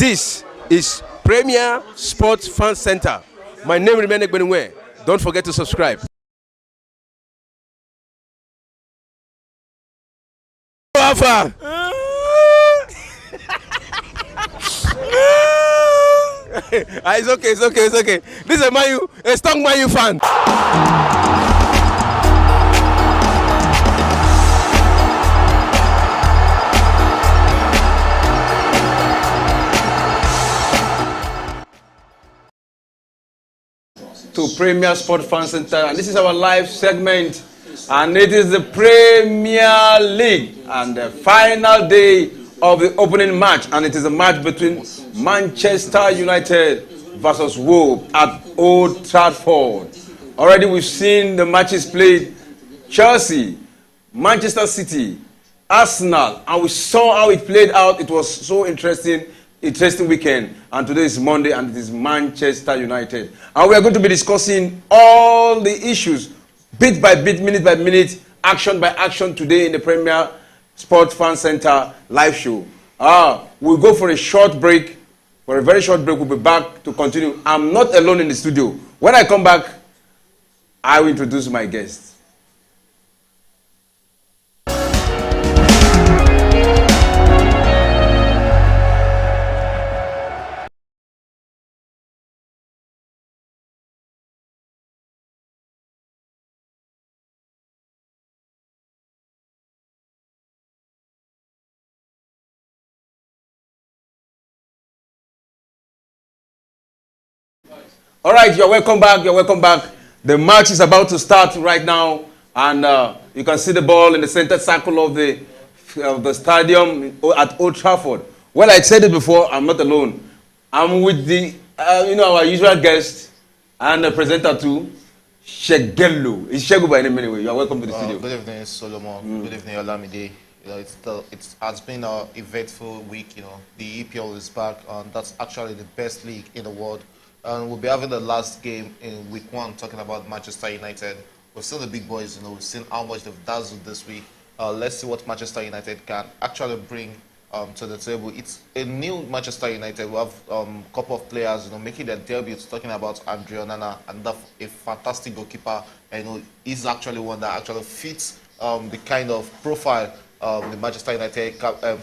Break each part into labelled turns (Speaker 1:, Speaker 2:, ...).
Speaker 1: This is Premier Sports Fan Center. My name is Remenek Benue. Don't forget to subscribe. Alpha. It's okay. This is a strong Man fan. To Premier Sport Fan Center, and this is our live segment, and it is the Premier League and the final day of the opening match, and it is a match between Manchester United versus Wolves at Old Trafford. Already we've seen the matches played: Chelsea, Manchester City, Arsenal, and we saw how it played out. It was so interesting weekend, and today is Monday, and it is Manchester United, and we are going to be discussing all the issues bit by bit, minute by minute, action by action today in the Premier Sports Fan Center live show. We'll go for a short break. For a very short break, we'll be back to continue. I'm not alone in the studio. When I come back, I will introduce my guests. All right, you're welcome back. The match is about to start right now, and you can see the ball in the center circle of the stadium at Old Trafford. Well, I said it before, I'm not alone. I'm with the our usual guest and the presenter too, Shegelo. It's Shegu by name anyway. You're welcome to the studio.
Speaker 2: Good evening, Solomon. Good evening, Olamide. It has been an eventful week. The EPL is back, and that's actually the best league in the world. And we'll be having the last game in week 1, talking about Manchester United. We've seen the big boys, we've seen how much they've dazzled this week. Let's see what Manchester United can actually bring to the table. It's a new Manchester United. We have a couple of players, making their debuts, talking about Andre Onana, and a fantastic goalkeeper. He's actually one that actually fits the kind of profile the Manchester United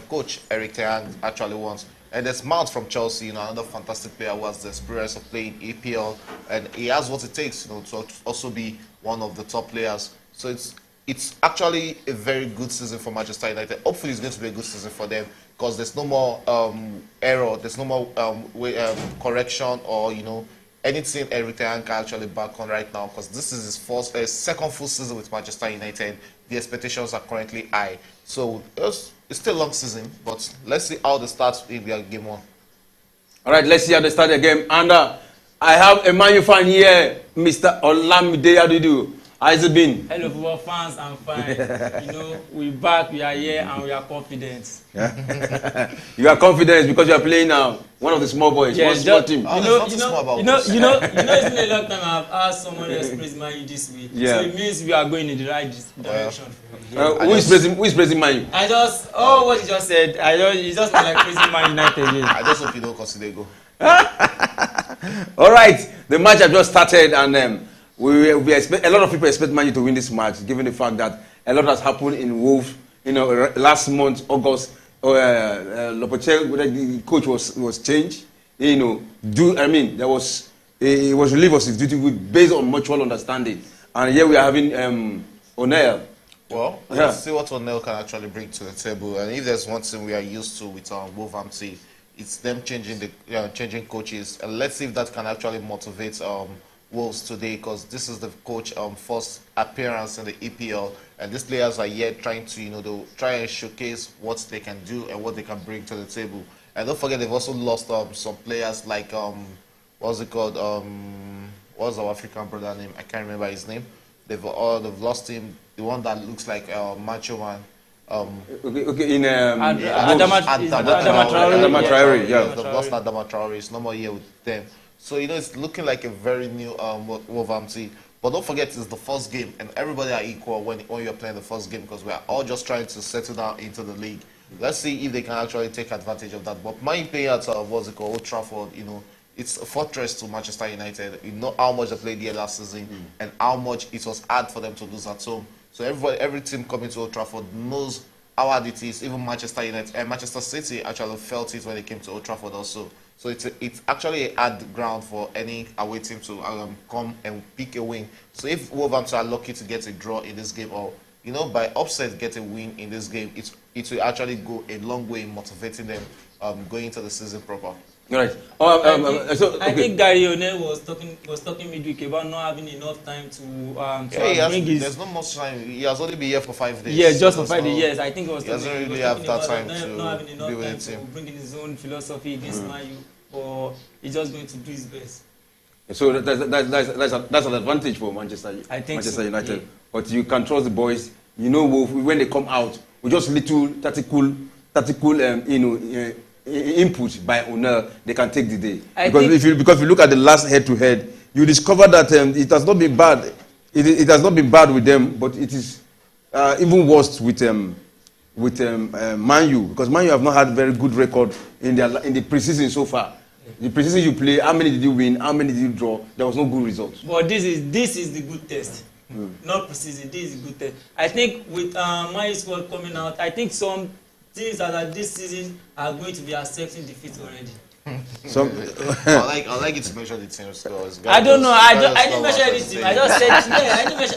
Speaker 2: coach Eric Ten Hag actually wants. And there's Mount from Chelsea, another fantastic player who has the experience of playing EPL, and he has what it takes, to also be one of the top players. So it's actually a very good season for Manchester United. Hopefully, it's going to be a good season for them, because there's no more error, there's no more correction or anything Eric Ten Hag can actually back on right now, because this is his second full season with Manchester United. The expectations are currently high. So it's still a long season, but let's see how they start in game 1.
Speaker 1: All right, let's see how they start the game. And I have a Man U fan here, Mr. Olamide. How do you do? How's it been?
Speaker 3: Hello, football fans. I'm fine. We're back, we are here, and we are confident.
Speaker 1: You are confident because you are playing now. One of the small boys.
Speaker 3: Yeah,
Speaker 1: one small team.
Speaker 3: It's been a long time I've asked someone else to praise Man U this week. Yeah. So it means we are going in the right direction.
Speaker 1: Who is praising Man U?
Speaker 3: What you just said. It's just like praising Man United. Yeah.
Speaker 2: I just hope you don't consider go.
Speaker 1: All right, the match has just started, and we expect a lot of people expect Man U to win this match, given the fact that a lot has happened in Wolves. Last month, August, Lopetegui, the coach was changed. He was relieved of his duty based on mutual understanding. And here we are having O'Neill.
Speaker 2: Well, let's see what O'Neill can actually bring to the table. And if there's one thing we are used to with Wolverhampton, it's them changing coaches. And let's see if that can actually motivate Wolves today, because this is the coach first appearance in the EPL, and these players are yet trying to try and showcase what they can do and what they can bring to the table. And don't forget, they've also lost some players like what's it called, what's our African brother name? I can't remember his name. They've lost him, the one that looks like Macho Man.
Speaker 3: Adama
Speaker 2: Traore. Yeah, they've lost Adama Traore. He's no more here with them. So, it's looking like a very new Wolverhampton. But don't forget, it's the first game, and everybody are equal when you're playing the first game, because we are all just trying to settle down into the league. Let's see if they can actually take advantage of that. But my playing at what's it called, Old Trafford, it's a fortress to Manchester United. You know how much they played here last season and how much it was hard for them to lose at home. So every team coming to Old Trafford knows how hard it is. Even Manchester United and Manchester City actually felt it when they came to Old Trafford also. So it's actually a hard ground for any away team to come and pick a win. So if Wolverhampton are lucky to get a draw in this game, or by upset get a win in this game, it will actually go a long way in motivating them going into the season proper.
Speaker 1: Right.
Speaker 3: I think Gary O'Neill was talking midweek about not having enough time to bring his.
Speaker 2: There's not much time. He has only been here for 5 days.
Speaker 3: Yeah, just for 5 days. Yes, I think
Speaker 2: he doesn't really have that time to
Speaker 3: not having enough
Speaker 2: be with
Speaker 3: time
Speaker 2: the team.
Speaker 3: to bring in his own philosophy against Man U, or he's just going to do his best.
Speaker 1: So that's an advantage for Manchester United.
Speaker 3: Yeah.
Speaker 1: But you can trust the boys. When they come out, with just little tactical input by O'Neill, they can take the day. Because if you look at the last head-to-head, you discover that it has not been bad. It has not been bad with them, but it is even worse with Man U, because Man U have not had a very good record in the preseason so far. The preseason you play, how many did you win? How many did you draw? There was no good results.
Speaker 3: But this is the good test. Not preseason. This is a good test. I think with my squad coming out, I think some teams that are this season are going to be accepting defeat already.
Speaker 2: I like it to measure the teams.
Speaker 3: I don't know. I didn't measure any team. I just said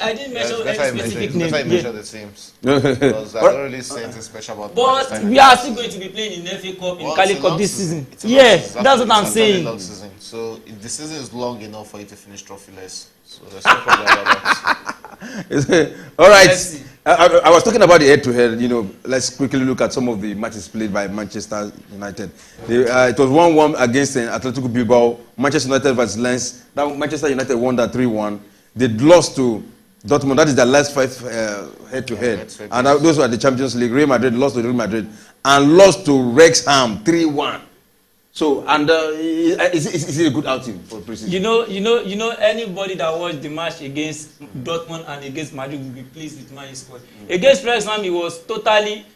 Speaker 3: I didn't measure any specific name.
Speaker 2: That's how you measure the teams. Because I don't really say anything special about.
Speaker 3: But we are still going to be playing in FA Cup, in Cali Cup this season. Yeah, that's what I'm saying.
Speaker 2: So if the season is long enough for you to finish trophyless, so there's no problem about that.
Speaker 1: All right. I was talking about the head-to-head. Let's quickly look at some of the matches played by Manchester United. It was 1-1 against Atletico Bilbao. Manchester United versus Lens. Manchester United won that 3-1. They lost to Dortmund. That is their last 5 head-to-head. And those were the Champions League. Real Madrid lost to Real Madrid and lost to Wrexham 3-1. So, is it a good outing for preseason?
Speaker 3: Anybody that watched the match against Dortmund and against Madrid will be pleased with My squad. Against Wrexham, it was totally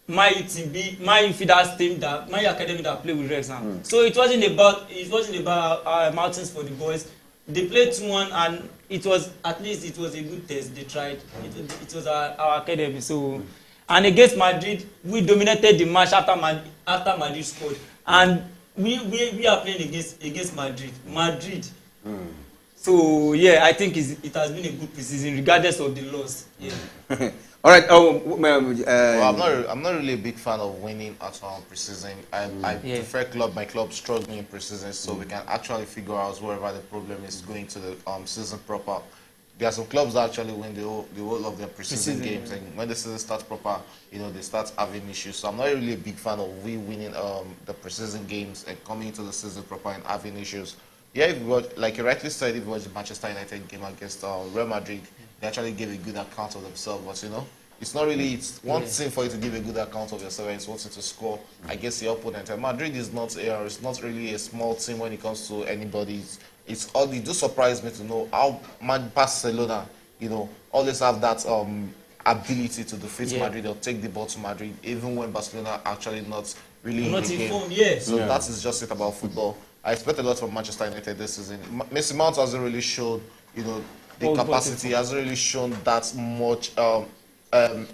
Speaker 3: my feeders team, my academy that played with Wrexham. So it wasn't about mountains for the boys. They played 2-1, and it was a good test. They tried. It was our academy. So, and against Madrid, we dominated the match after Madrid scored. And we are playing against Madrid. So yeah, I think it has been a good preseason regardless of the loss. Yeah.
Speaker 1: All right.
Speaker 2: I'm not really a big fan of winning at preseason. I prefer my club struggling in preseason, so we can actually figure out wherever the problem is going to the season proper. There are some clubs that actually win the whole of their preseason games, and when the season starts proper, they start having issues. So I'm not really a big fan of winning the preseason games and coming into the season proper and having issues. Yeah, like you rightly said, if it was the Manchester United game against Real Madrid, they actually gave a good account of themselves. But it's not really. It's one thing for you to give a good account of yourself, and it's one thing to score against the opponent. And Madrid is not really a small team when it comes to anybody. It just surprised me to know how Barcelona, always have that ability to defeat Madrid. They'll take the ball to Madrid, even when Barcelona actually not really in the game. So that is just it about football. I expect a lot from Manchester United this season. Mason Mount hasn't really shown, the capacity. Hasn't really shown that much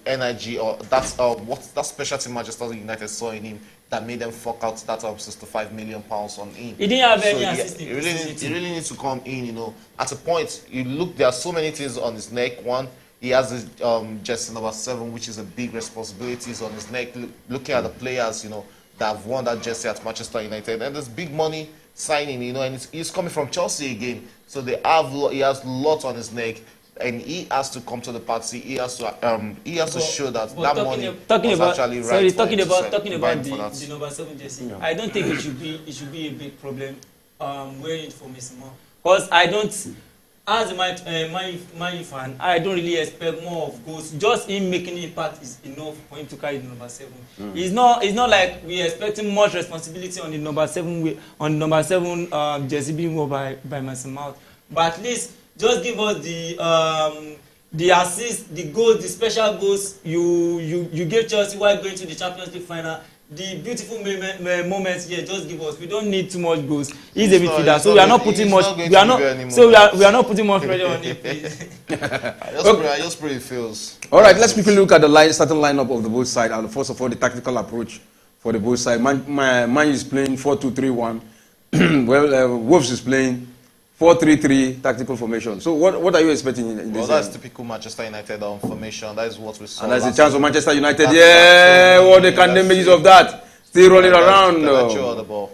Speaker 2: energy or that specialty Manchester United saw in him that made them fork out that £65 million on him.
Speaker 3: He didn't have any assistance.
Speaker 2: He really needs to come in. At a point, there are so many things on his neck. One, he has his jersey number 7, which is a big responsibility on his neck. Looking at the players, that have won that jersey at Manchester United, and there's big money signing, and he's coming from Chelsea again. So he has lots on his neck. And he has to come to the party. He has to show that money was actually right.
Speaker 3: Talking about the number 7 jersey. Yeah. I don't think it should be a big problem wearing it for Mason Mount, because I don't, as a Man fan, I don't really expect more of goals. Just him making impact is enough for him to carry the number 7. It's not like we are expecting much responsibility on the number 7 jersey being worn by Mason Mount. But at least just give us the assists, the goals, the special goals you gave Chelsea while going to the Champions League final. The beautiful moments here, just give us. We don't need too much goals. He's a midfielder, so we are not putting much. We are not putting much pressure on him. Please.
Speaker 2: I just pray it feels.
Speaker 1: All right, let's quickly look at the starting lineup of the both side. And first of all, the tactical approach for the both side. Man is playing 4-2-3-1. Well, Wolves is playing 4-3-3 tactical formation. So what are you expecting in this?
Speaker 2: Well, that's typical Manchester United formation. That is what we saw.
Speaker 1: And there's a chance for Manchester United. What the condemnations of that? Still rolling around.
Speaker 2: The ball.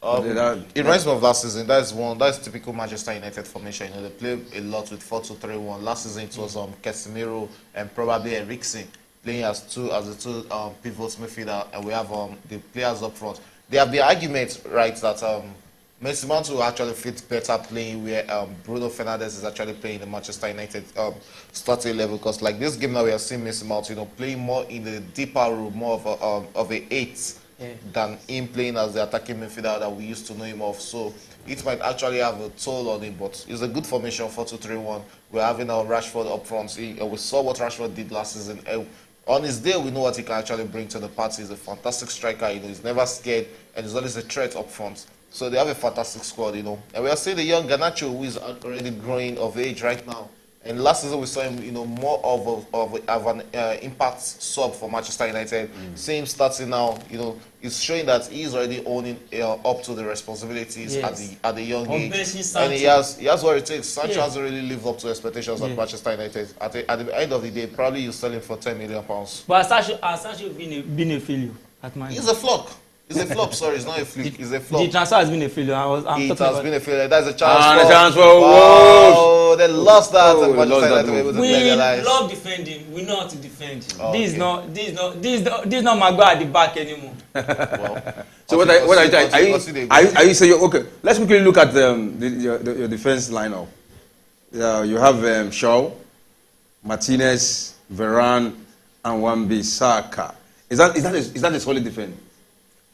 Speaker 2: It reminds me of last season. That's typical Manchester United formation. You know, they play a lot with 4-2-3-1. Last season it was Casemiro and probably Eriksen playing as the two pivots midfielder, and we have the players up front. There have been arguments, right, that Messi Mount will actually fit better playing where Bruno Fernandes is actually playing the Manchester United starting level, because like this game now we are seeing Messi Mount, you know, playing more in the deeper role, more of a 8 than him playing as the attacking midfielder that we used to know him of. So it might actually have a toll on him, but it's a good formation 4-2-3-1. We're having our Rashford up front. We saw what Rashford did last season. On his day, we know what he can actually bring to the party. He's a fantastic striker, you know, he's never scared, and he's always a threat up front. So they have a fantastic squad, you know. And we are seeing the young Garnacho, who is already growing of age right now. And last season we saw him, you know, more of an impact sub for Manchester United. Seeing him starting now, you know, it's showing that he's already owning up to the responsibilities at the young age. And he has what it takes. Sancho hasn't really lived up to expectations at Manchester United. At the end of the day, probably you sell him for £10 million.
Speaker 3: But has Sancho been a failure at Man United?
Speaker 2: He's a flop. It's a flop, sorry, it's not a flick, it's a flop.
Speaker 3: The transfer has been a failure.
Speaker 2: It has been a failure. That's a chance
Speaker 1: for... chance for
Speaker 2: Wolves. They lost that. And Manchester United were able to play their lives.
Speaker 3: We love defending. We know how to defend. Oh, this is not Maguire at the back anymore.
Speaker 2: Well,
Speaker 1: so what are you saying? Okay, let's quickly look at your defense lineup. You have Shaw, Martinez, Varane, and Wan-Bissaka. Is that a solid defense?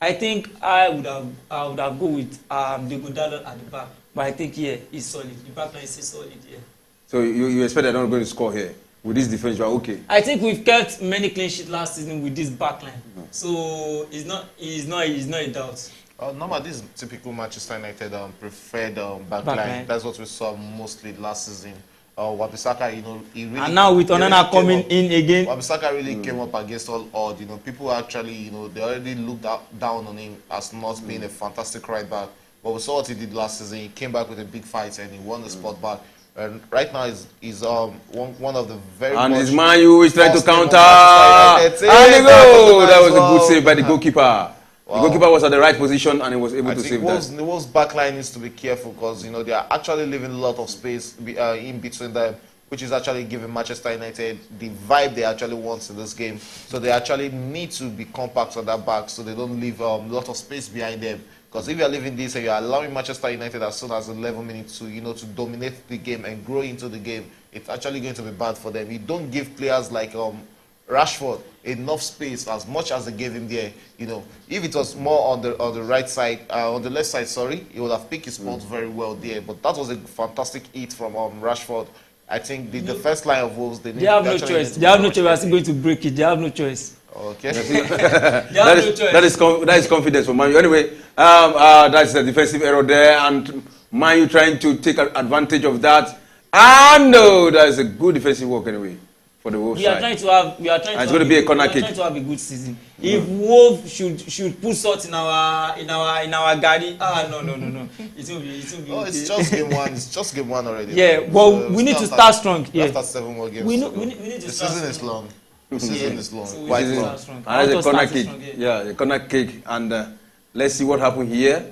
Speaker 3: I think I would have go with Diego Dalot at the back, but I think he's solid. The back line is solid here. So
Speaker 1: you expect they're not going to score here with this defense? You are okay.
Speaker 3: I think we've kept many clean sheets last season with this back line, so it's not a doubt.
Speaker 2: Normally, this is typical Manchester United preferred back line. That's what we saw mostly last season. Wan-Bissaka, you know, he really,
Speaker 3: and now with Onana coming in again,
Speaker 2: Wan-Bissaka really came up against all odds. You know, people actually, you know, they already looked down on him as not being a fantastic right back. But we saw what he did last season. He came back with a big fight and he won the spot back. And right now he's one of the very.
Speaker 1: And his man who is trying to counter. And that was a good save by the goalkeeper. Wow. The goalkeeper was at the right position and he was able to save that.
Speaker 2: The Wolves backline needs to be careful because, you know, they are actually leaving a lot of space in between them, which is actually giving Manchester United the vibe they actually want in this game. So they actually need to be compact on that back so they don't leave a lot of space behind them. Because if you are leaving this and you are allowing Manchester United as soon as 11 minutes to, you know, to dominate the game and grow into the game, it's actually going to be bad for them. You don't give players like Rashford enough space as much as they gave him there. You know, if it was more on the right side, on the left side, sorry, he would have picked his spots very well there. But that was a fantastic hit from Rashford. I think the first line of Wolves, they
Speaker 3: have no choice. They have no choice. We are still going to break it. They have no choice.
Speaker 2: Okay.
Speaker 1: that is confidence for Man U. Anyway, that's a defensive error there, and Man U trying to take advantage of that. And no, that is a good defensive work anyway. For the Wolves side.
Speaker 3: It's going to be a corner kick. We are trying to have a good season. If Wolves should put salt in our garden, no. It will be.
Speaker 2: Oh, it's just game one. It's just game one already.
Speaker 3: Yeah, well, we need to start strong. Yeah.
Speaker 2: After 7 more games.
Speaker 3: We need to start strong.
Speaker 2: The season is long. The season is long.
Speaker 3: So
Speaker 2: quite long.
Speaker 1: And that's a corner kick. Yeah, a corner kick, and let's see what happened here.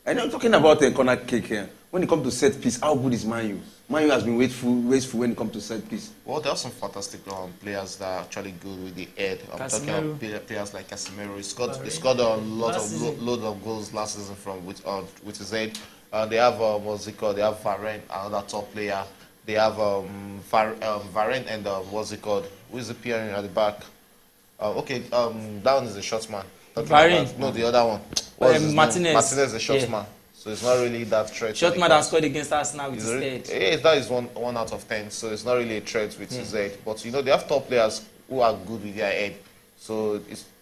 Speaker 1: And I'm talking about a corner kick here. When it comes to set piece, how good is Man U? Man U has been wasteful when it comes to set piece.
Speaker 2: Well, there are some fantastic players that are actually good with the head. I'm talking about players like Casemiro. He scored a load of goals last season with his head. They have They have Varane, another top player. They have Varane and who is appearing at the back? That one is a shot man.
Speaker 3: Varane.
Speaker 2: No, the other one.
Speaker 3: Martinez.
Speaker 2: Martinez is a shot man. So it's not really that threat.
Speaker 3: Shotman that scored against Arsenal with his head.
Speaker 2: Yeah, that is 1 out of 10. So it's not really a threat with his head. But you know, they have top players who are good with their head. So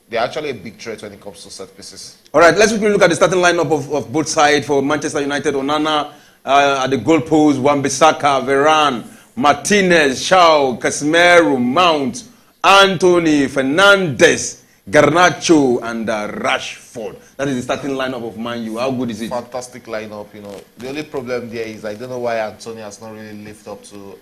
Speaker 2: they're actually a big threat when it comes to set pieces.
Speaker 1: All right, let's quickly look at the starting lineup of both sides. For Manchester United, Onana at the goal post, Wan-Bissaka, Varane, Martinez, Shaw, Casemiro, Mount, Anthony, Fernandes, Garnacho, and Rashford. That is the starting lineup of Man U. How good is it?
Speaker 2: Fantastic lineup, you know. The only problem there is I don't know why Anthony has not really lived up to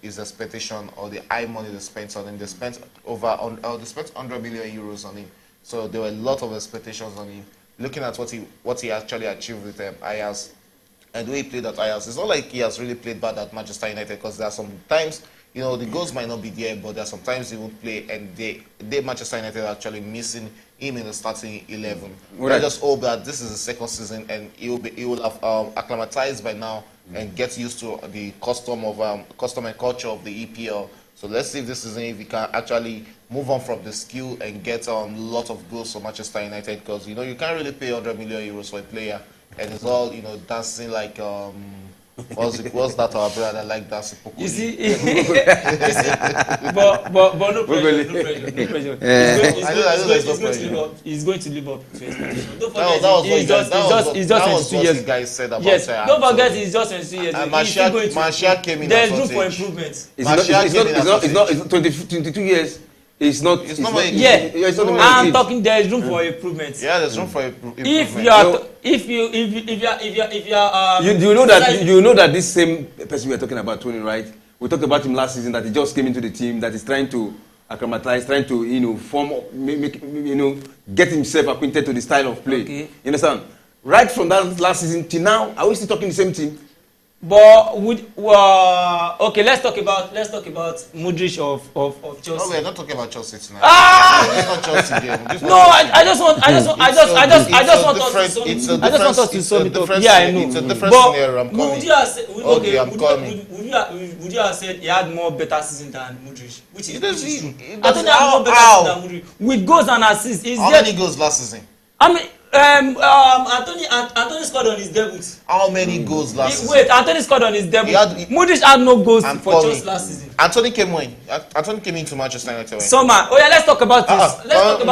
Speaker 2: his expectation or the high money they spent on him. They spent they spent 100 million euros on him. So there were a lot of expectations on him. Looking at what he actually achieved with Ajax and the way he played at Ajax, it's not like he has really played bad at Manchester United, because there are some times, you know, the goals might not be there, but there are sometimes he won't play, and they Manchester United are actually missing him in the starting 11.
Speaker 1: Right.
Speaker 2: I just hope that this is the second season and he will have acclimatized by now and get used to the custom and culture of the EPL. So let's see if this season if we can actually move on from the skill and get a lot of goals for Manchester United, because you know you can't really pay 100 million euros for a player and it's all, you know, dancing like what's that our brother like dancing?
Speaker 3: You see, but no pressure. He's going to live up to expectations. Don't forget, he's just 22 years.
Speaker 2: Guys said about
Speaker 3: yes, don't forget he's just 22 years.
Speaker 2: Martial came in.
Speaker 3: There's room for improvement.
Speaker 1: It's not 22 years. It's not.
Speaker 3: I'm talking. There's room for improvement.
Speaker 2: Yeah, there's room for improvement.
Speaker 3: If you are,
Speaker 1: you know that this same person we are talking about, Tony, right? We talked about him last season, that he just came into the team, that he's trying to acclimatize, trying to form, get himself acquainted to the style of play.
Speaker 3: Okay.
Speaker 1: You understand? Right from that last season till now, are we still talking the same team?
Speaker 3: But okay, let's talk about Modric of Chelsea.
Speaker 2: No, we're not talking about Chelsea tonight.
Speaker 3: It's
Speaker 2: not Chelsea game.
Speaker 3: No, I just want us to sum it up. Yeah, I know.
Speaker 2: It's a different scenario. I'm coming.
Speaker 3: Would you have said he had more better season than Modric? Which is true.
Speaker 2: I
Speaker 3: don't have more better season than Modric. With goals and assists.
Speaker 2: How many goals last season?
Speaker 3: I mean, Anthony scored on his debut.
Speaker 2: How many goals last season?
Speaker 3: Wait, Anthony scored on his debut. Modric had no goals for Chelsea last season.
Speaker 2: Anthony came when? Anthony came into Manchester United.
Speaker 3: Summer. Oh yeah, let's talk about this.
Speaker 2: Don't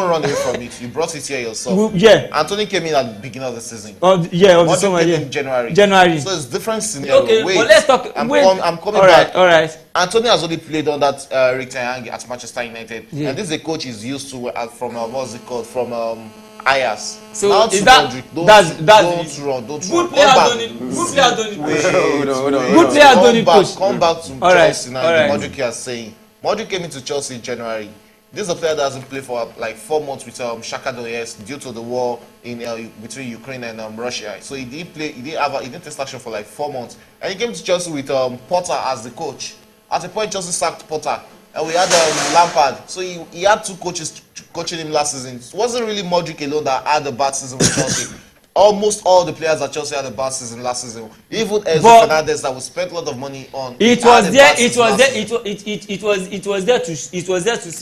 Speaker 2: run away from it. You brought it here yourself.
Speaker 3: Yeah.
Speaker 2: Anthony came in at the beginning of the season.
Speaker 3: Of the summer. Yeah.
Speaker 2: In January.
Speaker 3: So
Speaker 2: it's different scenario.
Speaker 3: Okay,
Speaker 2: wait,
Speaker 3: but let's talk.
Speaker 2: I'm coming back.
Speaker 3: All right.
Speaker 2: Anthony has only played on that Rick Ten Hag at Manchester United,
Speaker 3: yeah.
Speaker 2: and this is a coach is used to from what's it called from Ajax.
Speaker 3: So
Speaker 2: now
Speaker 3: is that
Speaker 2: don't run.
Speaker 3: Good player don't need coach.
Speaker 2: Come back to Chelsea now. Modric is saying Modric came into Chelsea in January. This is a player that hasn't played for like 4 months with Shakhtar Donetsk due to the war in between Ukraine and Russia. So he didn't play. He didn't take action for like 4 months, and he came to Chelsea with Potter as the coach. At a point, Chelsea sacked Potter, and we had Lampard. So he had 2 coaches coaching him last season. It wasn't really Modric alone that had a bad season with Chelsea. Almost all the players at Chelsea had a bad season last season. Even Enzo Fernandez that we spent a lot of money on. It was
Speaker 3: there to see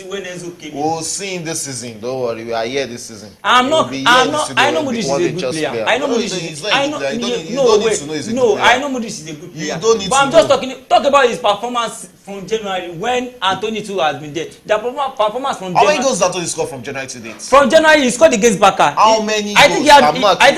Speaker 3: when Enzo came in.
Speaker 2: We'll see him this season. Don't worry, we are here this season.
Speaker 3: I know Modric is a good player. I know Modric is a good player. But I'm just talk about his performance from January when Anthony too has been there. The performance from January.
Speaker 2: How many goals did Anthony score from January to date?
Speaker 3: From January he scored against Barca.
Speaker 2: How many goals?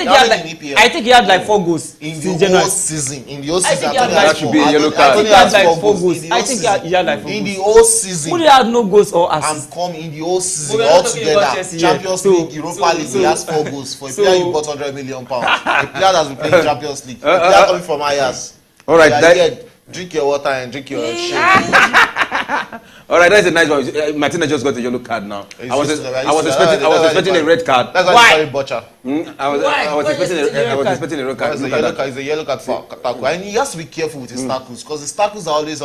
Speaker 3: I think he had like 4 goals
Speaker 2: in the whole season. In the whole season,
Speaker 1: that should be a yellow card.
Speaker 3: I think he had like 4 goals. I think he had like 4 goals.
Speaker 2: In the whole season.
Speaker 3: Who had no goals or assists?
Speaker 2: I'm coming in the whole season altogether. Champions League, Europa League, he has 4 goals. For a player you bought £100 million. A player that's been playing Champions League. A player coming from Ajax.
Speaker 1: All right.
Speaker 2: Drink your water and drink your shake.
Speaker 1: All right, that's a nice one. Martina just got a yellow card now. I was expecting a red card.
Speaker 2: That's why Butcher.
Speaker 1: I was expecting a red card.
Speaker 2: It's a yellow card for tackle, and he has to be careful with his tackles because his tackles are always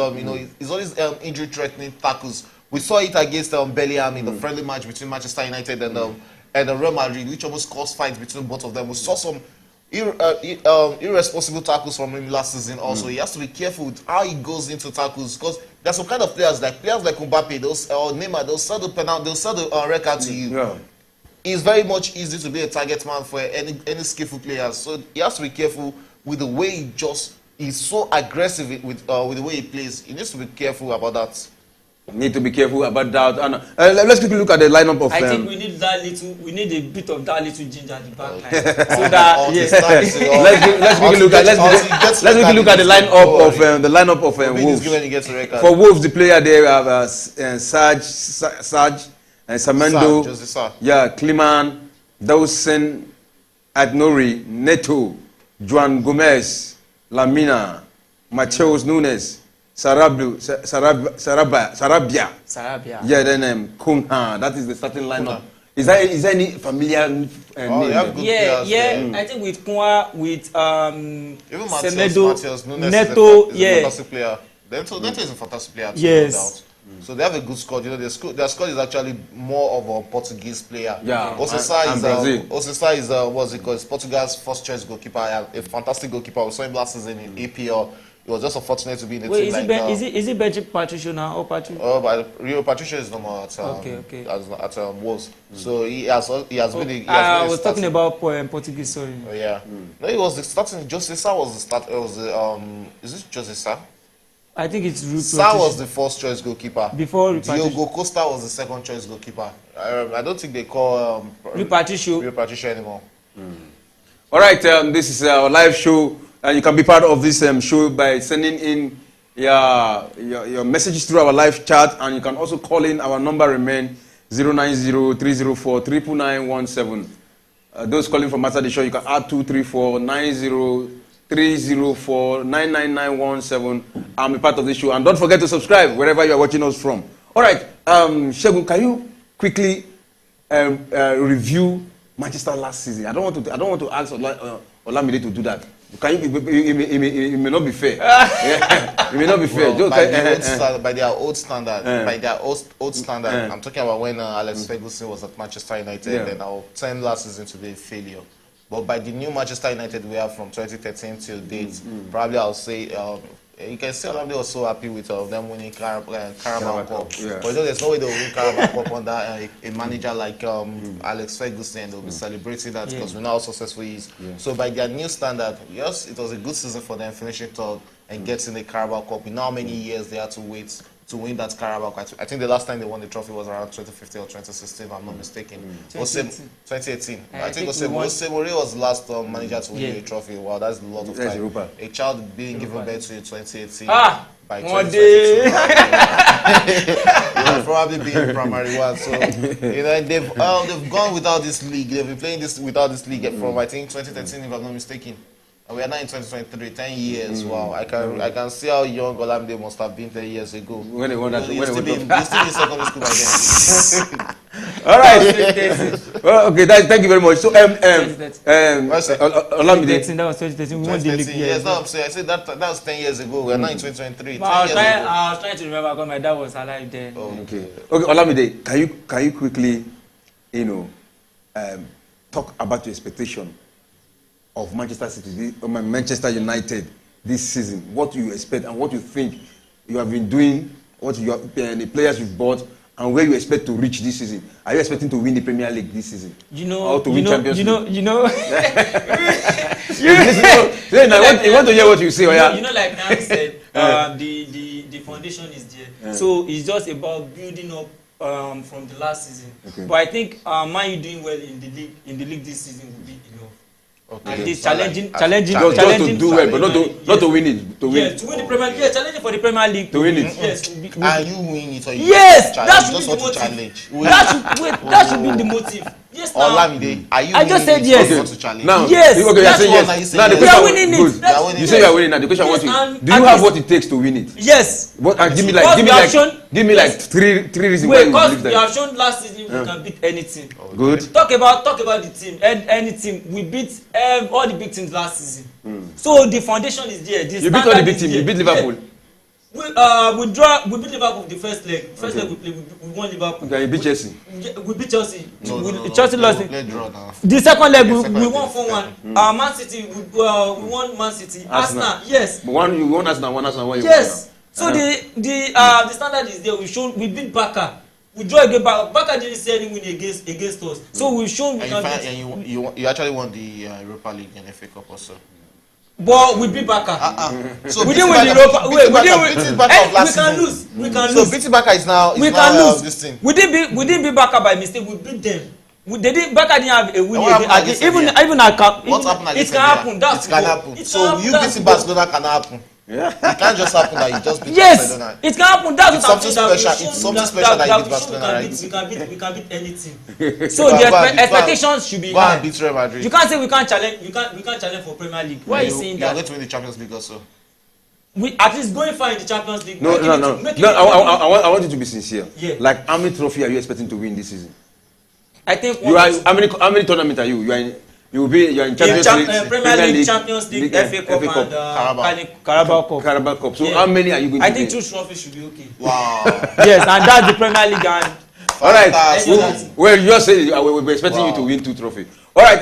Speaker 2: he's always injury-threatening tackles. We saw it against Bellingham in the friendly match between Manchester United and Real Madrid, which almost caused fights between both of them. We saw some irresponsible tackles from him last season also. He has to be careful with how he goes into tackles because there's some kind of players like Mbappe, or Neymar, they'll sell the penalty, they'll sell the red card to you. It's very much easy to be a target man for any skillful players. So he has to be careful with the way he's so aggressive with the way he plays. He needs to be careful about that.
Speaker 1: Need to be careful about that. And let's quickly look at the lineup of.
Speaker 3: I think we need a bit of that little ginger at the back line, so that
Speaker 2: Let's
Speaker 1: quickly look at the lineup of Wolves. For Wolves, the player there have Sarge and Samendo, Kliman, Dawson, Adnori, Neto, Juan Gomez, Lamina, Mateus Nunes, Sarabia. Yeah, then Kunha. That is the starting lineup. Is there any familiar name?
Speaker 3: I think with Kunha, with
Speaker 2: even
Speaker 3: Semedo,
Speaker 2: Mateus Nunes
Speaker 3: Neto,
Speaker 2: is a fantastic player. Neto is a fantastic player too,
Speaker 3: yes.
Speaker 2: no doubt. So they have a good squad. You know, their squad is actually more of a Portuguese player.
Speaker 1: Yeah,
Speaker 2: Osisa is what's it called? It's Portugal's first choice goalkeeper. A fantastic goalkeeper. We saw him last season in EPL. It was just unfortunate to be in the team like that.
Speaker 3: Is it Benji Patricio now or Patricio?
Speaker 2: Oh, but Rio Patricio is no more at at Wolves. So he has been.
Speaker 3: I was talking about Portuguese. Sorry.
Speaker 2: Oh yeah. No, it was the starting. Josesa was the start. It was the Is this Josesa?
Speaker 3: I think it's Rui
Speaker 2: Sa was the first choice goalkeeper.
Speaker 3: Before
Speaker 2: Diogo Costa was the second choice goalkeeper. I don't think they call
Speaker 3: Rui Patricio
Speaker 2: anymore.
Speaker 1: All right, this is our live show, and you can be part of this show by sending in your messages through our live chat, and you can also call in. Our number remain 090-304-99917. Those calling from outside the show, you can add 234-90-304-99917 and be part of the show. And don't forget to subscribe wherever you are watching us from. All right, Shegun, can you quickly review Manchester last season? I don't want to ask Olamide to do that. Can you? It may not be fair. It may not be fair.
Speaker 2: Well, by their old standard, I'm talking about when Alex Ferguson was at Manchester United, and our 10 last season to be a failure. But by the new Manchester United we have from 2013 till date, probably I'll say you can say Olamide was so happy with them winning Carabao Cup.
Speaker 1: Yeah.
Speaker 2: But there's no way they'll win Carabao Cup under a manager like Alex Ferguson. They'll be celebrating that because we know how successful he is. Yeah. So by their new standard, yes, it was a good season for them, finishing third and getting the Carabao Cup. We know how many years they had to wait to win that Carabao Cup. I think the last time they won the trophy was around 2015 or 2016, if I'm not mistaken. 2018. I think Osemori was the last manager to win the trophy. Wow, that's a lot of time. A child being given birth to in 2018. By 2022. Will probably be in primary one. So they've gone without this league. They've been playing this without this league from I think 2013, if I'm not mistaken. And we are now in 2023, 10 years. Wow, I can see how young Olamide must have been 10 years ago.
Speaker 1: When they won that,
Speaker 2: You're still in secondary school by then.
Speaker 1: All right. Well, okay, thank you very much. So, Olamide.
Speaker 3: That was 2013. We won the league.
Speaker 2: Yes, no, I'm saying. I said that was 10 years ago. We are now in 2023.
Speaker 3: I was trying to remember because my dad was alive then.
Speaker 1: Okay, Olamide, can you quickly, talk about your expectation of Manchester City, Manchester United this season? What do you expect and what you think you have been doing, the players you've bought, and where you expect to reach this season? Are you expecting to win the Premier League this season? Or to win Champions League?
Speaker 3: You know.
Speaker 1: I want to hear what you say.
Speaker 3: Like now said, the foundation is there. So it's just about building up from the last season. Okay. But I think Man U doing well in the league this season will be enough. Okay. And this challenging
Speaker 1: just to do well, but not to win it. To win.
Speaker 3: Yes, to win the Premier League. Yeah, challenging for the Premier League.
Speaker 1: To win it.
Speaker 3: Yes.
Speaker 2: And you win it or you
Speaker 3: that should
Speaker 2: be the motive.
Speaker 3: That should be the motive. Yes, now.
Speaker 2: Olamide, are you
Speaker 3: I just said yes.
Speaker 1: Now,
Speaker 3: yes.
Speaker 1: Okay,
Speaker 3: that's
Speaker 1: yes. Now the
Speaker 3: we are winning it.
Speaker 1: You say you are winning. Now the question was, do you have what it takes to win it?
Speaker 3: Yes.
Speaker 1: What? Give me like three reasons why you believe that.
Speaker 3: You have shown last season we can beat anything.
Speaker 1: Good.
Speaker 3: Talk about the team. Any team. We beat all the big teams last season. So the foundation is there.
Speaker 1: You beat all the big teams. You beat Liverpool.
Speaker 3: We beat Liverpool the first leg. Leg we won Liverpool.
Speaker 1: Okay, you beat Chelsea.
Speaker 3: We beat Chelsea.
Speaker 2: Chelsea
Speaker 3: lost it. The second leg we won 4-1. Man City we won Man City. Arsenal, yes.
Speaker 1: But you won Arsenal, Yes.
Speaker 3: So the standard is there. We beat Barca. We draw against Barca didn't see any win against us. So we've shown we can beat.
Speaker 2: And you actually won the Europa League and FA Cup also.
Speaker 3: But we beat Barca.
Speaker 2: So
Speaker 3: we didn't win the Europa. Wait, we can lose. We can lose.
Speaker 2: So beating Barca is now
Speaker 3: we can lose.
Speaker 2: This thing.
Speaker 3: We didn't beat Barca by mistake. We beat them. Barca didn't have a win
Speaker 2: against
Speaker 3: even
Speaker 2: what happened
Speaker 3: it can happen.
Speaker 2: It can happen. So you beating Barcelona can happen. Yeah. It can't just happen that you just beat Barcelona.
Speaker 3: It can happen. That's
Speaker 2: what I'm saying. It's something special that you beat Barcelona, right?
Speaker 3: We can beat anything. So the expectations should be high.
Speaker 2: Beat Real Madrid.
Speaker 3: You can't say we can't challenge. We can't challenge for Premier League. Why are you saying that?
Speaker 2: You are going to win the Champions League also.
Speaker 3: We at least going far in the Champions League.
Speaker 1: No. I want you to be sincere.
Speaker 3: Yeah.
Speaker 1: Like, how many trophy are you expecting to win this season?
Speaker 3: I think
Speaker 1: you are. How many tournaments are you? You are in Champions League,
Speaker 3: Premier League, Champions League, FA Cup, and Carabao Cup.
Speaker 1: So how many are you going to win?
Speaker 3: I think 2 trophies should be okay.
Speaker 2: Wow.
Speaker 3: Yes, and that's the Premier League. And
Speaker 1: all right. Well, you just say we're expecting you to win 2 trophies. All right.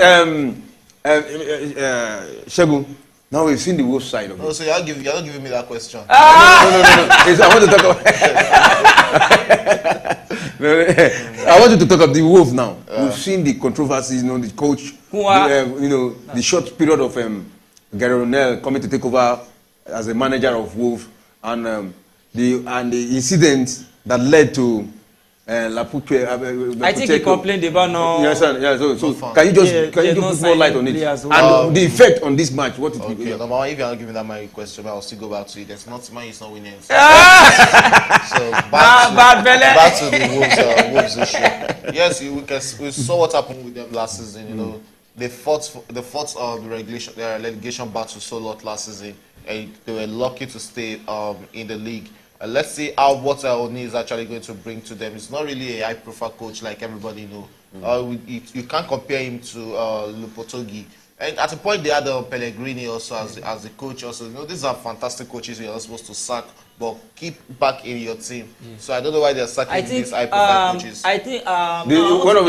Speaker 1: Shegun. Now we've seen the Wolves side of it.
Speaker 2: Oh, so you're not giving me that question.
Speaker 1: No. I want to talk about. I want you to talk about the Wolves now. We've seen the controversies, the coach, the short period of Gary O'Neill coming to take over as a manager of Wolves, and the incident that led to
Speaker 3: I think he complained about no.
Speaker 1: Yes, sir. Yeah, so can you put more light on it and the effect on this match? What it will be?
Speaker 2: Number one, if you are not giving that my question, I'll still go back to it. There's not man is not winning. So back to the Wolves issue. Yes, we saw what happened with them last season. They fought the relegation battle so lot last season, and they were lucky to stay in the league. Let's see what Oni is actually going to bring to them. It's not really a high-profile coach like everybody knows. You can't compare him to Lopetegui. And at a point, they had Pellegrini also as the coach. Also, these are fantastic coaches you're not supposed to sack, but keep back in your team. So I don't know why they're sacking these high-profile coaches.
Speaker 3: I think
Speaker 1: one of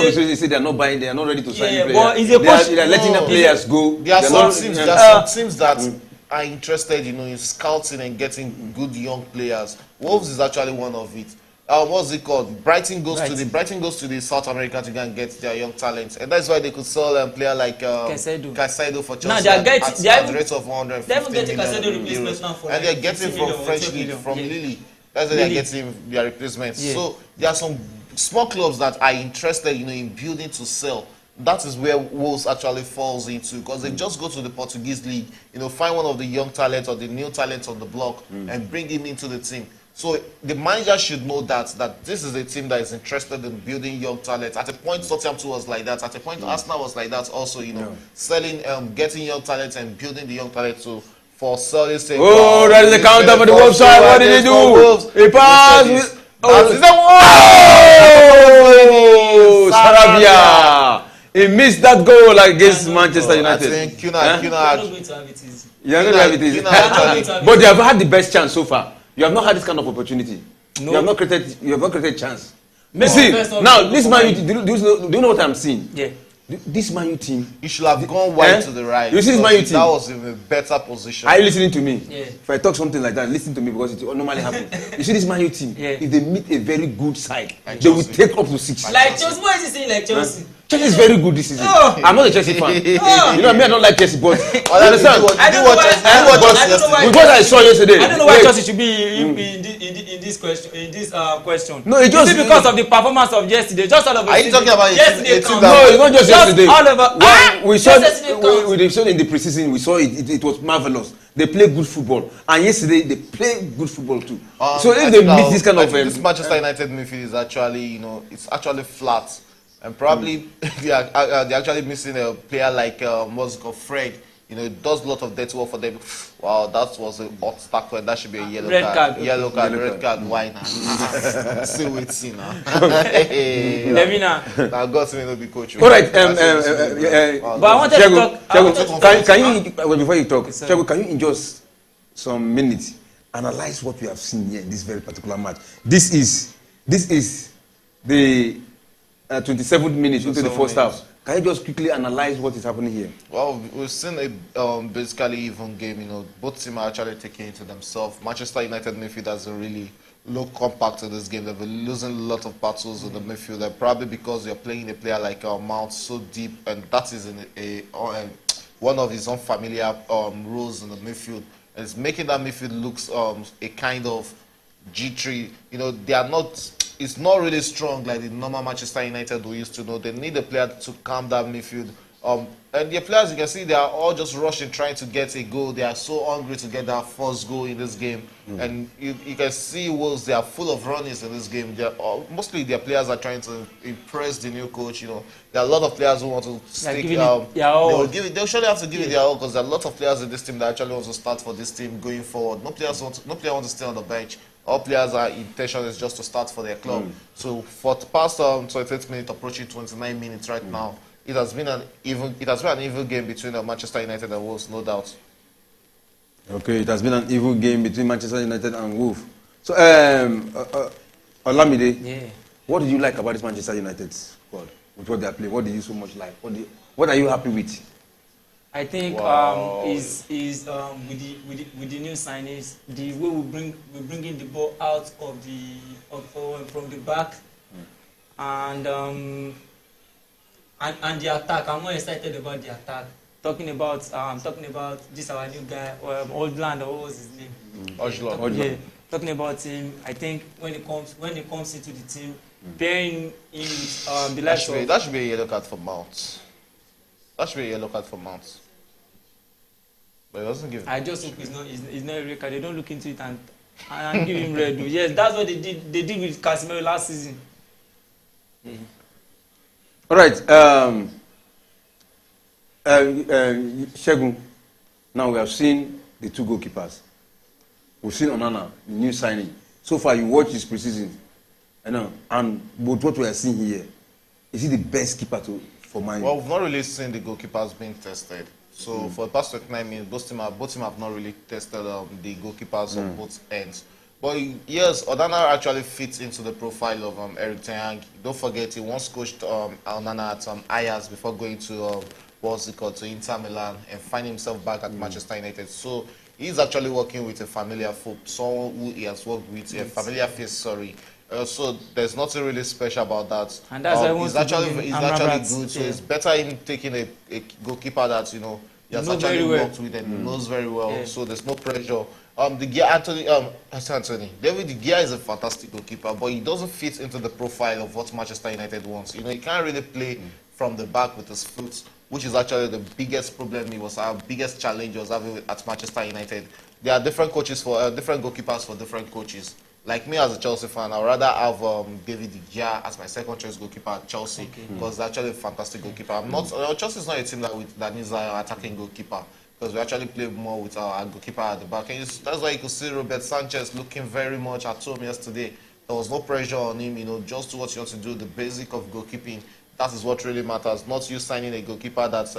Speaker 1: his reasons they're not buying. They are not ready to sign players. They're letting the players go.
Speaker 2: There are some teams that are interested, in scouting and getting good young players. Wolves is actually one of it. What's it called? Brighton goes to the South America to go and get their young talents, and that's why they could sell a player like Caicedo for Chelsea at the rate of 150 million euros. And they're getting from French league, from Lille. That's why they're getting their replacements. Yeah. So there are some small clubs that are interested, in building to sell. That is where Wolves actually falls into, because they just go to the Portuguese league, find one of the young talents or the new talents on the block and bring him into the team. So the manager should know that this is a team that is interested in building young talents. At a point, Southampton was like that. At a point, Arsenal was like that also, selling, getting young talents and building the young talents for selling.
Speaker 1: Oh, that is the counter for the Wolves side. What did he do? He passed. Sarabia. He missed that goal against Manchester United.
Speaker 2: I think But
Speaker 1: they have had the best chance so far. You have not had this kind of opportunity. No. You have not created chance. See, now this Man U, do you know what I'm seeing?
Speaker 3: Yeah.
Speaker 1: This Man U team.
Speaker 2: You should have gone wide to the right.
Speaker 1: You see this Man U team?
Speaker 2: That was in a better position.
Speaker 1: Are you listening to me?
Speaker 3: Yeah.
Speaker 1: If I talk something like that, listen to me, because it will normally happen. You see this Man U team? Yeah. If they meet a very good side, they will take up to 6.
Speaker 3: Like Chelsea. What is he saying like Chelsea?
Speaker 1: Chelsea is very good this season. Oh. I'm not a Chelsea fan.
Speaker 3: Oh.
Speaker 1: I don't like Chelsea, but
Speaker 3: you understand? I don't know why.
Speaker 1: With what I saw yesterday.
Speaker 3: I don't know why Chelsea should be in this question.
Speaker 1: No, it's just
Speaker 3: because of the performance of yesterday. Just all of
Speaker 2: Are you talking about yesterday?
Speaker 1: No, it's not just yesterday.
Speaker 3: All over.
Speaker 1: We saw in the preseason. We saw it was marvelous. They play good football, and yesterday they play good football too. So if they meet this kind of
Speaker 2: this Manchester United midfield is actually, it's actually flat. And probably they're actually missing a player like what's called Fred. It does a lot of dirty work for them. Wow, that was a hot tackle. That should be a yellow card. Red card. Why not? Still waiting now. Now God may not be coach.
Speaker 1: All right. But
Speaker 3: I wanted to talk.
Speaker 1: Can you before you talk, Chago, can you in just some minutes analyze what we have seen here in this very particular match? This is the 27th minute into the first half. Can you just quickly analyze what is happening here?
Speaker 2: Well, we've seen a basically even game. Both teams are actually taking it to themselves. Manchester United midfield doesn't really look compact in this game. They've been losing a lot of battles in the midfield, and probably because they're playing a player like Mount so deep, and that is one of his unfamiliar roles in the midfield. And it's making that midfield looks a kind of G3. You know, they are not. It's not really strong like the normal Manchester United we used to know. They need a player to calm that midfield. And the players, you can see, they are all just rushing, trying to get a goal. They are so hungry to get that first goal in this game. And you can see Wolves, they are full of runners in this game. Mostly their players are trying to impress the new coach. You know, there are a lot of players who want to stick. They'll surely have to give it their all, because there are a lot of players in this team that actually want to start for this team going forward. No player wants to stay on the bench. All players' intention is just to start for their club. So for the past 28 minutes, approaching 29 minutes right now, it has been an even game between Manchester United and Wolves, no doubt.
Speaker 1: Okay, it has been an evil game between Manchester United and Wolves. So, Olamide, what did you like about this Manchester United squad? With what they are playing, what did you so much like? What are you happy with?
Speaker 3: I think is with the new signings, the way we bringing the ball out of from the back, and the attack. I'm more excited about the attack. Talking about this our new guy, Oldland, or what was his name?
Speaker 2: Ojland.
Speaker 3: Yeah. Talking about him, I think when he comes into the team, pairing him with the likes of.
Speaker 2: That should be a yellow card for Mount. That should be a yellow card for Mount. But he doesn't give it.
Speaker 3: I just hope it's not a red card. They don't look into it and give him red. Yes, that's what they did. They did with Casemiro last season.
Speaker 1: All right, Shegun. Now we have seen the two goalkeepers. We've seen Onana, the new signing. So far, you watch his preseason, and with what we are seeing here, is he the best keeper for Man U?
Speaker 2: Well, we've not really seen the goalkeepers being tested. So for the past 29 minutes, both teams have not really tested the goalkeepers on both ends. But yes, Onana actually fits into the profile of Eric Ten Hag. Don't forget, he once coached Onana at Ajax before going to to Inter Milan and finding himself back at Manchester United. So he's actually working with a familiar foe, someone who he has worked with, a familiar face. So there's nothing really special about that.
Speaker 3: And that's why
Speaker 2: he's actually good. So it's better him taking a goalkeeper that he has actually worked with and knows very well. Yeah. So there's no pressure. David De Gea is a fantastic goalkeeper, but he doesn't fit into the profile of what Manchester United wants. He can't really play from the back with his foot, which is actually the biggest problem biggest challenge he was having at Manchester United. There are different coaches different goalkeepers for different coaches. Like me as a Chelsea fan, I'd rather have David De Gea as my second choice goalkeeper at Chelsea, because he's actually a fantastic goalkeeper. Chelsea is not a team that needs an attacking goalkeeper, because we actually play more with our goalkeeper at the back. And that's why you could see Robert Sanchez looking very much at home yesterday. There was no pressure on him, just do what you want to do, the basic of goalkeeping. That is what really matters, not you signing a goalkeeper that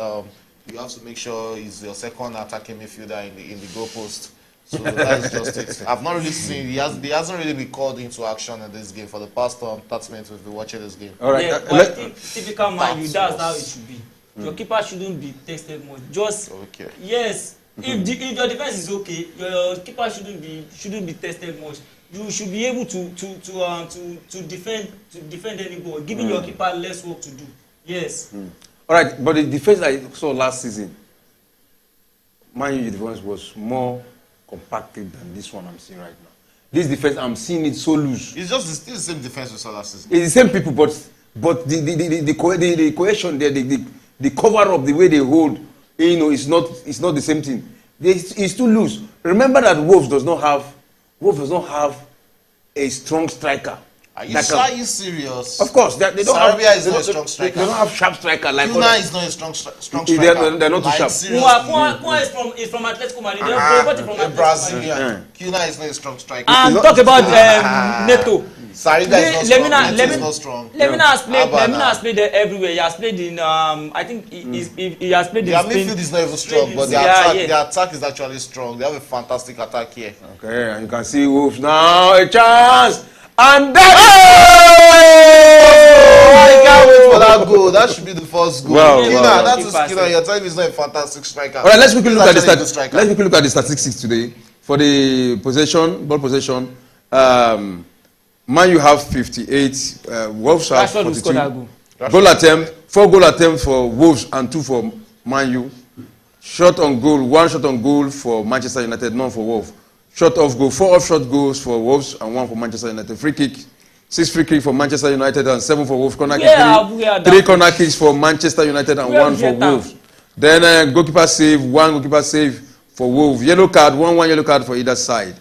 Speaker 2: you have to make sure is your second attacking midfielder in the goalpost. So that's just it. I've not really seen, he hasn't really been called into action in this game for the past 30 minutes we've been watching this game.
Speaker 1: All right.
Speaker 3: Yeah, I think typical Man U, that's how it should be. Your keeper shouldn't be tested much. Yes. If your defense is okay, your keeper shouldn't be tested much. You should be able to defend any goal, giving your keeper less work to do. Yes.
Speaker 1: All right, but the defense I saw last season, Man U defense was more compacted than this one I'm seeing right now. This defense, I'm seeing it so loose.
Speaker 2: It's just still the same defense we saw last season.
Speaker 1: It's the same people, but the cohesion there, the cover up, the way they hold, it's not the same thing. It's too loose. Remember that Wolves does not have a strong striker.
Speaker 2: Are you serious?
Speaker 1: Of course, they don't
Speaker 2: Sarabia is not a strong striker.
Speaker 1: They don't have sharp striker like
Speaker 2: Kuna is not a strong striker.
Speaker 1: They're not too sharp.
Speaker 3: Kuna is from Atletico Madrid. They bought it from
Speaker 2: Brazilian. Kuna is not a strong striker.
Speaker 3: And talk about Neto.
Speaker 2: Sarabia is not strong.
Speaker 3: Lemina has played there everywhere. He has played in I think he has played in
Speaker 2: Spain. Their midfield is not even strong, but their attack is actually strong. They have a fantastic attack here.
Speaker 1: Okay, and you can see Wolves now, a chance. And that
Speaker 2: I can't wait for that goal. That should be the first goal. That is Kina. You're telling me he's not a fantastic striker.
Speaker 1: All right, let's quickly look at the statistics today. For the ball possession, Man, you have 58. Wolves have
Speaker 3: Rashford will score
Speaker 1: 42.
Speaker 3: that goal.
Speaker 1: Goal attempt, 4 goal attempts for Wolves and 2 for Man U. Shot on goal, 1 shot on goal for Manchester United, none for Wolves. Shot off goal, 4 off shot goals for Wolves and 1 for Manchester United. Free kick, 6 free kicks for Manchester United and 7 for Wolves. Corner kick, 3 corner kicks for Manchester United and 1 for Wolves. Then goalkeeper save, 1 goalkeeper save for Wolves. Yellow card, 1 yellow card for either side.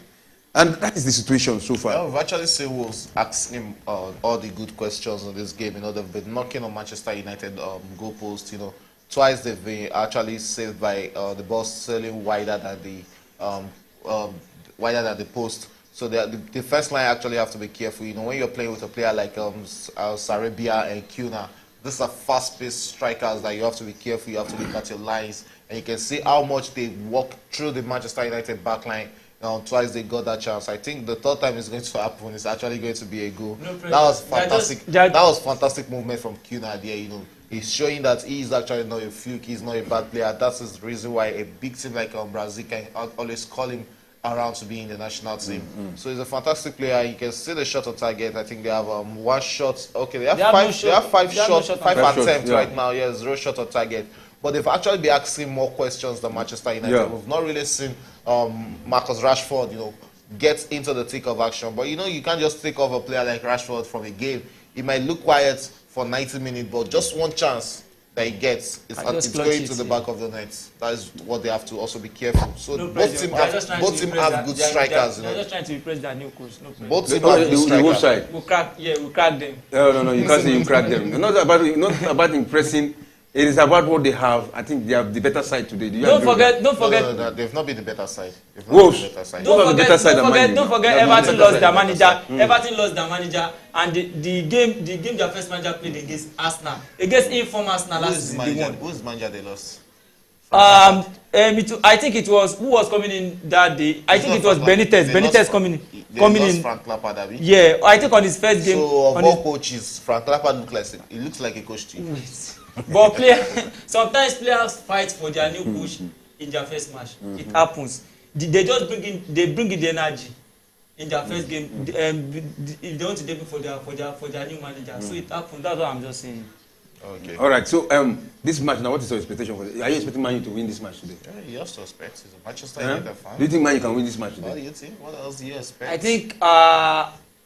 Speaker 1: And that is the situation so far.
Speaker 2: We've actually seen Wolves ask him all the good questions in this game. You know, they've been knocking on Manchester United goalposts. You know, twice they've been actually saved by the ball sailing wider than the post. So the first line actually have to be careful. You know, when you're playing with a player like Sarabia and Kuna, these are fast-paced strikers that you have to be careful. You have to look at your lines, and you can see how much they walk through the Manchester United backline. Twice they got that chance. I think the third time it's going to happen. It's actually going to be a goal. That was fantastic. That was fantastic movement from Kuna there. You know, he's showing that he is actually not a fluke. He's not a bad player. That's the reason why a big team like Brazil can always call him around to be in the national team. So he's a fantastic player. You can see the shot on target. I think they have 1 shot. Okay, they have five attempts right now. Yeah, 0 shot on target. But they've actually been asking more questions than Manchester United. Yeah. We've not really seen Marcus Rashford, you know, get into the thick of action. But, you know, you can't just take off a player like Rashford from a game. He might look quiet for 90 minutes, but just one chance that he gets, it's going to the back of the net. That is what they have to also be careful. So both teams have good strikers.
Speaker 3: They're just trying to replace their new coach.
Speaker 2: Both teams have good strikers.
Speaker 3: We'll crack them.
Speaker 1: No, you can't say you crack them. Not about impressing. It is about what they have. I think they have the better side today.
Speaker 3: Don't forget.
Speaker 2: No, they've not been the better side.
Speaker 3: Don't forget. Everton lost their manager. Everton lost their manager, and the game their first manager played against Arsenal, against inform Arsenal last season.
Speaker 2: Who's manager they lost?
Speaker 3: I think it was who was coming in that day. I think it was Benitez. Benitez coming in.
Speaker 2: Frank Lampard, Abi?
Speaker 3: Yeah, I think on his first game.
Speaker 2: So of all coaches, Frank Lampard looks like a coach to you.
Speaker 3: But sometimes players fight for their new coach in their first match. It happens. They just bring in the energy in their first game. If they want to debut for their new manager, so it happens. That's what I'm just saying.
Speaker 2: Okay.
Speaker 1: All right. So this match now, what is your expectation for it? Are you expecting Man U to win this match today?
Speaker 2: Yeah, you have to expect. He's a Manchester United fan.
Speaker 1: Do you think Man U can win this match today?
Speaker 2: What do you think? What else do you expect?
Speaker 3: I think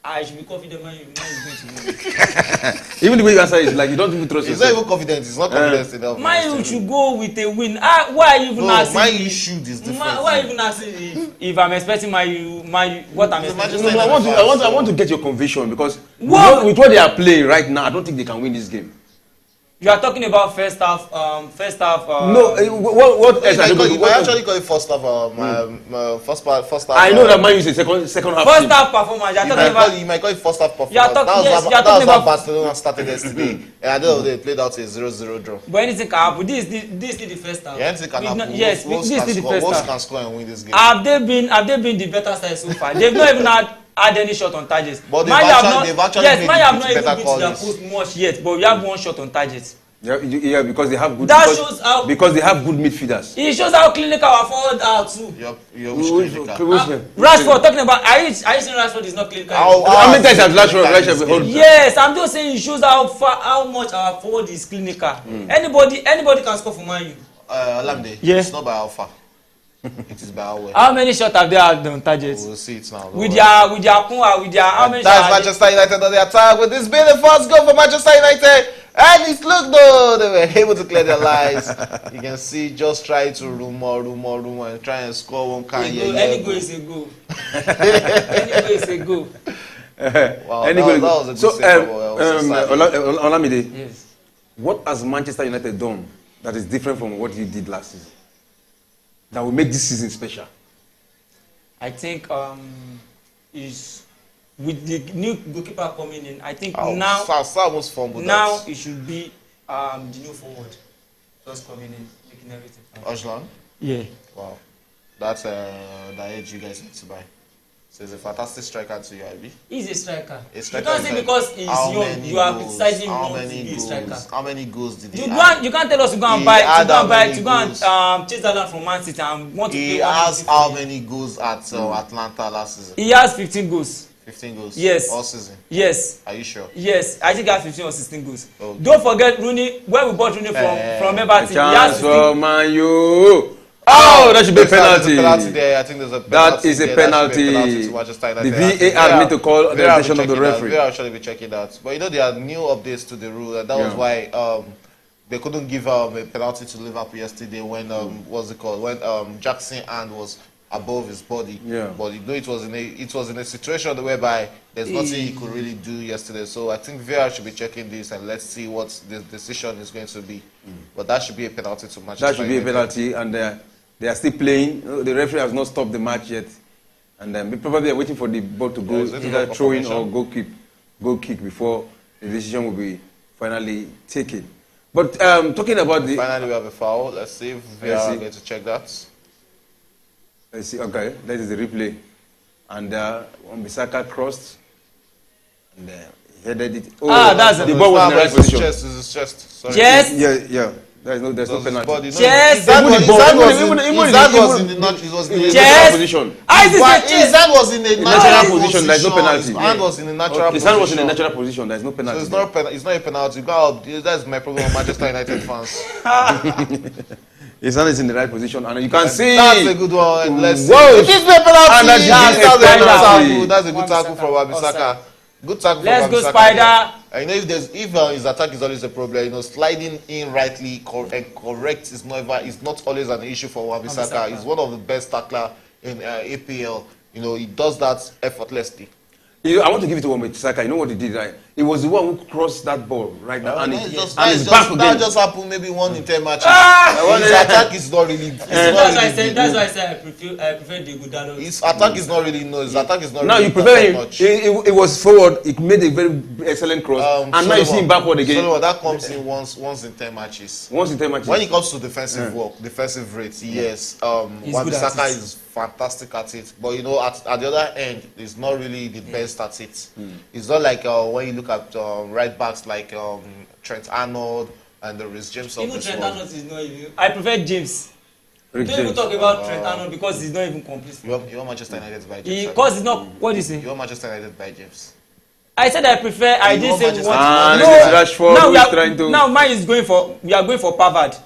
Speaker 3: I should be confident Man U is going to win.
Speaker 1: Even the way you answer is like you don't even trust yourself.
Speaker 2: He's not even confident. He's not confident enough.
Speaker 3: Man U should go with a win. Why are you even asking?
Speaker 2: Man U should is different.
Speaker 3: Why are you even asking if I'm expecting Man U? What I'm expecting?
Speaker 1: No, I want to get your conviction because with what they are playing right now, I don't think they can win this game.
Speaker 3: You are talking about first half.
Speaker 1: No, what else?
Speaker 2: You actually call it first half. First half.
Speaker 1: I know that Man U is a second half.
Speaker 3: First half performance.
Speaker 2: You might call it first half performance. That was how Barcelona started yesterday. And at the end of the day, they played out a 0-0 draw.
Speaker 3: But anything can happen. This is the first half.
Speaker 2: Yeah, anything can happen.
Speaker 3: Yes, this is the first half.
Speaker 2: Wolves can score and win this game.
Speaker 3: Have they been the better side so far? They've not even had any shot on targets.
Speaker 2: But they've actually made
Speaker 3: not even
Speaker 2: better
Speaker 3: been to
Speaker 2: calls.
Speaker 3: their post much yet, but we have 1 shot on targets.
Speaker 1: Yeah, because they have good. Because they have good midfielders.
Speaker 3: It shows how clinical our forward are too.
Speaker 2: You're clinical.
Speaker 3: Rashford talking about. Are you saying Rashford is not clinical?
Speaker 1: How many times has Rashford hold?
Speaker 3: Yes, I'm just saying it shows how much our forward is clinical. Anybody can score for Man U.
Speaker 2: Olamide,
Speaker 3: yes.
Speaker 2: It's not by how far. It is by how well.
Speaker 3: How many shots have they had on targets?
Speaker 2: We'll see it now.
Speaker 3: With their how many
Speaker 2: shots? That's Manchester United on the attack. With this being the first goal for Manchester United. And it's look though, they were able to clear their lines. You can see just try to rumor and try and score one kind.
Speaker 3: Any goal is a goal. Any goal is a goal.
Speaker 2: Wow, that was a good save.
Speaker 1: Olamide,
Speaker 3: yes.
Speaker 1: What has Manchester United done that is different from what you did last season? That will make this season special?
Speaker 3: I think is with the new goalkeeper coming in, I think now it should be the new forward just coming in, making everything.
Speaker 2: Ojlan?
Speaker 3: Yeah.
Speaker 2: Wow. That's the edge you guys need to buy. So he's a fantastic striker to you, Ivy.
Speaker 3: He's a striker. You can't say because he's young, you are criticizing him not to be a striker.
Speaker 2: How many goals did he have?
Speaker 3: You can't tell us to go and buy, chase that land from Man City and want to play.
Speaker 2: He has how many goals at Atlanta last season?
Speaker 3: He has 15 goals.
Speaker 2: 15 goals.
Speaker 3: Yes.
Speaker 2: All season.
Speaker 3: Yes.
Speaker 2: Are you sure?
Speaker 3: Yes, I think he has 15 or 16 goals.
Speaker 2: Okay.
Speaker 3: Don't forget Rooney. When we bought Rooney from Everton, he has 16.
Speaker 1: Man, you. Oh, that should be a penalty.
Speaker 2: Penalty there. I think there's a penalty.
Speaker 1: That is a
Speaker 2: there.
Speaker 1: penalty. The VAR need to call the attention of the referee.
Speaker 2: They actually be checking that. But you know, there are new updates to the rule, and that was why they couldn't give a penalty to Liverpool yesterday when what's it called? When Jackson's hand was above his body.
Speaker 1: Yeah.
Speaker 2: But you know, it was in a situation whereby there's nothing he could really do yesterday. So I think VAR should be checking this, and let's see what the decision is going to be. But that should be a penalty to Manchester
Speaker 1: That should be a
Speaker 2: United.
Speaker 1: penalty, and they are still playing. The referee has not stopped the match yet, and we probably are waiting for the ball to go either throw in or goal kick before the decision will be finally taken. But talking about the
Speaker 2: finally we have a foul. Let's see if we are going to check that.
Speaker 1: Let's see. Okay, that is the replay, and Wan-Bissaka crossed and headed it. Oh,
Speaker 3: that's
Speaker 1: the ball was in the right position.
Speaker 2: It's his chest. Sorry.
Speaker 3: Yes.
Speaker 1: Yeah. There's no penalty.
Speaker 3: Yes.
Speaker 2: His hand was in the natural
Speaker 1: position.
Speaker 2: His hand was in the
Speaker 1: natural position. There's no penalty.
Speaker 2: His hand was in the natural position.
Speaker 1: His hand was in the natural position. There's no penalty.
Speaker 2: So it's not a penalty. That's my problem with Manchester United fans.
Speaker 1: His hand is in the right position, and you can see.
Speaker 2: That's a good one. Let's see.
Speaker 1: It
Speaker 2: is a penalty.
Speaker 1: That's
Speaker 2: a good tackle from Wan-Bissaka. Good tackle from
Speaker 3: Let's go,
Speaker 2: Wan-Bissaka.
Speaker 3: Spider.
Speaker 2: I know if his attack is always a problem, you know, sliding in rightly and correct is not always an issue for Wan-Bissaka. He's one of the best tackler in APL. You know, he does that effortlessly. I
Speaker 1: want to give it to Wan-Bissaka. You know what he did, right? He was the one who crossed that ball right now, and he's back again.
Speaker 2: That just happened maybe 1 in 10 matches. His attack is not really.
Speaker 3: That's why I said I prefer the Godalo.
Speaker 2: His attack is not really. No, his attack is not.
Speaker 1: Now
Speaker 2: really
Speaker 1: you prefer him.
Speaker 2: much.
Speaker 1: It was forward. It made a very excellent cross, and now you see him backward again.
Speaker 2: So that comes in once in 10 matches.
Speaker 1: Once in 10 matches.
Speaker 2: When it comes to defensive work, defensive rates, yes, Wan-Bissaka is fantastic at it. But you know, at the other end, he's not really the best at it. It's not like when you look at right backs like Trent Arnold and the Reece James.
Speaker 3: Even Trent Arnold is not even. I prefer James. Don't even talk about Trent Arnold because he's not even complete.
Speaker 2: You want Manchester United by James?
Speaker 3: Because it's not. What do you say?
Speaker 2: You want Manchester United by James?
Speaker 3: I said I prefer. I didn't say we want.
Speaker 1: Now
Speaker 3: mine is going for. We are going for Pavard.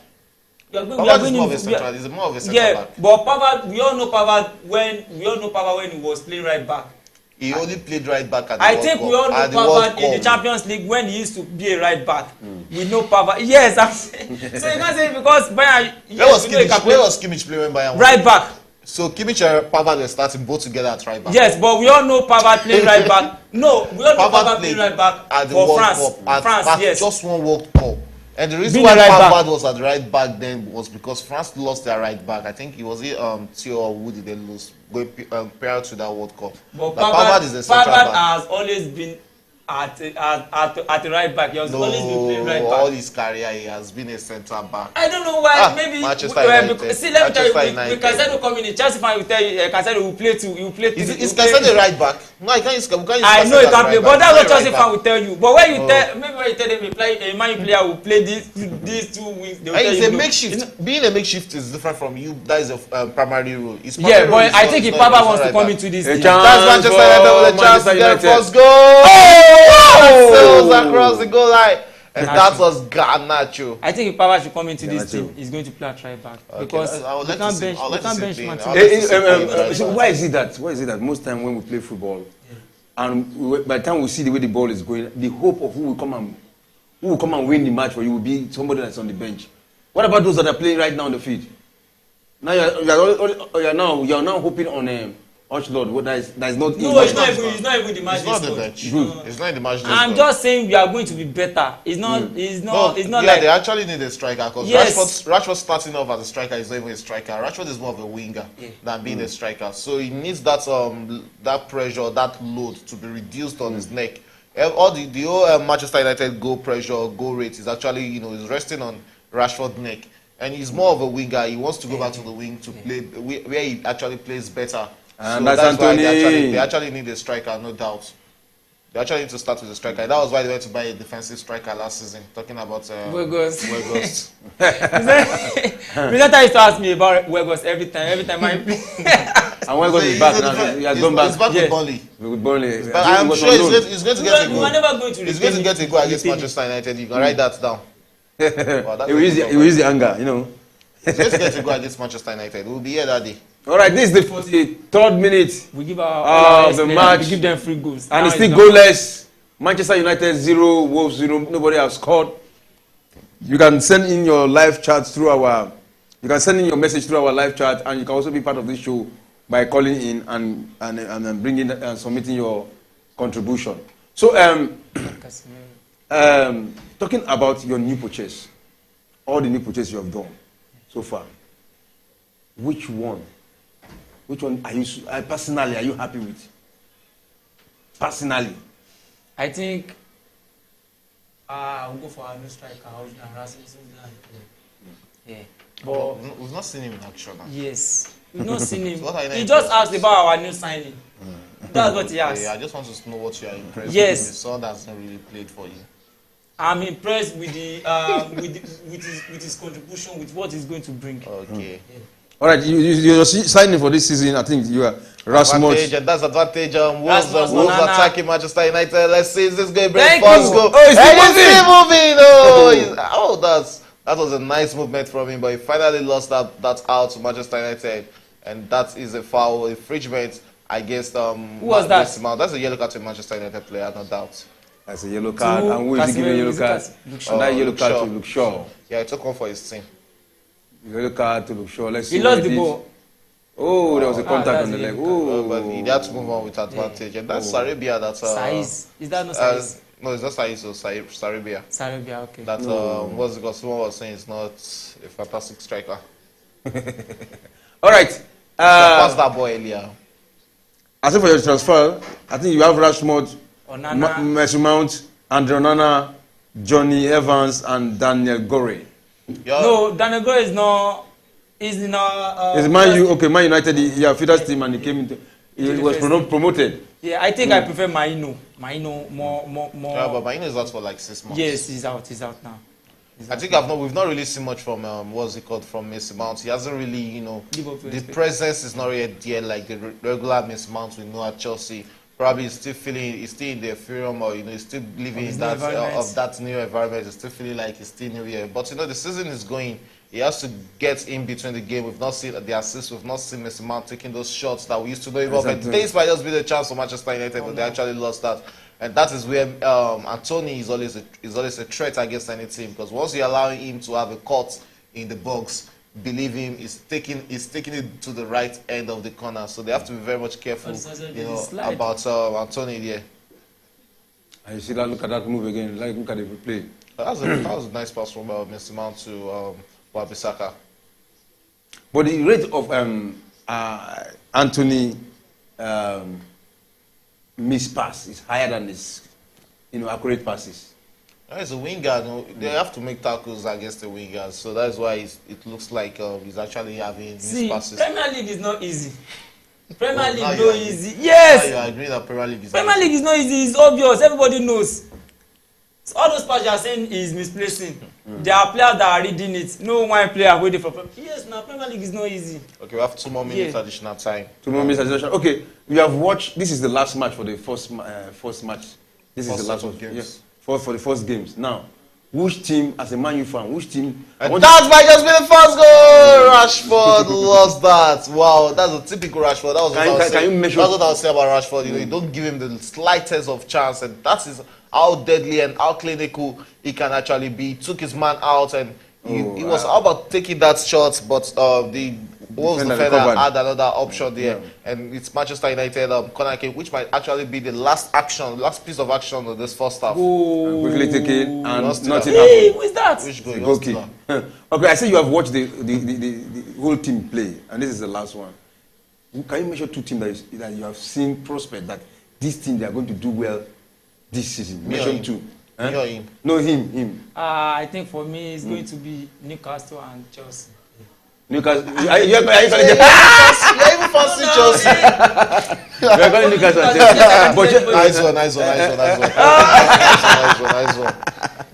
Speaker 2: Pavard is more of a central. He's more of a centre back.
Speaker 3: But Pavard, we all know Pavard when he was playing right back.
Speaker 2: He only played right back at the
Speaker 3: World Cup. I think we all know Pavard in the Champions League when he used to be a right back. We know Pavard. Yes, I'm saying. So you can't say because Bayern.
Speaker 2: Where was Kimmich playing when Bayern?
Speaker 3: Right back.
Speaker 2: So Kimmich and Pavard were starting both together at right back.
Speaker 3: Yes, but we all know Pavard playing right back. No, we all know Pavard playing right back for France. France, yes.
Speaker 2: Just one World Cup. And the reason why Pavard was at the right back then was because France lost their right back. I think it was Theo or who did they lose prior to that World Cup.
Speaker 3: But Pavard is a central back. Pavard has always been at the right back. He has always been playing right back.
Speaker 2: All his career he has been a centre back.
Speaker 3: I don't know why. Maybe
Speaker 2: Manchester United.
Speaker 3: See, let me tell you, Cancelo come in. Chelsea fan will tell you Cancelo will play too.
Speaker 2: Is Cancelo right back? No, I can't use Cancelo.
Speaker 3: I know he can play, but that's what Chelsea fan will tell you. But when you tell them a Man player will play these 2 weeks, they will tell you.
Speaker 2: It's a makeshift. Being a makeshift is different from you. That is a primary role.
Speaker 3: Yeah, but I think if Papa wants to come into this team,
Speaker 2: that's Manchester United with a chance to get first goal. Sails across the goal line. And that was Garnacho.
Speaker 3: I think if Pavard should come into this team, he's going to play at right back. Because we can't bench Martinez.
Speaker 1: Why is it that most time when we play football, and by the time we see the way the ball is going, the hope of who will come and win the match for you will be somebody that's on the bench. What about those that are playing right now on the field? Now you're now hoping on Ochlord, that is not.
Speaker 3: No, it's not even the match.
Speaker 2: It's not the bench. It's not the match.
Speaker 3: I'm just saying we are going to be better. It's not.
Speaker 2: Yeah, they actually need a striker because Rashford starting off as a striker is not even a striker. Rashford is more of a winger than being a striker. So he needs that pressure, that load to be reduced on his neck. All the whole Manchester United goal pressure, goal rate is actually is resting on Rashford's neck, and he's more of a winger. He wants to go back to the wing to play where he actually plays better.
Speaker 1: And
Speaker 2: so that's why
Speaker 1: they
Speaker 2: actually need a striker, no doubt. They actually need to start with a striker. That was why they went to buy a defensive striker last season. Talking about
Speaker 3: Weghorst.
Speaker 2: Weghorst.
Speaker 3: Presenter used to ask me about Weghorst every time I play.
Speaker 1: And when God is back now, he has gone back.
Speaker 2: He's back with Burnley.
Speaker 1: With Burnley.
Speaker 2: But I'm sure he's going to get a goal.
Speaker 3: We are never going to.
Speaker 2: He's going to get a goal against Manchester United. You can write that down.
Speaker 1: He will use the anger, you know.
Speaker 2: He's going to get a goal against Manchester United. We'll be here that day.
Speaker 1: All right, this is the 43rd minute.
Speaker 3: We give our
Speaker 1: the match.
Speaker 3: We give them free goals.
Speaker 1: And it's still goalless. Manchester United 0, Wolves 0. Nobody has scored. You can send in your live chat through our. You can send in your message through our live chat, and you can also be part of this show by calling in and bringing and submitting your contribution. So, talking about your new purchase, all the new purchases you have done so far, which one are you personally are you happy with? Personally,
Speaker 3: I think we'll go for our new striker, yeah.
Speaker 2: But we've not seen him in action.
Speaker 3: Yes, we've not seen him.
Speaker 2: So
Speaker 3: He just asked about our new signing. That's what he asked.
Speaker 2: Yeah, I just want to know what you are impressed
Speaker 3: yes.
Speaker 2: with. The son hasn't really played for you.
Speaker 3: I'm impressed with the with his contribution, with what he's going to bring.
Speaker 2: Okay.
Speaker 3: Yeah.
Speaker 1: All right, you're signing for this season. I think you are
Speaker 2: Advantage, and that's advantage. Wolves attacking Manchester United. Let's see, is this going to bring
Speaker 1: Thank
Speaker 2: first
Speaker 1: you.
Speaker 2: goal?
Speaker 1: Oh, he's
Speaker 2: moving. That was a nice movement from him, but he finally lost that out to Manchester United, and that is a foul, infringement against
Speaker 3: Who was that?
Speaker 2: That's a yellow card to a Manchester United player, no doubt.
Speaker 1: That's a yellow card, and who is giving a yellow card? That yellow card to Luke Shaw.
Speaker 2: Yeah, he took one for his team.
Speaker 1: Yellow card to Luke Shaw. Let's see.
Speaker 3: He lost the ball.
Speaker 1: Oh, there was a contact on the leg.
Speaker 2: But he had to move on with advantage, and that's Sarabia. That's
Speaker 3: Saiz. Is that not Saiz?
Speaker 2: No, it's not Saiz. So Sarabia.
Speaker 3: Sarabia, okay.
Speaker 2: That what's it called? Someone was saying it's not a fantastic striker.
Speaker 1: All right.
Speaker 2: Pass that ball earlier.
Speaker 1: As for your transfer, I think you have Rashford, Messi Mount, Andre Onana, Johnny Evans, and Daniel Gore.
Speaker 3: No, Daniel Gore is not. Is not.
Speaker 1: Is Man U okay? Man United, he had Fida's team and he came into. He was promoted.
Speaker 3: Yeah, I think I prefer Maino. Maino more.
Speaker 2: Yeah, but Maino is out for like 6 months.
Speaker 3: Yes, he's out now.
Speaker 2: I think we've not really seen much from what's it called, from Messi Mount. He hasn't really, the presence is not really there like the regular Messi Mount we know at Chelsea. Probably he's still in the euphoria, or he's still living in that of that new environment. He's still feeling like he's still new here. But the season is going. He has to get in between the game. We've not seen the assists. We've not seen Messi Mount taking those shots that we used to know about. Exactly. This might just be the chance for Manchester United, but they actually lost that. And that is where Anthony is always a threat against any team, because once you allow him to have a cut in the box, believe him, he's taking it to the right end of the corner. So they have to be very much careful, about Anthony there.
Speaker 1: And you see that? Look at that move again. Look at the play.
Speaker 2: That was a nice pass from Messi Mount to Wan-Bissaka.
Speaker 1: But the rate of Anthony miss pass is higher than his accurate passes.
Speaker 2: As a winger, they have to make tackles against the wingers, so that's why it looks like he's actually having missed passes.
Speaker 3: Premier League is not easy. Premier League is not easy. Yes.
Speaker 2: You agree that Premier League is
Speaker 3: not easy. It's obvious. Everybody knows. So all those passes you are saying is misplacing. There are players that are reading it. No one player waiting for. Yes, now Premier League is not easy.
Speaker 2: Okay, we have 2 more minutes additional time.
Speaker 1: 2 more minutes additional. Okay, we have watched. This is the last match for the first match. This is the last one. Yes, for the first games. Now, which team, as a Man U fan, which team?
Speaker 2: And that might just be the first goal. Rashford lost that. Wow, that's a typical Rashford. That was what I was saying. That's what I was saying about Rashford. You don't give him the slightest of chance, and that is how deadly and how clinical he can actually be. He took his man out, and he was about taking that shot, but the Wolves defender had another option there, and it's Manchester United corner kick, which might actually be the last piece of action of this first half.
Speaker 1: Quickly take it, and nothing happened.
Speaker 3: Hey, who is that?
Speaker 2: Which goal?
Speaker 1: Okay. Okay, I say you have watched the whole team play, and this is the last one. Can you mention 2 teams that you have seen prospect that this team they are going to do well this season? Mention 2.
Speaker 2: Him.
Speaker 1: No, him.
Speaker 3: I think for me it's going to be Newcastle and Chelsea.
Speaker 1: Newcastle. Are you even fancy
Speaker 2: Chelsea?
Speaker 1: You are calling Newcastle and Chelsea.
Speaker 2: Nice one.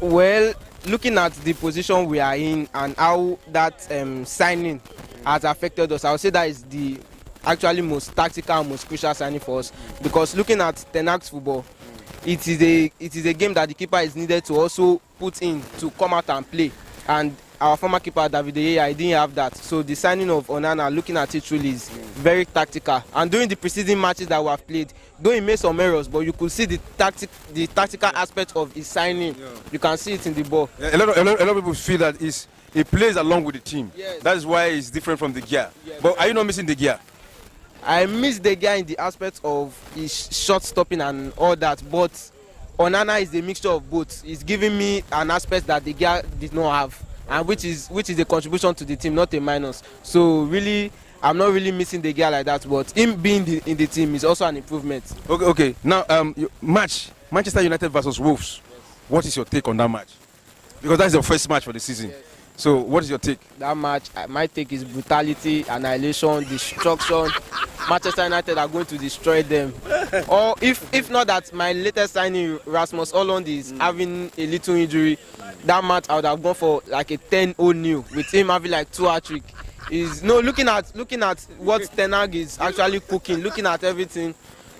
Speaker 4: Well, looking at the position we are in and how that signing has affected us, I would say that is the actually most tactical, most crucial signing for us. Because looking at Ten Hag's football, it is a game that the keeper is needed to also put in to come out and play. And our former keeper David De Gea, I didn't have that. So the signing of Onana, looking at it truly is very tactical. And during the preceding matches that we have played, though he made some errors, but you could see the tactical aspect of his signing.
Speaker 1: Yeah.
Speaker 4: You can see it in the ball.
Speaker 1: A lot of people feel that he plays along with the team.
Speaker 4: Yes.
Speaker 1: That is why it's different from the gear.
Speaker 4: Yes.
Speaker 1: But are you not missing the gear?
Speaker 4: I miss the guy in the aspect of his shot stopping and all that, but Onana is a mixture of both. He's giving me an aspect that the guy did not have, and which is a contribution to the team, not a minus. So really, I'm not really missing the guy like that, but him being in the team is also an improvement.
Speaker 1: Okay. Now, Manchester United versus Wolves. Yes. What is your take on that match? Because that's your first match for the season. Yes. So, what is your take?
Speaker 4: That match, my take is brutality, annihilation, destruction. Manchester United are going to destroy them. Or if not that, my latest signing, Rasmus Hojlund, is having a little injury. That match, I would have gone for like a 10-0 new with him having like 2 hat-trick. Looking at what Ten Hag is actually cooking, looking at everything,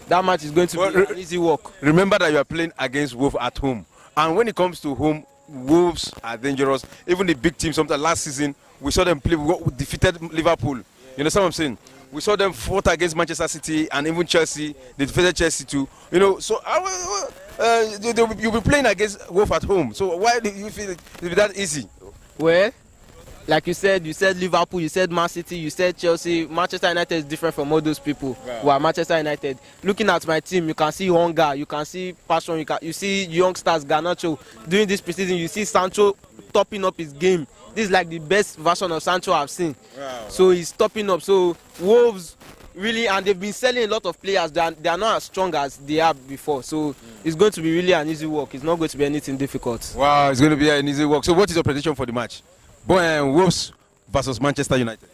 Speaker 4: that match is going to be an easy walk.
Speaker 1: Remember that you are playing against Wolves at home, and when it comes to home, Wolves are dangerous. Even the big teams. Sometimes last season we saw them play. We defeated Liverpool. You understand what I'm saying? We saw them fought against Manchester City and even Chelsea. They defeated Chelsea too. So you'll be playing against Wolves at home. So why do you feel it'll be that easy?
Speaker 4: Well, like you said Liverpool, you said Man City, you said Chelsea. Manchester United is different from all those people who are Manchester United. Looking at my team, you can see hunger, you can see passion, you see youngsters, Garnacho. During this preseason, you see Sancho topping up his game. This is like the best version of Sancho I've seen. So he's topping up. So Wolves really, and they've been selling a lot of players. They are not as strong as they are before. So it's going to be really an easy work. It's not going to be anything difficult.
Speaker 1: Wow, it's going to be an easy work. So what is your prediction for the match? Wolves versus Manchester United.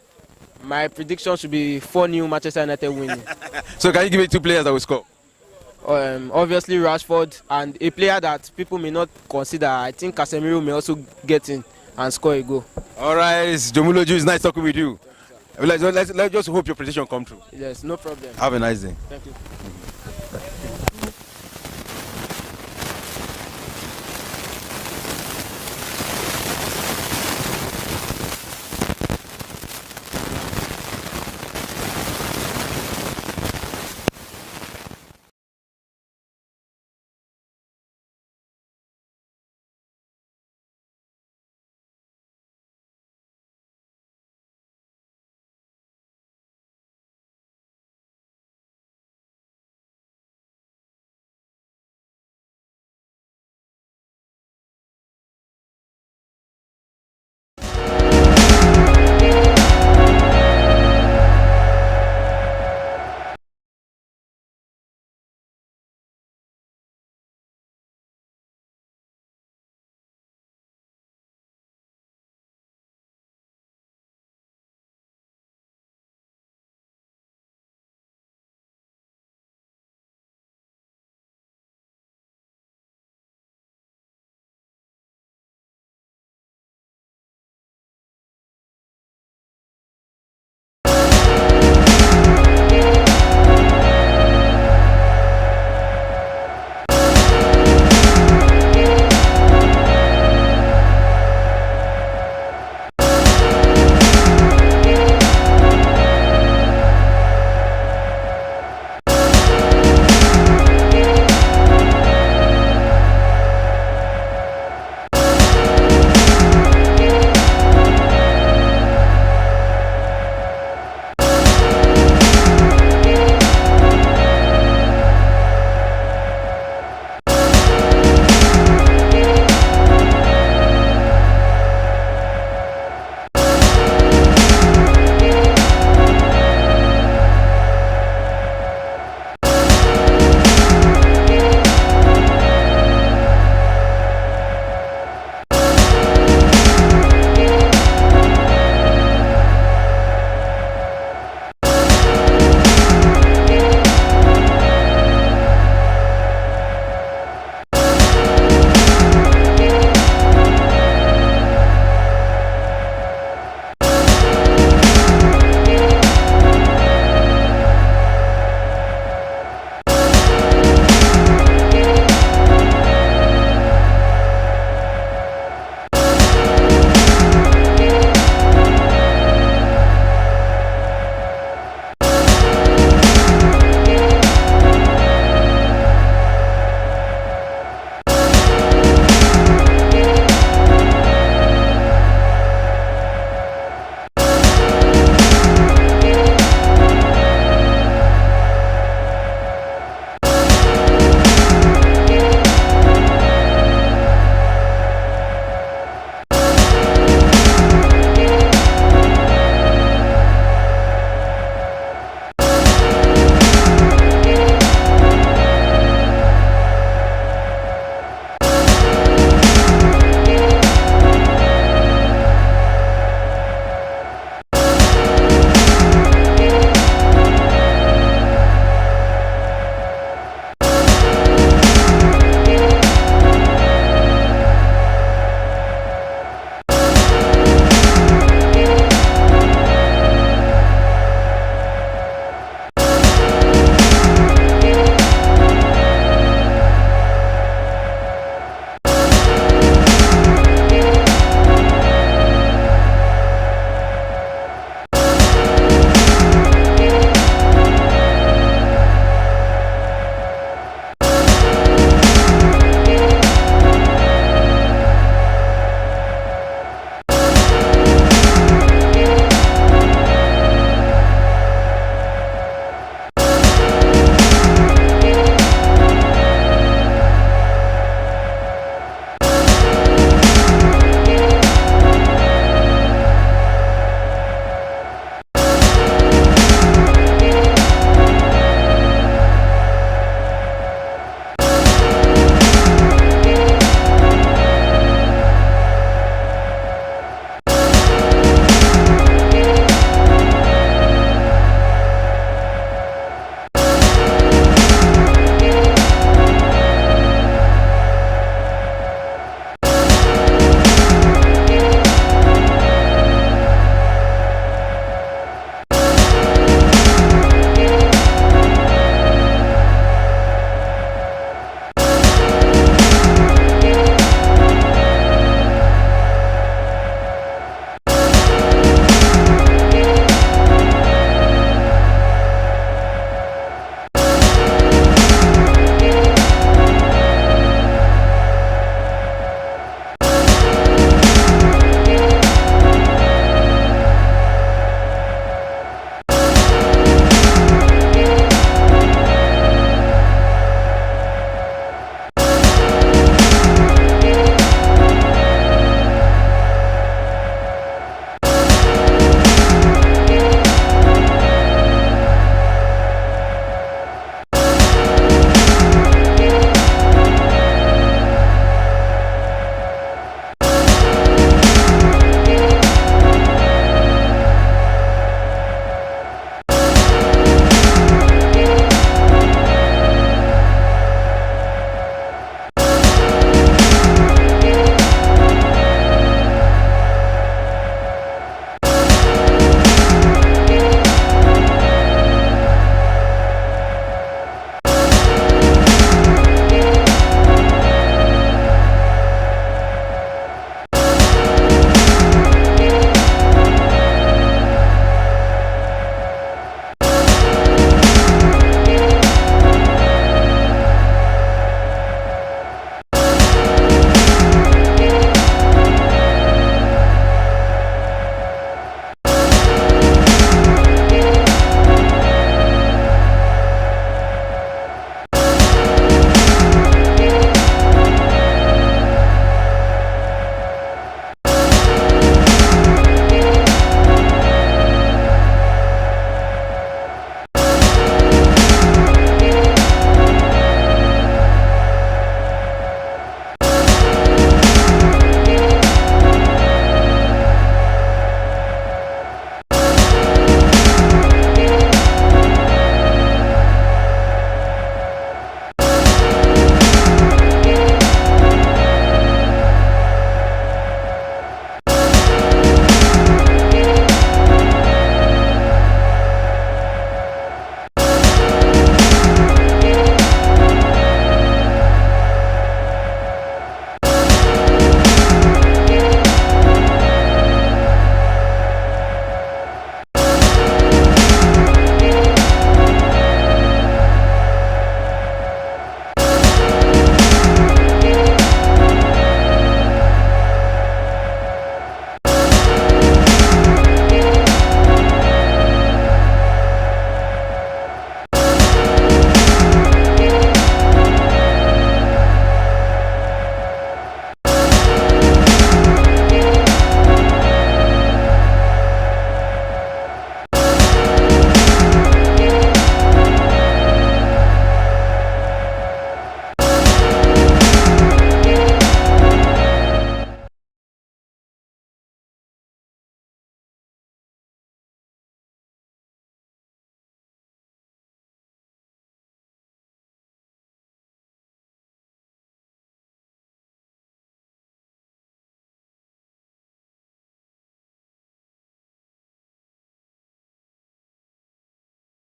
Speaker 4: My prediction should be 4-0 Manchester United winning.
Speaker 1: So can you give me 2 players that will score?
Speaker 4: Obviously Rashford, and a player that people may not consider. I think Casemiro may also get in and score a goal.
Speaker 1: All right, Jomuloju, it's nice talking with you. Let's just hope your prediction come true.
Speaker 4: Yes, no problem.
Speaker 1: Have a nice day.
Speaker 4: Thank you.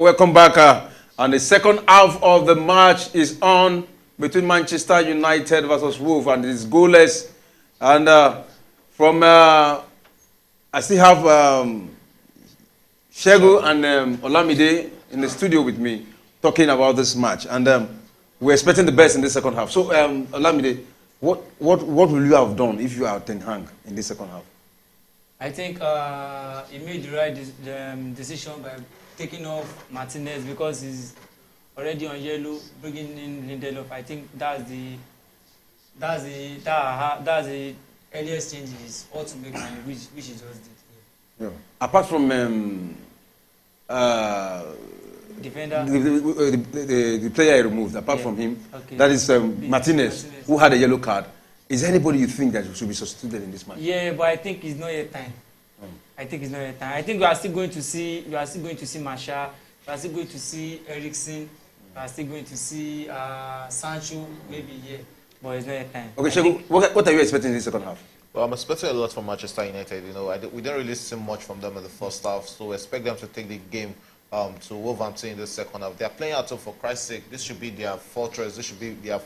Speaker 1: Welcome back. And the second half of the match is on between Manchester United versus Wolves, and it is goalless. And I still have Shegu and Olamide in the studio with me talking about this match. And we're expecting the best in the second half. So, Olamide, what will you have done if you are Ten Hag in the second half?
Speaker 3: I think he made the right decision by taking off Martinez because he's already on yellow, bringing in Lindelof. I think that's the earliest change is ought to make money, which he just did.
Speaker 1: Yeah. Apart from
Speaker 3: Defender,
Speaker 1: the player he removed, apart from him, that is Martinez, who had a yellow card. Is there anybody you think that should be substituted in this match?
Speaker 3: Yeah, but I think it's not yet time. I think it's not yet time. I think we are still going to see Martial. We are still going to see Eriksen. We are still going to see Sancho, maybe here. But it's not yet time.
Speaker 1: Okay, Shegu, what are you expecting in the second half?
Speaker 2: Well, I'm expecting a lot from Manchester United. You know, we didn't really see much from them in the first half, so we expect them to take the game to Wolverhampton in the second half. They are playing at home, for Christ's sake. This should be their fortress. This should be a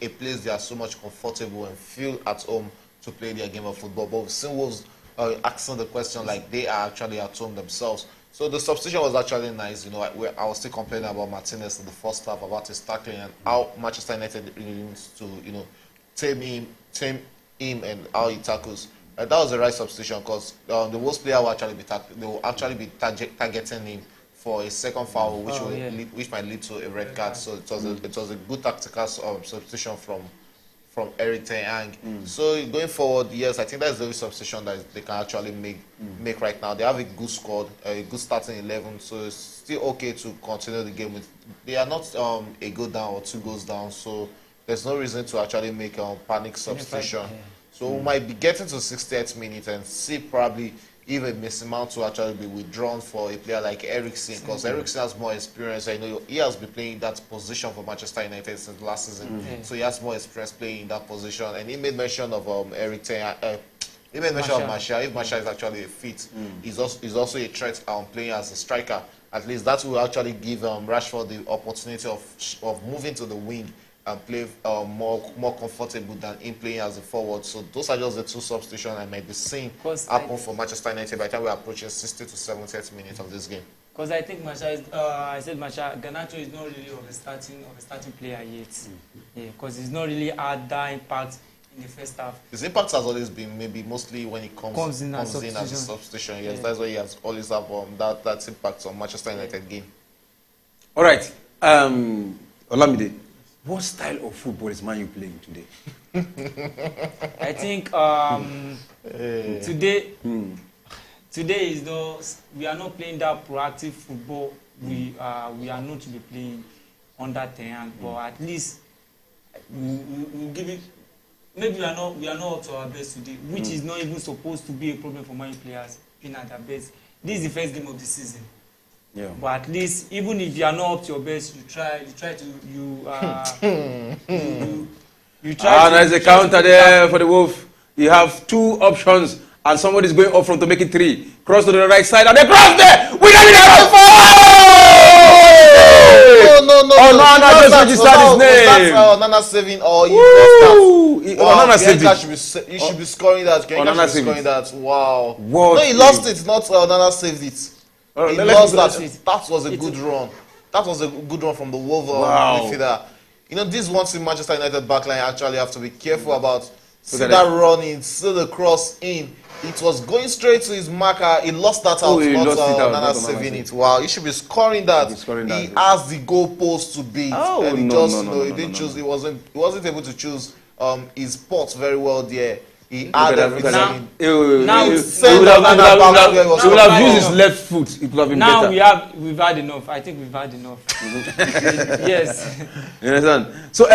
Speaker 2: place they are so much comfortable and feel at home to play their game of football. But we've seen Wolves asking the question like they are actually at home themselves. So the substitution was actually nice. You know, I was still complaining about Martinez in the first half, about his tackling and how Manchester United needs to, you know, tame him and how he tackles. That was the right substitution because the worst player will actually be targeting him for a second foul, which might lead to a red card. So it was a good tactical substitution from Eric Ten Hag. So going forward, yes, I think that's the only substitution that they can actually make right now. They have a good squad, a good starting 11, so it's still okay to continue the game with. They are not a goal down or 2 goals down, so there's no reason to actually make a panic substitution. So we might be getting to 68th minute and see probably if a Mason Mount will actually be withdrawn for a player like Eriksen, because Eriksen has more experience. I know he has been playing that position for Manchester United since last season, so he has more experience playing in that position. And he made mention of Eric Ten Hag. He made mention of Martial. If Martial is actually a fit, he's also a threat playing as a striker. At least that will actually give Rashford the opportunity of moving to the wing and play more comfortable than in playing as a forward. So those are just the 2 substitutions I might be seeing happen for Manchester United by the time we're approaching 60 to 70th minutes of this game.
Speaker 3: Because I think Martial, Garnacho is not really of a starting player yet. Yeah, because he's not really had that impact in the first half. His
Speaker 2: impact has always been maybe mostly when he comes in as a substitution. Yes, that's why he has always have that impact on Manchester United game.
Speaker 1: All right, Olamide. What style of football is Man U playing today?
Speaker 3: I think today is we are not playing that proactive football. We are not to be playing under Ten Hag, but at least we'll give it. Maybe we are not up to our best today, which is not even supposed to be a problem for Man U players being at their best. This is the first game of the season. Yeah. But at least, even if you are not up to your best, you try to
Speaker 1: there's a counter there for the Wolf. You have 2 options, and somebody is going up front to make it 3. Cross to the right side, and they cross there. We got it out.
Speaker 2: No.
Speaker 1: Onana just registered his name.
Speaker 2: Onana saving or
Speaker 1: Onana saved it.
Speaker 2: You should be scoring that.
Speaker 1: Onana saved
Speaker 2: that. Wow. No, he lost it. Not Onana saved it. He lost that. That was a good run. That was a good run from the Wolverhampton midfielder. You know, this one team Manchester United backline actually have to be careful about. See that running, see the cross in. It was going straight to his marker. He lost that out. Not saving it. Wow, he should be scoring that. He has the goalpost to beat, and he he didn't choose. He wasn't able to choose his spot very well there. He had everything.
Speaker 1: He would have used his left foot. It would have been better.
Speaker 3: Now we've had enough. I think we've had enough. Yes.
Speaker 1: You understand? So,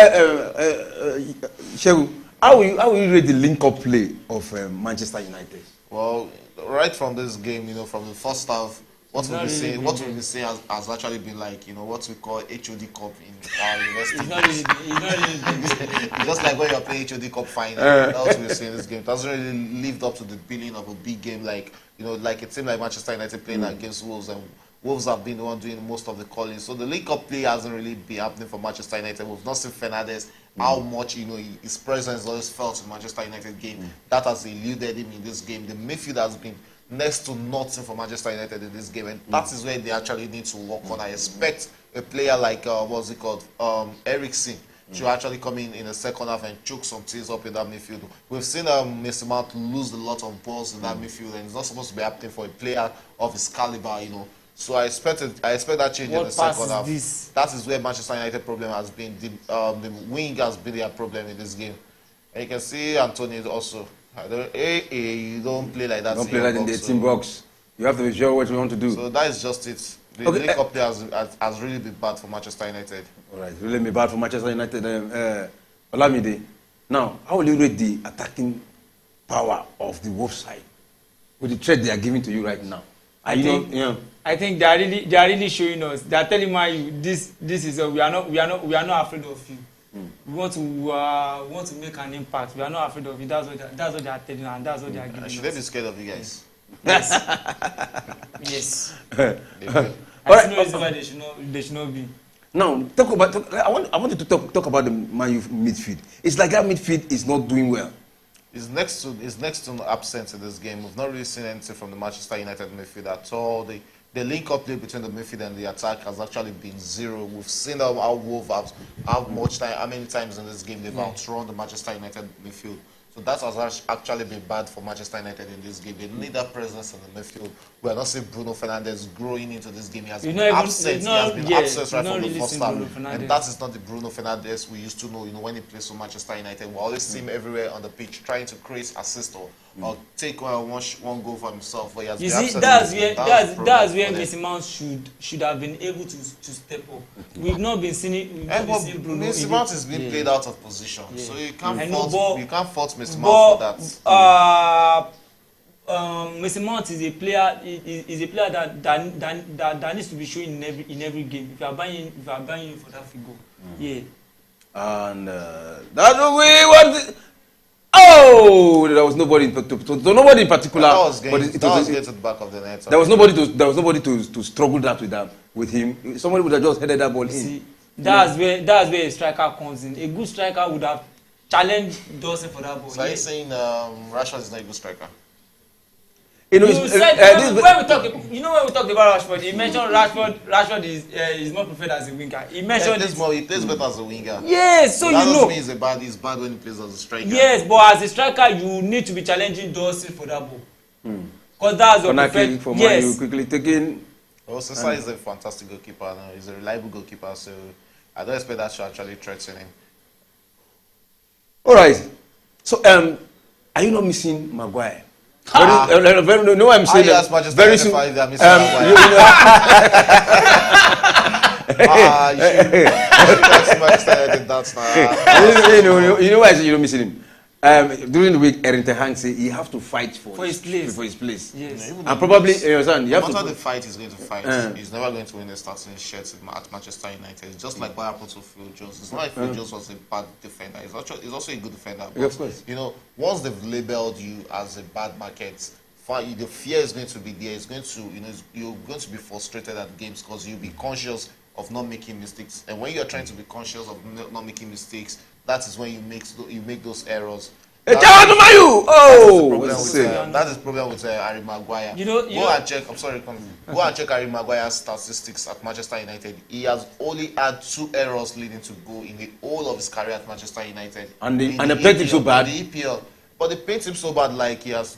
Speaker 1: Shegu, how will you rate the link-up play of Manchester United?
Speaker 2: Well, right from this game, you know, from the first half, what we've been seeing has actually been like, you know, what we call HOD Cup in our university. It's just like when you're playing HOD Cup final. That's what we're seeing in this game. It hasn't really lived up to the billing of a big game, like, you know, like a team like Manchester United playing against Wolves and Wolves have been the one doing most of the calling. So the League Cup play hasn't really been happening for Manchester United. We've not seen Fernandes, how much, his presence is always felt in Manchester United game. That has eluded him in this game. The midfield has been next to nothing for Manchester United in this game. And that is where they actually need to work on. I expect a player like, Eriksen, should actually come in the second half and choke some things up in that midfield. We've seen Mason Mount lose a lot of balls in that midfield, and it's not supposed to be happening for a player of his caliber, So I expect that change in the second half. That is where Manchester United problem has been. The wing has been their problem in this game. And you can see Antonio also. You don't play like that.
Speaker 1: Don't play like in the team box. You have to be sure what you want to do.
Speaker 2: So that is just it. The League Cup play has really been bad for Manchester United.
Speaker 1: All right, really be bad for Manchester United. Olamide, now, how will you rate the attacking power of the Wolves side with the threat they are giving to you right now? I
Speaker 3: think they are really showing us. They are telling you this is we are not afraid of you. We want to make an impact. We are not afraid of you. That's what they are telling us, and that's what they are giving us.
Speaker 2: Should they be scared of you guys?
Speaker 3: Yes. Yes.
Speaker 1: All right.
Speaker 3: No reason why they should not be.
Speaker 1: Now, I want you to talk about the Man U midfield. It's like that midfield is not doing well.
Speaker 2: Is next to absent in this game. We've not really seen anything from the Manchester United midfield at all. The link-up play between the midfield and the attack has actually been zero. We've seen how Wolves how many times in this game they've outrun the Manchester United midfield. So that has actually been bad for Manchester United in this game. They need that presence in the midfield. We are not seeing Bruno Fernandes growing into this game. He has been absent. He has been absent right from the first half. And that is not the Bruno Fernandes we used to know. When he plays for Manchester United, we always see him everywhere on the pitch trying to create assist or take one goal for himself. But he has been absent.
Speaker 3: That's where Mason Mount should have been able to step up. We've not been seeing Bruno.
Speaker 2: Mason Mount is being played out of position, so you can't fault Mason Mount for that.
Speaker 3: Mason Mount is a player. Is a player that needs to be shown in every game. If you are buying for that figure, yeah.
Speaker 1: And that's the way what. Oh, there was nobody in particular.
Speaker 2: That was getting to the back of the net.
Speaker 1: There was nobody to struggle that with him. Somebody would have just headed that ball in.
Speaker 3: See, that's where a striker comes in. A good striker would have challenged Dawson for that ball.
Speaker 2: So are you saying Rashford is not a good striker?
Speaker 3: When we talked about Rashford, he mentioned Rashford is more preferred as a winger. He mentioned
Speaker 2: he plays better as a winger.
Speaker 3: Yes, so
Speaker 2: that doesn't mean he's bad when he plays as a striker.
Speaker 3: Yes, but as a striker, you need to be challenging Dawson for that ball. Because that's your preferred.
Speaker 1: For Man U quickly taking.
Speaker 2: Sisa is a fantastic goalkeeper. He's a reliable goalkeeper, so I don't expect that to actually threaten him.
Speaker 1: All right. So, are you not missing Maguire? No, I'm saying that very soon. You know why I say you're not missing him? During the week, Erin Ten Hag said he have to fight for his place.
Speaker 3: Yes.
Speaker 1: And probably, you understand, you have
Speaker 2: no
Speaker 1: to.
Speaker 2: matter the fight he's going to fight, he's never going to win the starting shirt at Manchester United. It's just like what happened to Phil Jones. It's not like Phil Jones was a bad defender. He's also a good defender. But,
Speaker 1: of course.
Speaker 2: Once they've labelled you as a bad market, the fear is going to be there. It's going to, you're going to be frustrated at games because you'll be conscious of not making mistakes. And when you're trying to be conscious of not making mistakes, that is when you make those errors. That is the problem with Harry Maguire. Go and check. I'm sorry. Go and check Harry Maguire's statistics at Manchester United. He has only had 2 errors leading to goal in the whole of his career at Manchester United.
Speaker 1: And the paint him so bad.
Speaker 2: The EPL. But they paint him so bad, like he has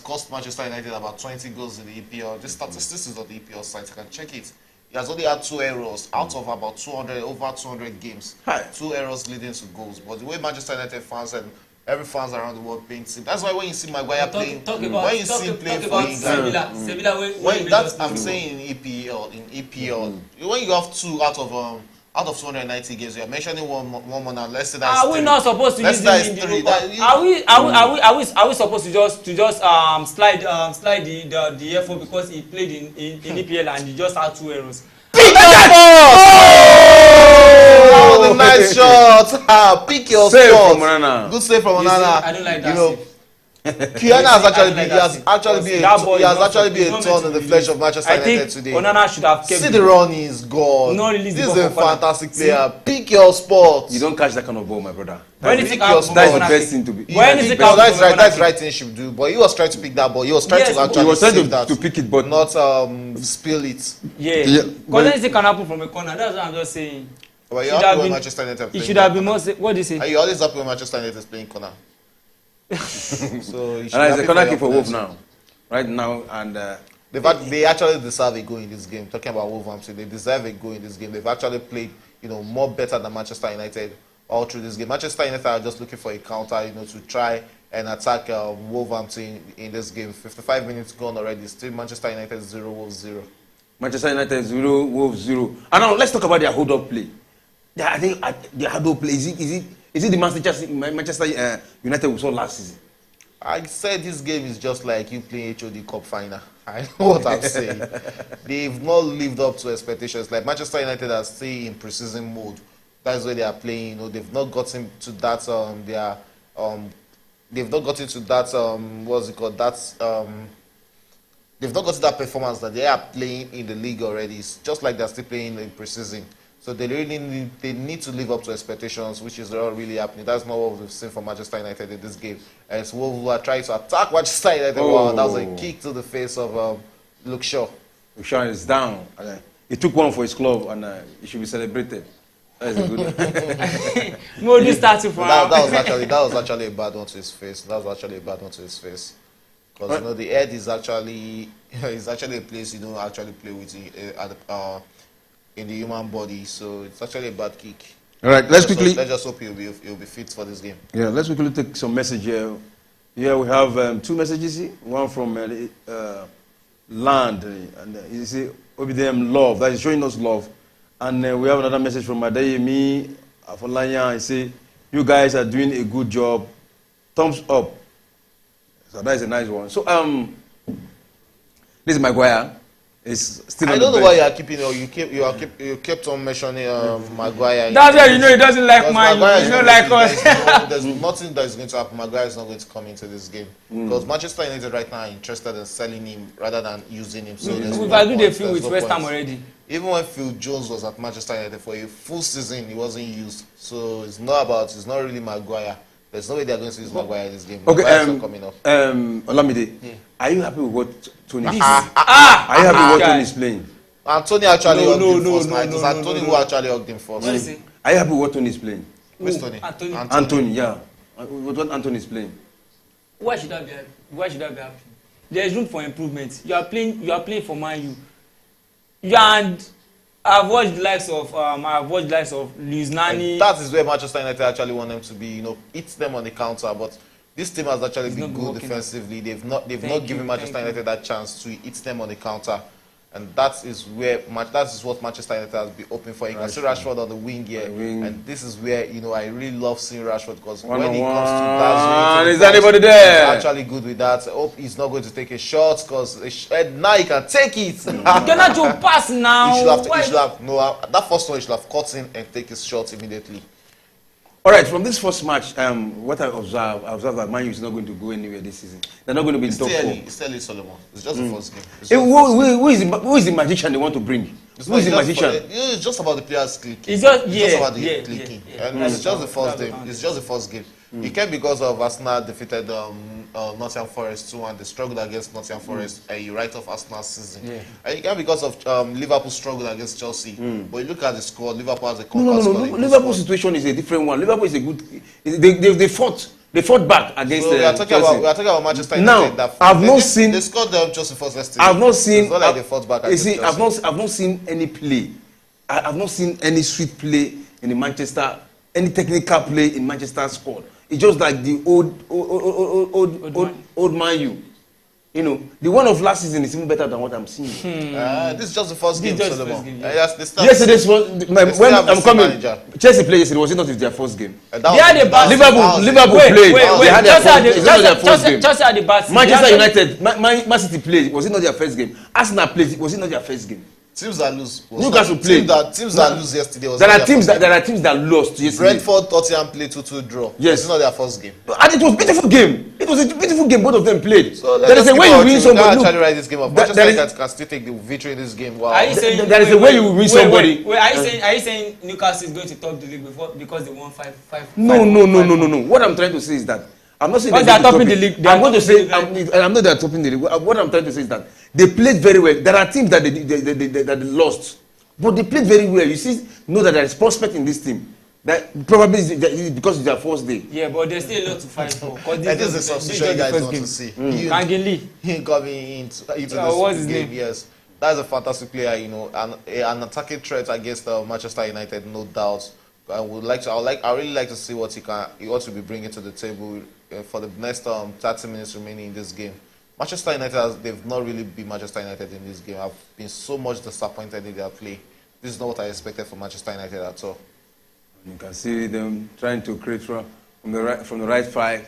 Speaker 2: cost Manchester United about 20 goals in the EPL. The statistics is on the EPL site. You can check it. He has only had 2 errors out of about over 200 games. 2 errors leading to goals. But the way Manchester United fans and every fans around the world paints him. That's why when you see Maguire playing, when you see him playing for England, I'm saying in EPL, when you have 2 out of 290 games, you are mentioning one more now. Let's say that's 3.
Speaker 3: Are we not supposed to use him in the? Are we supposed to just slide the FO because he played in EPL and he just had 2 errors?
Speaker 2: Oh, the nice shot! Pick your
Speaker 1: save
Speaker 2: shot.
Speaker 1: From Onana.
Speaker 2: Good save from Onana.
Speaker 3: I don't like that.
Speaker 2: Kiana has actually been, he has actually been a thorn in the flesh of Manchester United today.
Speaker 3: Onana should have kept
Speaker 2: See the run he's gone. This is a fantastic player. Pick your spot.
Speaker 1: You don't catch that kind of ball, my brother.
Speaker 2: That's the best
Speaker 1: thing to be.
Speaker 2: That's the right thing he should do. But he was trying to pick that ball. He was trying to actually save that.
Speaker 1: To pick it, but
Speaker 2: not spill it.
Speaker 3: Yeah. Because anything can happen from a corner. That's what I'm just saying.
Speaker 2: Well, you're happy when Manchester United
Speaker 3: it should have been more. What do you say?
Speaker 2: Are you always happy when Manchester United is playing corner? So you should
Speaker 1: it's a corner kick for Wolf now. Right now, and
Speaker 2: they actually deserve a goal in this game. Talking about Wolverhampton, they deserve a goal in this game. They've actually played, more better than Manchester United all through this game. Manchester United are just looking for a counter, to try and attack Wolverhampton in this game. 55 minutes gone already. Still Manchester United 0, Wolves 0.
Speaker 1: Manchester United 0, Wolves 0. And now let's talk about their hold-up play. I think their hold-up play is it the Manchester United we saw last season?
Speaker 2: I said this game is just like you playing HOD Cup final. I know what I'm saying. They've not lived up to expectations. Like Manchester United are still in pre-season mode. That's where they are playing. They've not gotten to that. They've not gotten to that. What's it called? They've not gotten that performance that they are playing in the league already. It's just like they're still playing in pre-season. So they really need to live up to expectations, which is not really happening. That's not what we've seen from Manchester United in this game. And it's Wolves who are trying to attack Manchester United. Wow, that was a kick to the face of Luke Shaw.
Speaker 1: Luke Shaw is down. He took one for his club, and he should be celebrated. That is a good one.
Speaker 3: No, this started from
Speaker 2: that was actually a bad one to his face. Because the head is actually a place you don't actually play with in the human body, so it's actually a bad kick.
Speaker 1: All right, let's
Speaker 2: just hope he'll be fit for this game.
Speaker 1: Yeah, let's quickly take some message here. Here we have 2 messages here. One from Land, and you see OBDM love, that is showing us love. And we have another message from Adeyemi Afolanya. He say, you guys are doing a good job. Thumbs up. So that is a nice one. So this is Maguire. It's still
Speaker 2: I don't know why you are keeping. You kept on mentioning Maguire.
Speaker 3: That's why he doesn't like mine. He don't like us.
Speaker 2: There's nothing that is going to happen. Maguire is not going to come into this game because Manchester United right now are interested in selling him rather than using him. So
Speaker 3: we've agreed a few with West Ham already.
Speaker 2: Even when Phil Jones was at Manchester United for a full season, he wasn't used. So it's not really Maguire. There's no way they're going to use Maguire in this game.
Speaker 1: Okay,
Speaker 2: coming up.
Speaker 1: Olamide, are you happy with what Tony is playing? Are you happy with what Tony is playing?
Speaker 2: Anthony actually hugged him first. It was Anthony who actually hugged him first.
Speaker 1: Are you happy with what Tony is playing?
Speaker 2: Who's Tony?
Speaker 1: Anthony, yeah. With what Anthony is playing?
Speaker 3: Why should I be happy? There is room for improvement. You are playing for Man U. And I've watched the likes of Luis Nani.
Speaker 2: And that is where Manchester United actually want them to be. Hit them on the counter, but this team has actually been good defensively. They've not given Manchester United that chance to hit them on the counter, and that is what Manchester United has been hoping for. You can see Rashford on the wing here, and this is where I really love seeing Rashford because when he comes to that,
Speaker 1: is anybody there?
Speaker 2: He's actually good with that. I hope he's not going to take a shot because now he can take it.
Speaker 3: You cannot just pass now.
Speaker 2: That first one he should have cut in and take his shot immediately.
Speaker 1: All right, from this first match, what I observed that Man U is not going to go anywhere this season. They're not going to be in top 4.
Speaker 2: It's early, Solomon. It's just the first game.
Speaker 1: Who is the magician they want to bring? Who is the magician?
Speaker 2: It's just about the players clicking.
Speaker 3: It's just
Speaker 2: about the clicking. And it's just the first game. It's just the first game. It came because of Arsenal defeated Nottingham Forest 2-1. They struggled against Nottingham Forest. And you write off Arsenal's season. And it came because of Liverpool struggled against Chelsea. But you look at the score, Liverpool has a compact score.
Speaker 1: Liverpool's situation is a different one. Liverpool is a good. They fought back against
Speaker 2: we are talking about Manchester United.
Speaker 1: Now, I've not seen.
Speaker 2: They scored them just the first yesterday.
Speaker 1: I've not seen.
Speaker 2: It's not like they fought back against Chelsea.
Speaker 1: I've not seen any play. I've not seen any sweet play in the Manchester. Any technical play in Manchester squad. It's just like the old Man U. The one of last season is even better than what I'm seeing.
Speaker 2: This is just the first game, Solomon.
Speaker 1: Yesterday's when I'm coming. Chelsea played yesterday. Was it not their first game?
Speaker 3: They had a bad.
Speaker 1: Liverpool played. They had their first game.
Speaker 3: Chelsea had a bad.
Speaker 1: Manchester United, Man City played. Was it not their first game? Arsenal played. Was it not their first game?
Speaker 2: Teams that lose.
Speaker 1: Newcastle played.
Speaker 2: Teams that lose yesterday.
Speaker 1: There are teams that lost yesterday.
Speaker 2: Brentford, Tottenham played 2-2 draw.
Speaker 1: Yes.
Speaker 2: It's not their first game.
Speaker 1: And it was a beautiful game. It was a beautiful game. Both of them played.
Speaker 2: So
Speaker 1: there is a way you win somebody.
Speaker 2: Actually write this game up. Manchester United can still take the victory in this game. Wow.
Speaker 3: Are you saying
Speaker 1: there is a way you win somebody?
Speaker 3: Wait, are you saying Newcastle is going to top the league because they won five?
Speaker 1: No. What I'm trying to say is that I'm not saying
Speaker 3: they are topping the league.
Speaker 1: I'm going to say I'm not that topping the league. What I'm trying to say is that they played very well. There are teams that they lost, but they played very well. You see, know that there is prospect in this team. That probably is because it's their first day.
Speaker 3: Yeah, but there's still a lot to fight for.
Speaker 2: This is the substitution you guys want to see.
Speaker 3: Kangin
Speaker 2: He coming into this game. Yes, that's a fantastic player. You know, an attacking threat against Manchester United, no doubt. I really like to see what he ought to be bringing to the table for the next 30 minutes remaining in this game. Manchester United, they've not really been Manchester United in this game. I've been so much disappointed in their play. This is not what I expected from Manchester United at all.
Speaker 1: You can see them trying to create from the right flank,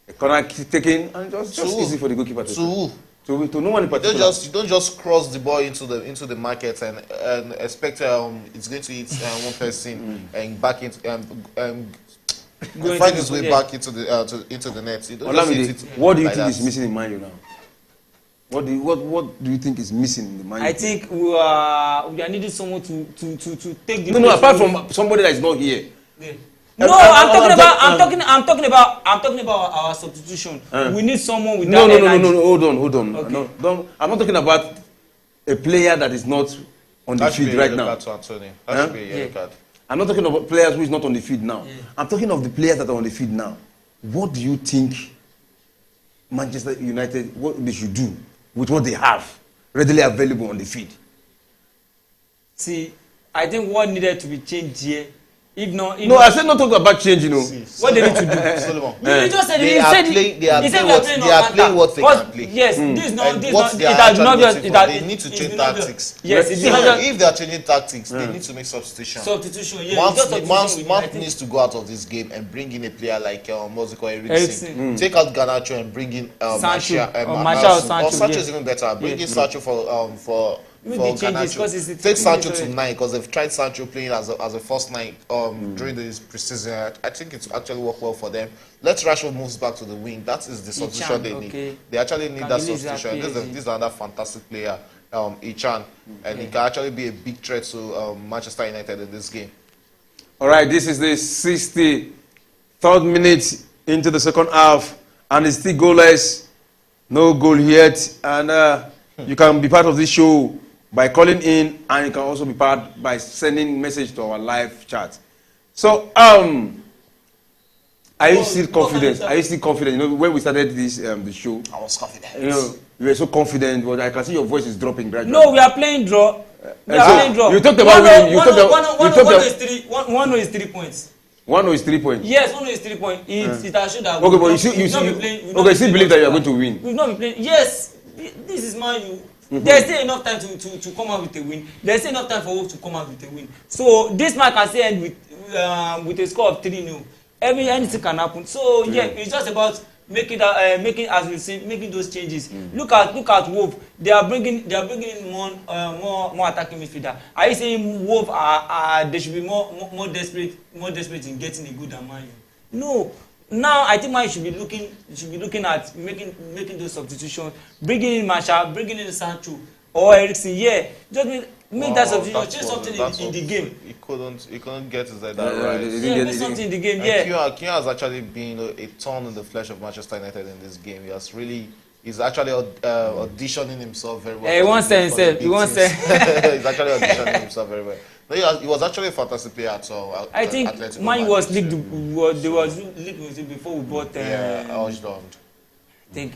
Speaker 1: a corner taken, and just easy for the goalkeeper to no one in particular.
Speaker 2: You don't just cross the ball into the market and expect it's going to hit one person and back into find his way back into the net. You don't just hit it
Speaker 1: what do you
Speaker 2: like
Speaker 1: think
Speaker 2: that.
Speaker 1: is missing in Man U now? What do you think is missing in the Man U?
Speaker 3: I think we are needing someone to take the.
Speaker 1: No. Apart from somebody that is not here.
Speaker 3: Yeah. No, I'm talking about our substitution. We need someone with that energy.
Speaker 1: No. Hold on.
Speaker 3: Okay.
Speaker 1: No, I'm not talking about a player that is not on the field right now.
Speaker 2: That should be a yellow card.
Speaker 1: I'm not talking about players who is not on the field now.
Speaker 3: Yeah.
Speaker 1: I'm talking of the players that are on the field now. What do you think Manchester United, what they should do with what they have readily available on the field?
Speaker 3: See, I think what needed to be changed here.
Speaker 1: I said not talk about change, you know.
Speaker 3: What they need to do.
Speaker 2: Solomon.
Speaker 3: You just said
Speaker 2: They are playing what they can play.
Speaker 3: Yes, this not.
Speaker 2: They need to change tactics.
Speaker 3: Yes,
Speaker 2: if they are changing tactics, they need to make substitution.
Speaker 3: Substitution. Yeah.
Speaker 2: Mount needs to go out of this game and bring in a player like Moziko Eriksen. Take out Garnacho and bring in
Speaker 3: Sancho.
Speaker 2: Or Sancho is even better. Bring in Sancho for Garnacho. Take Sancho to 9 because they've tried Sancho playing as a first 9 during this preseason. I think it's actually worked well for them. Let Rashford moves back to the wing. That is the substitution they need. They actually need that substitution. This is another fantastic player, Ichan, and he can actually be a big threat to Manchester United in this game.
Speaker 1: All right, this is the 63rd minute into the second half, and it's still goalless. No goal yet, and you can be part of this show by calling in, and you can also be part by sending message to our live chat. So, are you still confident? Are you still confident? You know, when we started this the show,
Speaker 2: I was confident.
Speaker 1: you know, you were so confident, but I can see your voice is dropping gradually.
Speaker 3: No, we are playing draw.
Speaker 1: You talked about winning.
Speaker 3: One is 3 points.
Speaker 1: 1-0 is 3 points.
Speaker 3: Yes, 1-0 is 3 points. It has shown that.
Speaker 1: Okay, but you still believe that you are going to win.
Speaker 3: We've not been playing. Yes, this is Man U. There's still enough time to come out with a win. There's still enough time for Wolves to come out with a win. So this match can still end with a score of 3-0. Anything can happen. So yeah, it's just about making as we say, making those changes. Look at Wolves. They are bringing in more attacking midfielder. Are you saying Wolves they should be more desperate in getting a good Man U? No. Now I think Man U should be looking at making those substitutions, bringing in Marshall, bringing in Sancho or Eriksen. Yeah, just make that substitution, change something in the game.
Speaker 2: He couldn't get his head right.
Speaker 3: Yeah, make something in the game. Yeah.
Speaker 2: Kia has actually been a thorn in the flesh of Manchester United in this game. He's actually auditioning himself very well.
Speaker 3: He wants to himself.
Speaker 2: He's actually auditioning himself very well. No, he was actually a fantastic player at all.
Speaker 3: I think Man U was leagued with it before we bought.
Speaker 2: Ojdon.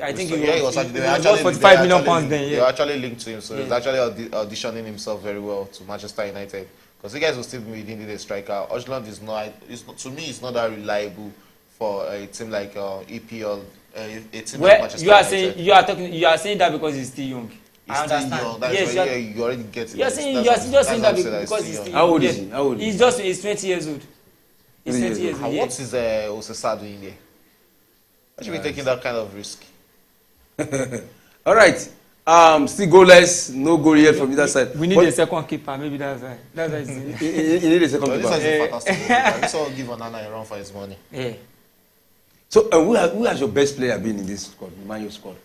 Speaker 3: I think
Speaker 2: he was
Speaker 3: actually 45 million pounds then.
Speaker 2: They were actually linked to him, so he's actually auditioning himself very well to Manchester United. Because you guys will still be needing a striker. Ojdon is not. To me, it's not that reliable for a team like EPL. A team like Manchester United.
Speaker 3: You are saying that because he's still young. I understand.
Speaker 2: Yes, you already get it.
Speaker 3: You're just saying that because he's still young.
Speaker 1: How old is he?
Speaker 3: He's 20 years old. He's 20 years old.
Speaker 2: What is Osesa doing there? I should be taking that kind of risk.
Speaker 1: All right. Still goalless, no goal yet from either side.
Speaker 3: We need a second keeper, maybe that's why. That's why
Speaker 1: You need a second
Speaker 2: This
Speaker 1: keeper.
Speaker 2: is a fantastic goal. This all give Onana a run for his money.
Speaker 3: Yeah.
Speaker 1: So, who has your best player been in this squad, Man U squad,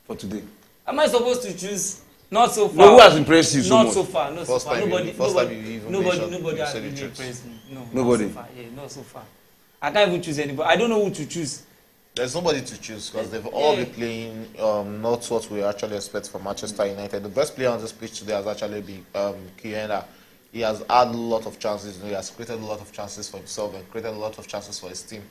Speaker 1: for today?
Speaker 3: Am I supposed to choose? Not so far.
Speaker 1: No, who has impressed you so
Speaker 3: Not
Speaker 1: much?
Speaker 3: so far. Not so
Speaker 2: First
Speaker 3: far.
Speaker 2: time you even mentioned-
Speaker 3: Nobody
Speaker 2: you
Speaker 3: has
Speaker 2: said the
Speaker 3: really
Speaker 2: truth.
Speaker 3: impressed me. No.
Speaker 1: Nobody?
Speaker 3: Not so far. Yeah, not so far. I can't even choose anybody. I don't know who to choose.
Speaker 2: There's nobody to choose because they've all been playing not what we actually expect from Manchester United. The best player on this pitch today has actually been Kiena. He has had a lot of chances. He has created a lot of chances for himself and created a lot of chances for his team.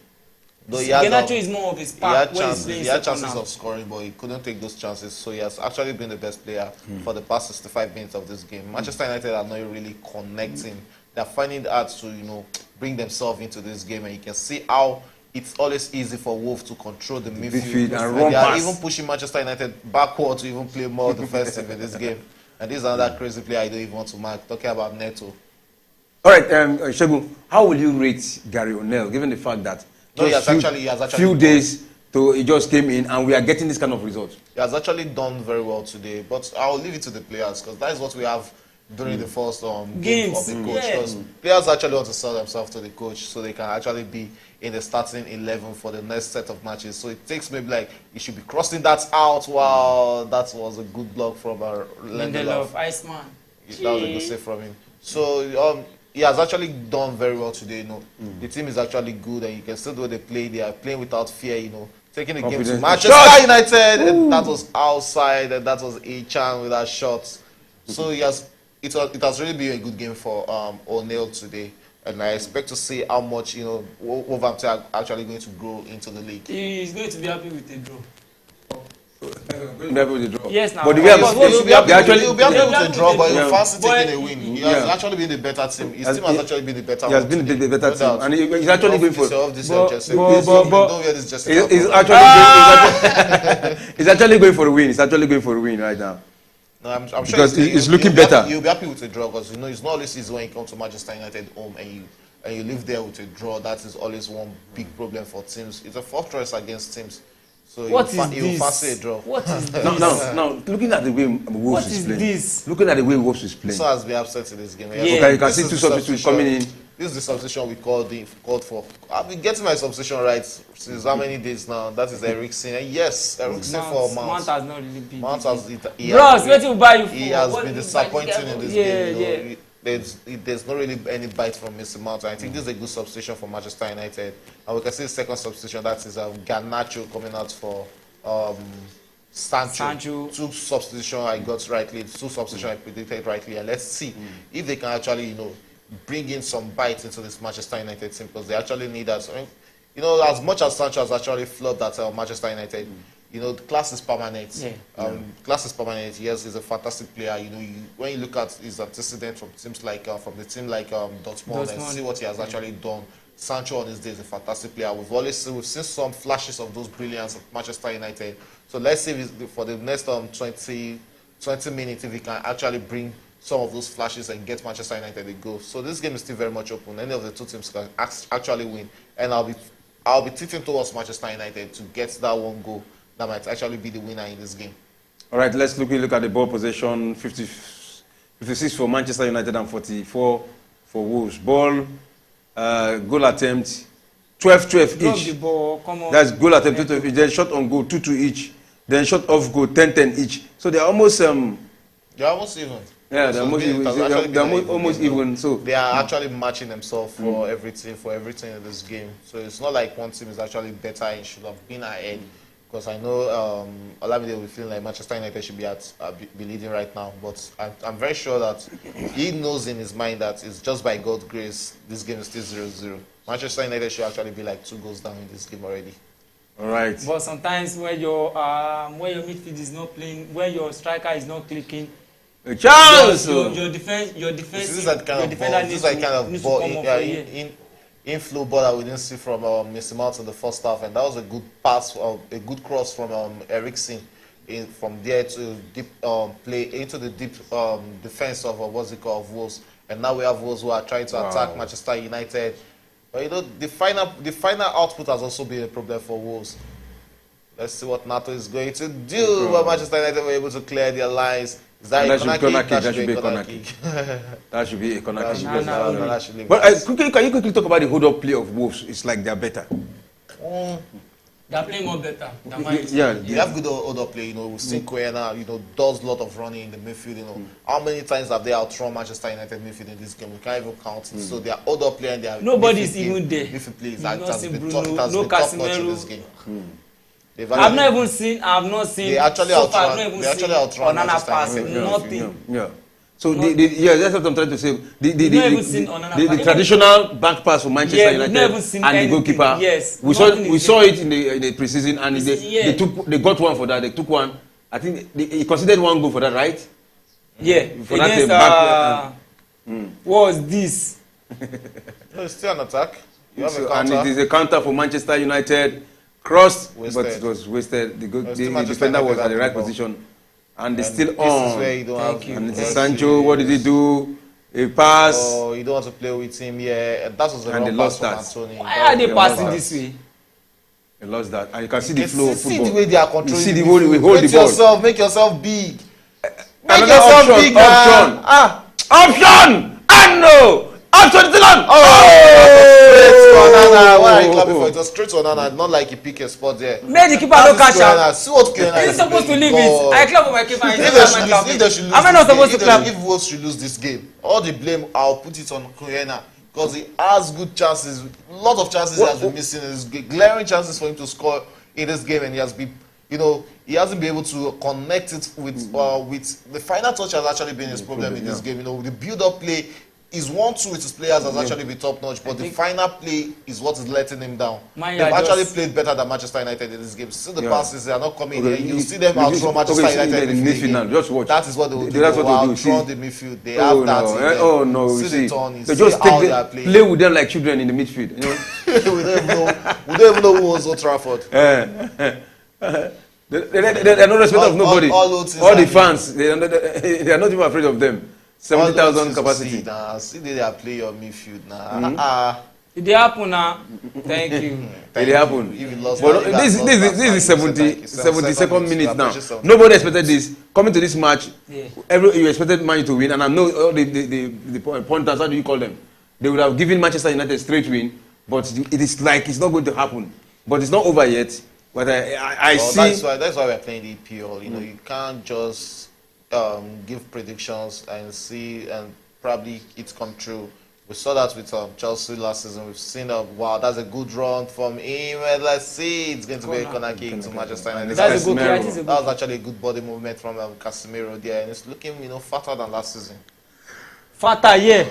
Speaker 2: Though
Speaker 3: Garnacho is more of his part.
Speaker 2: He had chances of scoring, but he couldn't take those chances. So he has actually been the best player for the past 65 minutes of this game. Manchester United are not really connecting. They're finding it hard to bring themselves into this game, and you can see how it's always easy for Wolves to control the midfield
Speaker 1: and run
Speaker 2: they are
Speaker 1: past.
Speaker 2: even pushing Manchester United backward to even play more defensive in this game. And this is another crazy player I don't even want to mark. Talking about Neto.
Speaker 1: All right, Shegun, how will you rate Gary O'Neill, given the fact that
Speaker 2: No, he has
Speaker 1: few
Speaker 2: actually
Speaker 1: days he just came in and we are getting this kind of result?
Speaker 2: He has actually done very well today, but I'll leave it to the players because that is what we have during the first game of the coach. Because players actually want to sell themselves to the coach so they can actually be in the starting 11 for the next set of matches. So it takes maybe like he should be crossing that out. Wow, that was a good block from
Speaker 3: Lindelof, Iceman.
Speaker 2: That was a good save from him. So he has actually done very well today. The team is actually good, and you can still do they play. They are playing without fear. Taking the game to Manchester United. And that was outside, and that was a chance with that shot. So it has really been a good game for O'Neill today, and I expect to see how much Wolverhampton are actually going to grow into the league.
Speaker 3: He's going to be happy with the draw.
Speaker 1: Yes,
Speaker 3: now.
Speaker 1: But
Speaker 2: He'll be able to draw, but he'll fancy
Speaker 3: But
Speaker 2: taking a win. He has actually been the better team. His team has actually been the better
Speaker 1: He has
Speaker 2: one
Speaker 1: been
Speaker 2: today.
Speaker 1: the better team, and he's actually going for.
Speaker 2: Don't wear this jersey.
Speaker 1: He's actually going for a win. He's actually going for a win right now.
Speaker 2: No, I'm sure
Speaker 1: Because he's looking better.
Speaker 2: You'll be happy with a draw because it's not always easy when you come to Manchester United home and you live there with a draw. That is always one big problem for teams. It's a fortress against teams. So you fancy a draw.
Speaker 3: What is this?
Speaker 1: Now, looking at the way Wolves is playing.
Speaker 3: This?
Speaker 1: Looking at the way Wolves is playing.
Speaker 2: So has been upset in this game.
Speaker 3: Yeah.
Speaker 1: Okay, you can see two substitutes coming in.
Speaker 2: This is the substitution we called for. I've been getting my substitution right since how many days now? That is Eriksen. And yes, Eriksen for Mount.
Speaker 3: Mount has not really been.
Speaker 2: Mount has
Speaker 3: Bros, what you buy you for?
Speaker 2: He has been disappointing in this game. There's not really any bite from Mr. Mount. I think this is a good substitution for Manchester United. And we can see the second substitution, that is Garnacho coming out for Sancho. Two substitution I got rightly, two substitution I predicted rightly. And let's see if they can actually, bring in some bite into this Manchester United team because they actually need that. As much as Sancho has actually flopped at Manchester United, the class is permanent. Class is permanent. Yes, he's a fantastic player. When you look at his antecedent from teams like the team like Dortmund and see what he has actually done. Sancho on his day is a fantastic player. We've seen some flashes of those brilliance of Manchester United. So let's see for the next 20 minutes if he can actually bring some of those flashes and get Manchester United a goal. So this game is still very much open. Any of the two teams can actually win, and I'll be tilting towards Manchester United to get that one goal that might actually be the winner in this game.
Speaker 1: All right, let's look at the ball possession. 56 for Manchester United and 44 for Wolves. Ball, goal attempt, 12-12 each.
Speaker 3: The ball, come on.
Speaker 1: That's goal attempt, 12 each. Then shot on goal, 2-2 each. Then shot off goal, 10-10 each. So they're almost
Speaker 2: They're almost even.
Speaker 1: Yeah, they're almost even. So
Speaker 2: they are actually matching themselves for everything in this game. So it's not like one team is actually better and should have been ahead. Because I know Olamide will feel like Manchester United should be leading right now. But I'm very sure that he knows in his mind that it's just by God's grace this game is still 0-0. Manchester United should actually be like 2 goals down in this game already.
Speaker 1: All right.
Speaker 3: But sometimes when your midfield is not playing, when your striker is not clicking,
Speaker 1: a chance.
Speaker 3: Your defense.
Speaker 2: This is that kind of ball. Inflow ball that we didn't see from Mr. Mount in the first half, and that was a good pass, a good cross from Eriksen. From there to deep play into the deep defense of Wolves, and now we have Wolves who are trying to attack Manchester United. But the final output has also been a problem for Wolves. Let's see what NATO is going to do. But Manchester United were able to clear their lines. Is that a corner kick?
Speaker 1: That should be a corner kick. That should be a corner kick.
Speaker 2: But
Speaker 1: Quickly, can you quickly talk about the hold-up play of Wolves? It's like they're better.
Speaker 3: They're playing more better than Man United.
Speaker 2: Yeah, they have good order play. You know, we've seen Koena, does a lot of running in the midfield. How many times have they outrun Manchester United midfield in this game? We can't even count it. So their order play and their
Speaker 3: nobody's even there.
Speaker 2: Midfield play
Speaker 3: You've not seen
Speaker 2: been
Speaker 3: Bruno,
Speaker 2: top
Speaker 3: no
Speaker 2: notch in
Speaker 3: Casemiro.
Speaker 2: this game.
Speaker 3: I've not seen.
Speaker 2: They actually
Speaker 3: so far, I've not
Speaker 2: outrun.
Speaker 3: even
Speaker 2: They actually
Speaker 3: seen
Speaker 2: outrun
Speaker 3: Onana
Speaker 2: Manchester
Speaker 3: pass.
Speaker 2: United.
Speaker 3: Nothing.
Speaker 1: Yeah. So that's what I'm trying to say. The traditional back pass for Manchester United and the goalkeeper.
Speaker 3: Yes,
Speaker 1: we saw it in the preseason, and they got one for that. They took one. I think he considered one goal for that, right?
Speaker 3: Yeah.
Speaker 1: For
Speaker 3: against
Speaker 1: that
Speaker 3: what was this?
Speaker 2: No, it's still an attack. You have a
Speaker 1: and
Speaker 2: counter.
Speaker 1: it is a counter for Manchester United. Crossed,
Speaker 2: Wasted.
Speaker 1: but it was wasted. The
Speaker 2: Manchester
Speaker 1: defender was
Speaker 2: United
Speaker 1: at the right
Speaker 2: at the ball.
Speaker 1: position, and they
Speaker 2: And
Speaker 1: still
Speaker 2: this
Speaker 1: on.
Speaker 2: is where you don't
Speaker 3: Thank
Speaker 2: have.
Speaker 3: you.
Speaker 1: And it's
Speaker 3: Thank
Speaker 1: Sancho. What did he do? A pass.
Speaker 2: Oh, you don't want to play with him. Yeah, that was the
Speaker 1: And they
Speaker 2: wrong
Speaker 1: lost
Speaker 2: pass from
Speaker 1: that.
Speaker 2: Antonio.
Speaker 3: Why are they
Speaker 1: Yeah,
Speaker 3: passing
Speaker 1: well,
Speaker 3: this way?
Speaker 1: They lost that, and you can see the flow of
Speaker 2: See
Speaker 1: football.
Speaker 2: the way they are controlling.
Speaker 1: You see the
Speaker 2: the
Speaker 1: way we
Speaker 2: midfield.
Speaker 1: hold the ball.
Speaker 2: Make yourself big. Make
Speaker 1: Another
Speaker 2: yourself
Speaker 1: option,
Speaker 2: big,
Speaker 1: option.
Speaker 2: man.
Speaker 1: Option! And no! Option is on!
Speaker 2: Onana. Why are you clapping for it? It was straight to Onana, not like he picked a spot there.
Speaker 3: Make the keeper no catch am.
Speaker 2: See what Koena
Speaker 3: He's
Speaker 2: is
Speaker 3: supposed to
Speaker 2: playing.
Speaker 3: leave
Speaker 2: God.
Speaker 3: it. I clap for my keeper.
Speaker 2: If they should lose
Speaker 3: Am I not
Speaker 2: this
Speaker 3: supposed to
Speaker 2: game,
Speaker 3: clap?
Speaker 2: if Wolves should lose this game, all the blame I'll put it on Koena because he has good chances, a lot of chances he has been missing. There's glaring chances for him to score in this game, and he has been, he hasn't been able to connect it with the final touch has actually been his problem in this game. The build-up play. His 1-2 with his players has actually been top notch, but the final play is what is letting him down. They've actually played better than Manchester United in this game. See the passes, they are not coming here. You see them outrun Manchester United in the midfield.
Speaker 1: Just watch.
Speaker 2: That is what they will do.
Speaker 1: That's
Speaker 2: They
Speaker 1: what
Speaker 2: will
Speaker 1: they do.
Speaker 2: outrun the midfield. They have that in them.
Speaker 1: Oh no!
Speaker 2: See the turn.
Speaker 1: They
Speaker 2: See
Speaker 1: just
Speaker 2: how they are playing.
Speaker 1: play with them like children in the midfield.
Speaker 2: We don't even know who owns Old Trafford.
Speaker 1: They are not respect of nobody.
Speaker 2: All
Speaker 1: the fans, they are not even afraid of them. 70,000 capacity.
Speaker 2: See they are playing your midfield now.
Speaker 3: Did it happen now? Thank you.
Speaker 1: It happened.
Speaker 2: If you lost
Speaker 1: But
Speaker 2: that,
Speaker 1: this is the
Speaker 2: that's
Speaker 1: 72nd minute now.
Speaker 2: 72nd.
Speaker 1: Nobody expected this. Coming to this match,
Speaker 3: Yeah.
Speaker 1: you expected Man U to win, and I know all the pointers, how do you call them? They would have given Manchester United straight win, but it is like it's not going to happen. But it's not over yet. But I see.
Speaker 2: That's why we're playing the EPL. You can't just give predictions and see and probably it come true. We saw that with Chelsea last season. We've seen wow, that's a good run from him. And let's see, it's going to be a corner kick to Manchester United.
Speaker 3: That's a good kick.
Speaker 2: That was actually a good body movement from Casemiro there, and it's looking fatter than last season.
Speaker 3: Fatter, yeah.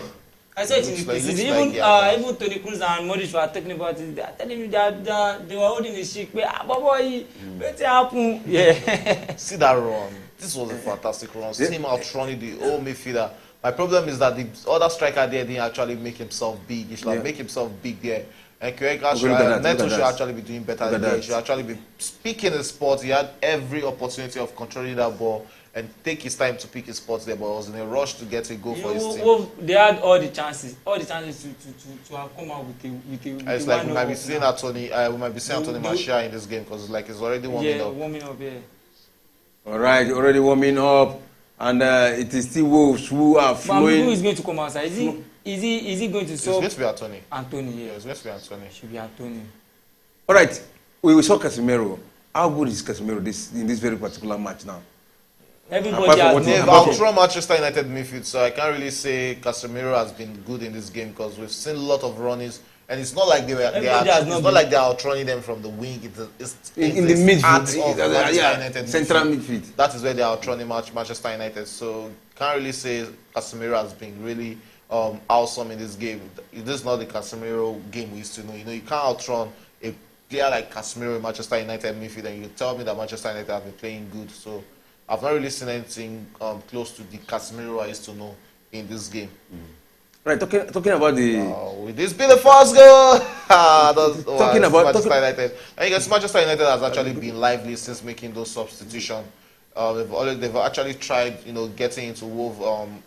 Speaker 3: I said it in the
Speaker 2: Looks like-
Speaker 3: preseason.
Speaker 2: looks like,
Speaker 3: Even Toni Kroos and Modric were talking about it. They are telling you that they were holding the shit. But boy, what happened? Yeah.
Speaker 2: See that run. This was a fantastic run. See him outrunning the whole midfielder. My problem is that the other striker there didn't actually make himself big. He should make himself big there. And Neto should actually be doing better there. He should actually be picking his spot. He had every opportunity of controlling that ball and take his time to pick his spots there, but was in a rush to get a goal for his team.
Speaker 3: They had all the chances to have come out with a
Speaker 2: It's like we might be seeing Anthony Martial in this game because it's already warming up.
Speaker 3: Warming up, yeah.
Speaker 1: All right, already warming up, and it is still Wolves who are flowing.
Speaker 3: Who is going to come outside? Is he going to solve?
Speaker 2: It's going to be Anthony.
Speaker 3: Anthony, yeah.
Speaker 2: It's going to be Anthony.
Speaker 3: Should be Anthony.
Speaker 1: All right, we saw Casemiro. How good is Casemiro in this very particular match now?
Speaker 3: Everybody has
Speaker 2: They've
Speaker 3: known.
Speaker 2: outrun Manchester United midfield, so I can't really say Casemiro has been good in this game because we've seen a lot of runnings, and it's not like it's not like they're outrunning them from the wing. It's
Speaker 1: in the
Speaker 2: midfield,
Speaker 1: central midfield.
Speaker 2: That is where they are outrunning Manchester United. So can't really say Casemiro has been really awesome in this game. This is not the Casemiro game we used to know. You can't outrun a player like Casemiro in Manchester United midfield, and you tell me that Manchester United have been playing good. So I've not really seen anything close to the Casemiro I used to know in this game.
Speaker 1: Right, talking about the...
Speaker 2: Will this be the first goal?
Speaker 1: Talking about
Speaker 2: Manchester United. I guess Manchester United has actually been lively since making those substitutions. They've actually tried, getting into Wolves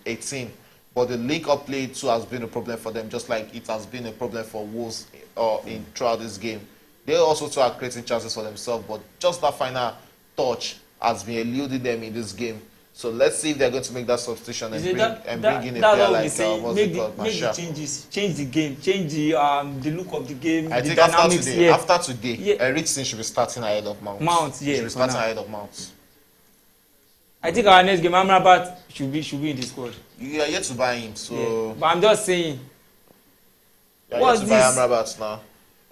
Speaker 2: 18, but the link-up play too has been a problem for them, just like it has been a problem for Wolves throughout this game. They also too are creating chances for themselves, but just that final touch has been eluding them in this game. So let's see if they're going to make that substitution and bring in a player like what's it called,
Speaker 3: make the changes, change the game, change the look of the game.
Speaker 2: I think after today, Eriksen should be starting ahead of Mount. Should be starting ahead of Mount.
Speaker 3: I think our next game, Amrabat should be in the squad.
Speaker 2: You are yet to buy him, so.
Speaker 3: Yeah. But I'm just saying.
Speaker 2: What's this? Buy Amrabat now.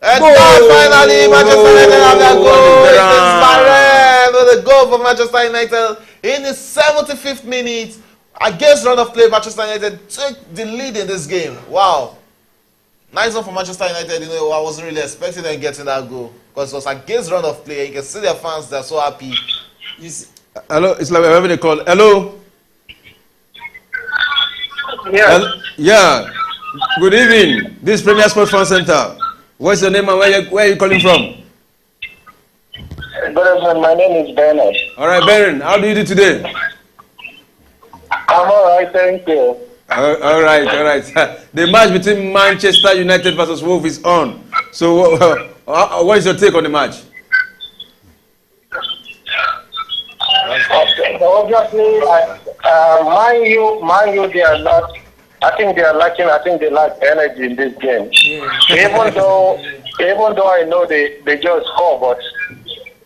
Speaker 2: And finally, Manchester United have their goal. It is Varane with a goal for Manchester United in the 75th minute. Against run of play, Manchester United took the lead in this game. Wow. Nice one for Manchester United. You know, I wasn't really expecting them getting that goal because it was against run of play. You can see their fans; they're so happy.
Speaker 1: Hello, it's like we're having a call. Hello.
Speaker 5: Yeah.
Speaker 1: Yeah. Good evening. This is Premier Sports Fan Center. What's your name and where are you calling from?
Speaker 5: Good evening. My name is Bernard.
Speaker 1: All right, Baron. How do you do today?
Speaker 5: I'm all right, thank you.
Speaker 1: All right. The match between Manchester United versus Wolves is on. So, what is your take on the match?
Speaker 5: Obviously, mind you, they are not. I think they are lacking. I think they lack energy in this game. Yeah. Even though I know they just score, but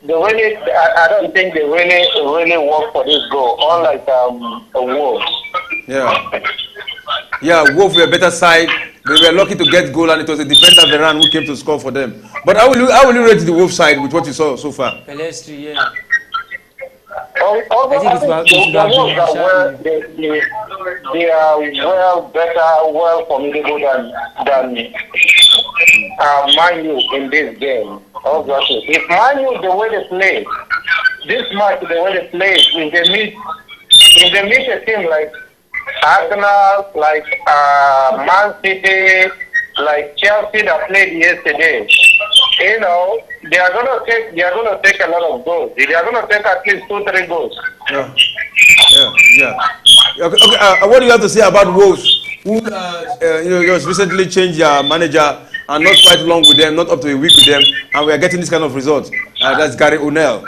Speaker 5: I don't think they really work for this goal. Unlike the Wolves.
Speaker 1: Yeah, Wolves were a better side. They were lucky to get goal, and it was a defender Varane who came to score for them. But how will you rate the Wolves side with what you saw so far?
Speaker 3: Pelestri, yeah.
Speaker 5: I think the Wolves are they are well formidable than Man U in this game. Obviously, if Man U the way they play this match, the way they play, if they meet a team like Arsenal, like Man City, like Chelsea that played yesterday, you know, they are gonna take a lot of goals. They are gonna take at least 2-3 goals.
Speaker 1: Yeah. Okay. What do you have to say about Wolves, who just recently changed their manager and not quite long with them, not up to a week with them, and we are getting this kind of results? That's Gary O'Neill.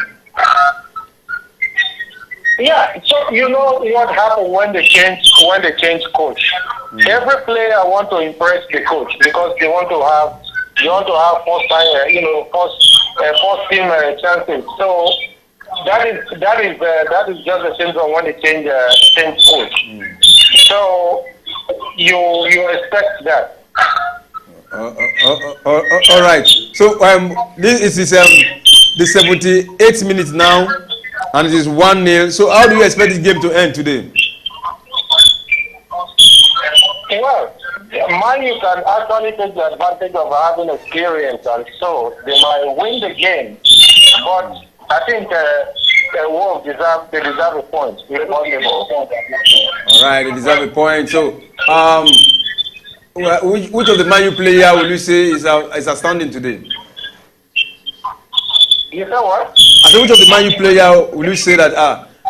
Speaker 5: Yeah, so you know what happened when they change coach. Every player want to impress the coach because they want to have first team chances. So that is just the symptom when they change coach. So you expect that.
Speaker 1: All right. So this is the 78th minute now, and it is 1-0. So how do you expect this game to end today?
Speaker 5: Well, Man U can actually take the advantage of having experience, and so they might win the game. But I think the Wolves deserve a point.
Speaker 1: All right, they deserve a point. So, which of the Man U player will you say is outstanding today?
Speaker 5: You say what?
Speaker 1: I said, which of the Man U player will you say that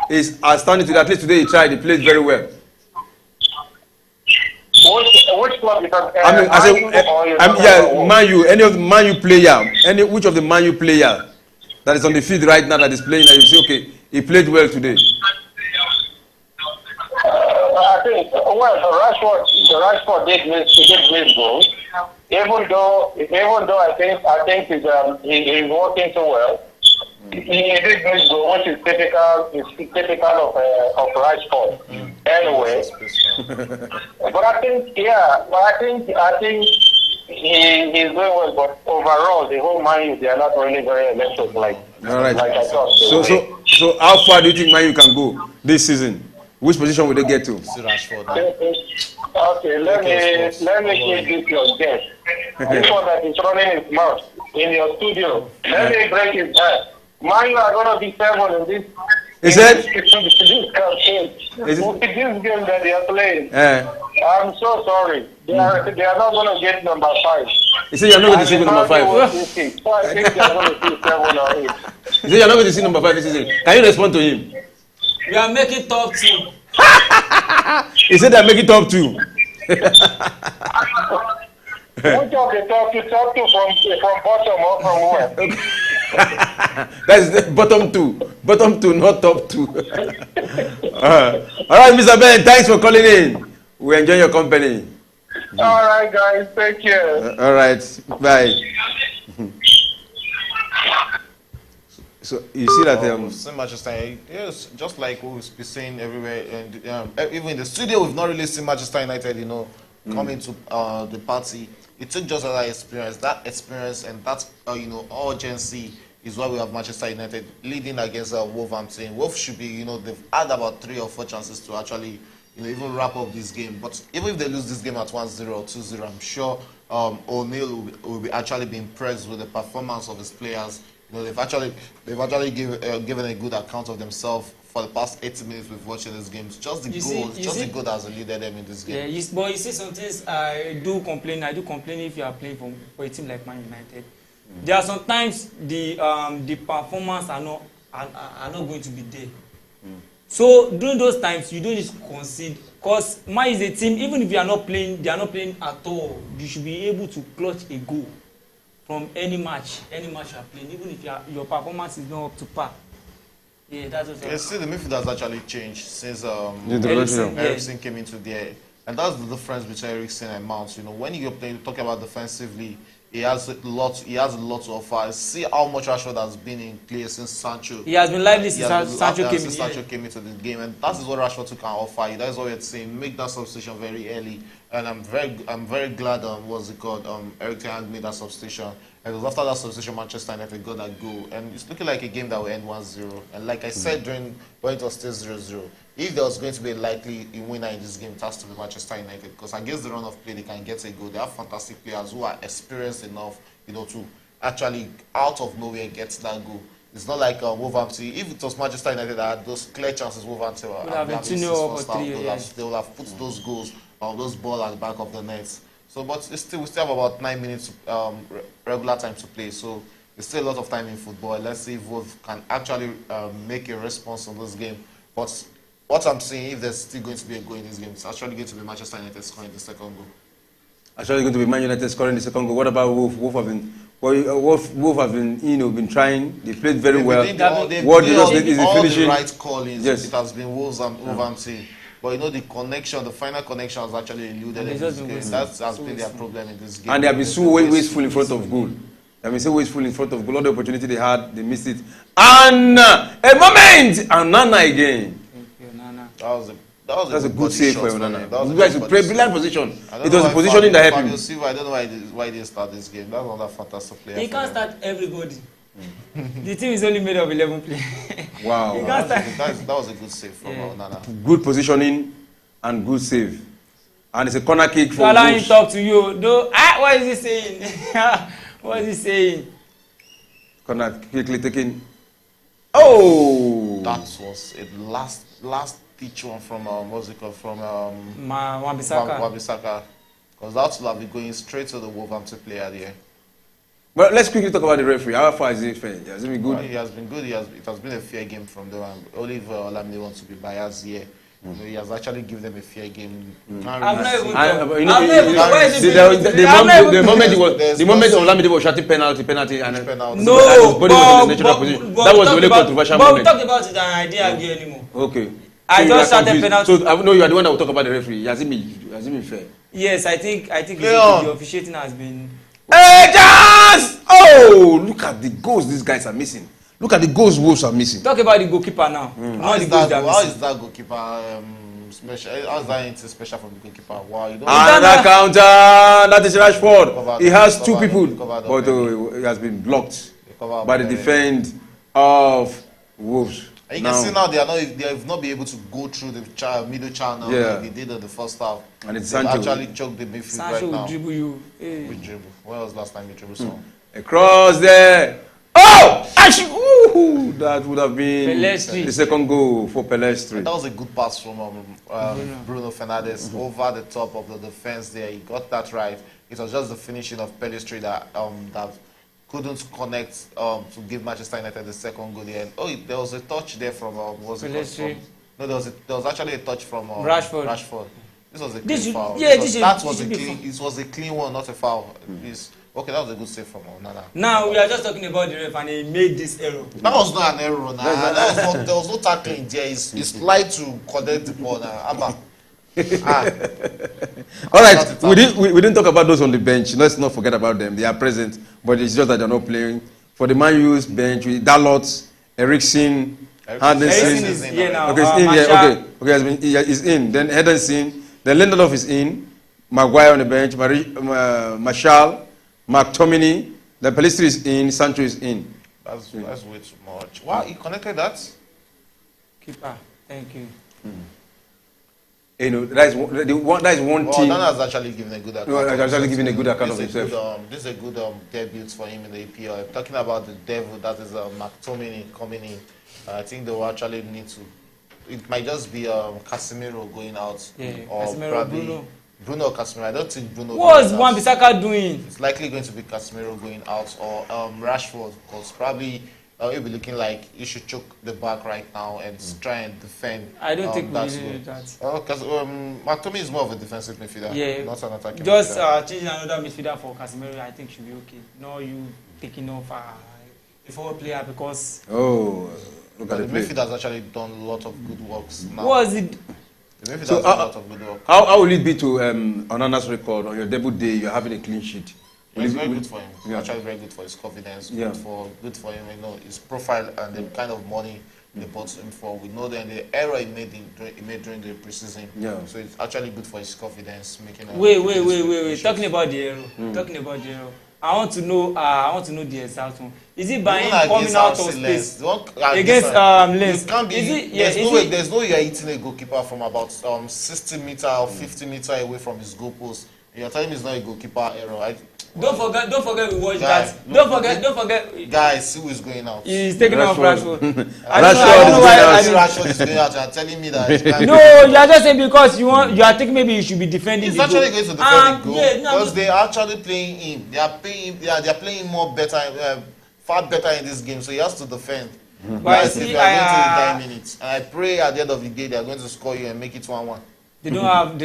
Speaker 1: is outstanding today? At least today he tried. He played very well.
Speaker 5: Which club? Because
Speaker 1: Man U. Any of the Man U player? Which of the Man U player that is on the field right now that is playing? That you say, okay, he played well today.
Speaker 5: I think Rashford did miss goals. Even though I think he's working so well. He did miss goal, which is typical of Rashford. Anyway, but I think he's doing well. But overall, the whole Man U, they are not really very electric like I thought.
Speaker 1: So how far do you think Man U can go this season? Which position will they get to?
Speaker 5: Okay, let me give this your guess. This one that is running his mouth in your studio. Let me break his head. Man U are going to be 7 in this.
Speaker 1: Is it?
Speaker 5: This game that they are playing. I'm so sorry. They are not going to get number 5.
Speaker 1: You say you're not going to see number 5.
Speaker 5: So I think they're going to see 7 or 8.
Speaker 1: You say you're not going to see number 5 this season. Can you respond to him?
Speaker 3: We are making top 2.
Speaker 1: He said they're making top 2.
Speaker 5: Which of the talk to from bottom or from where?
Speaker 1: That's the bottom two, not top two. All right, Mr. Ben, thanks for calling in. We enjoy your company.
Speaker 5: All right, guys, take care.
Speaker 1: All right, bye. So you see that
Speaker 2: seen Manchester, yes, just like we've been saying everywhere, and even in the studio, we've not really seen Manchester United, come into the party. It took just that experience. That experience and that urgency is why we have Manchester United leading against Wolverhampton. Wolves should be, they've had about 3 or 4 chances to actually, even wrap up this game. But even if they lose this game at 1-0 or 2-0, I'm sure O'Neill will be actually be impressed with the performance of his players. They've actually given a good account of themselves for the past 80 minutes we've watched this game. Just the goal that has eluded them in this game.
Speaker 3: Yeah, but you see some things I do complain if you are playing for a team like Man United. There are sometimes the performance are not going to be there. So during those times you don't need to concede, because Man is a team. Even if they are not playing at all, you should be able to clutch a goal from any match you are playing, even if your performance is not up to par. Yeah, that's what.
Speaker 2: See, the midfield has actually changed since Eriksen came into there, and that's the difference between Eriksen and Mount. When you're talking about defensively, he has a lot to offer. See how much Rashford has been in play since Sancho.
Speaker 3: He has been lively since Sancho
Speaker 2: came into the game, and that is what Rashford can offer you. That is what we're saying. Make that substitution very early, and I'm very glad Eric Ten Hag made that substitution. And it was after that substitution Manchester United got that goal, and it's looking like a game that will end 1-0. And like I said when it was still 0-0, if there was going to be a likely winner in this game, it has to be Manchester United, because against the run of play they can get a goal. They have fantastic players who are experienced enough, to actually out of nowhere get that goal. It's not like Wolverhampton. If it was Manchester United that had those clear chances, Wolverhampton they will have put those goals or those balls at the back of the net. So, but we still have about 9 minutes regular time to play. So there's still a lot of time in football. Let's see if Wolves can actually make a response on this game. But what I'm saying, if there's still going to be a goal in this game, it's actually going to be Manchester United scoring the second goal.
Speaker 1: Actually going to be Man United scoring the second goal. What about Wolf? Wolf have been trying. They played very well.
Speaker 2: What is the finishing? The right callings. Yes. It has been Wolves and Wolverhampton. But the final connection has actually eluded in this game. That has been their problem in this game.
Speaker 1: And they have been so wasteful in front of goal. They have been so wasteful in front of goal. All the opportunity they had, they missed it. And a moment! And Nana again.
Speaker 2: That was a
Speaker 1: good save for Nana. You guys play brilliant position. It was the positioning that helped him.
Speaker 2: I don't know why they start this game. That's another fantastic player.
Speaker 3: He can't start everybody. The team is only made of 11 players.
Speaker 1: Wow.
Speaker 2: That was a good save from Nana.
Speaker 1: Good positioning and good save. And it's a corner kick for
Speaker 3: allow him talk to you. What is he saying? What is he saying?
Speaker 1: Corner quickly taken. Oh!
Speaker 2: That was a last pitch one from
Speaker 3: Wan-Bissaka.
Speaker 2: Because that will have been going straight to the Wolverhampton player there.
Speaker 1: But let's quickly talk about the referee. How far is he fair? Has he been good?
Speaker 2: Well, he has been good. It has been a fair game from them. Only if Olamide wants to be biased here. He has actually given them a fair game.
Speaker 3: I'm not even
Speaker 1: the moment Olamide was shouting penalty, and
Speaker 3: no,
Speaker 1: that was really controversial
Speaker 3: moment. But we talked about it and I didn't argue anymore.
Speaker 1: Okay.
Speaker 3: I just shouted penalty.
Speaker 1: So I know you are the one that will talk about the referee. Has it been fair?
Speaker 3: Yes, I think the officiating has been.
Speaker 1: Hey, Jazz! Oh, look at the goals these guys are missing. Look at the goals Wolves are missing.
Speaker 3: Talk about the goalkeeper now.
Speaker 2: How is that goalkeeper special? How is that anything special from the goalkeeper? Wow, you don't.
Speaker 1: Another counter. That is Rashford. He has two people, but he has been blocked by the defense of Wolves.
Speaker 2: And you can see now they have not been able to go through the middle channel like they did in the first half.
Speaker 1: And it's
Speaker 2: They've
Speaker 1: Sancho.
Speaker 2: actually choked the midfield
Speaker 3: Sancho
Speaker 2: right now.
Speaker 3: will dribble you.
Speaker 2: With dribble. When was the last time you dribbled someone?
Speaker 1: Across there. Oh! Actually, that would have been
Speaker 3: Pelestri.
Speaker 1: The second goal for Pelestri.
Speaker 2: That was a good pass from Bruno Fernandes over the top of the defense there. He got that right. It was just the finishing of Pelestri that couldn't connect to give Manchester United the second goal there. There was a touch there from
Speaker 3: Pelestri.
Speaker 2: No, there was actually a touch from
Speaker 3: Rashford.
Speaker 2: This was a
Speaker 3: This
Speaker 2: clean
Speaker 3: should-
Speaker 2: foul.
Speaker 3: yeah,
Speaker 2: That was
Speaker 3: this
Speaker 2: a
Speaker 3: should be
Speaker 2: clean. It was a clean one, not a foul. Okay, that was a good save from Onana.
Speaker 3: Now we are just talking about the ref and he made this error.
Speaker 2: That was not an error. Nah. There was no tackling there. It's light to connect the ball. Abba.
Speaker 1: All right, we didn't talk about those on the bench. Let's not forget about them. They are present, but it's just that they're not playing. For the Man U's bench, with Dalot, Eriksen, Henderson.
Speaker 3: Eriksen is here now.
Speaker 1: Okay, he's in here. Okay, he's in. Then Henderson. Then Lindelof is in. Maguire on the bench. Marshall, McTominay. Then Pelistri is in. Sancho is in.
Speaker 2: That's way too much. Wow, he connected that.
Speaker 3: Keeper, thank you.
Speaker 1: You know, that is one
Speaker 2: Well,
Speaker 1: team.
Speaker 2: Nana has actually given a good account.
Speaker 1: of
Speaker 2: This is
Speaker 1: himself.
Speaker 2: This is a good debut for him in the EPL. I'm talking about the devil that is McTominay coming in. I think they will actually need to. It might just be Casemiro going out.
Speaker 3: Yeah,
Speaker 2: or
Speaker 3: Casemiro,
Speaker 2: probably Bruno or Casemiro. I don't think Bruno.
Speaker 3: What's Wan-Bissaka doing?
Speaker 2: It's likely going to be Casemiro going out or Rashford, because probably he'll be looking like he should choke the back right now and try and defend.
Speaker 3: I don't think we
Speaker 2: that
Speaker 3: really
Speaker 2: goal.
Speaker 3: do that.
Speaker 2: Because McTominay is more of a defensive midfielder,
Speaker 3: Yeah,
Speaker 2: not an attacking
Speaker 3: just
Speaker 2: midfielder.
Speaker 3: changing another midfielder for Casemiro, I think should be okay. No, you taking off a forward player because
Speaker 1: Oh, look
Speaker 2: But
Speaker 1: at
Speaker 2: the
Speaker 1: the play.
Speaker 2: midfield has actually done a lot of good works now.
Speaker 3: what was it?
Speaker 2: The midfield
Speaker 1: So,
Speaker 2: has done a lot of good work.
Speaker 1: How will it be to Onana's record on your debut day? You're having a clean sheet.
Speaker 2: It's very good for him.
Speaker 1: Yeah.
Speaker 2: Actually, very good for his confidence.
Speaker 1: Yeah.
Speaker 2: Good for him. You know, his profile and the kind of money they bought him for. We know that the error he made during the preseason.
Speaker 1: Yeah.
Speaker 2: So it's actually good for his confidence.
Speaker 3: Wait. Talking about the error. I want to know the exact one. Is it by him coming out of space against Lens?
Speaker 2: It can't be.
Speaker 3: Is it?
Speaker 2: There's no way you're hitting a goalkeeper from about 60 meter or 50 meter away from his goalpost. You're telling me it's not a goalkeeper error.
Speaker 3: Don't forget we watched
Speaker 2: Guy,
Speaker 3: that. Don't forget.
Speaker 2: Guys, see who is going out.
Speaker 3: He's taking off Rashford.
Speaker 2: Rashford is going out. You're telling me that.
Speaker 3: No, you are just saying because you are thinking maybe you should be defending.
Speaker 2: He's actually going to defend the goal because
Speaker 3: they
Speaker 2: they are actually playing him. They are playing him more better, far better in this game. So he has to defend.
Speaker 3: But
Speaker 2: They are going to 9 minutes, and I pray at the end of the day they are going to score you and make it 1-1.
Speaker 3: They don't have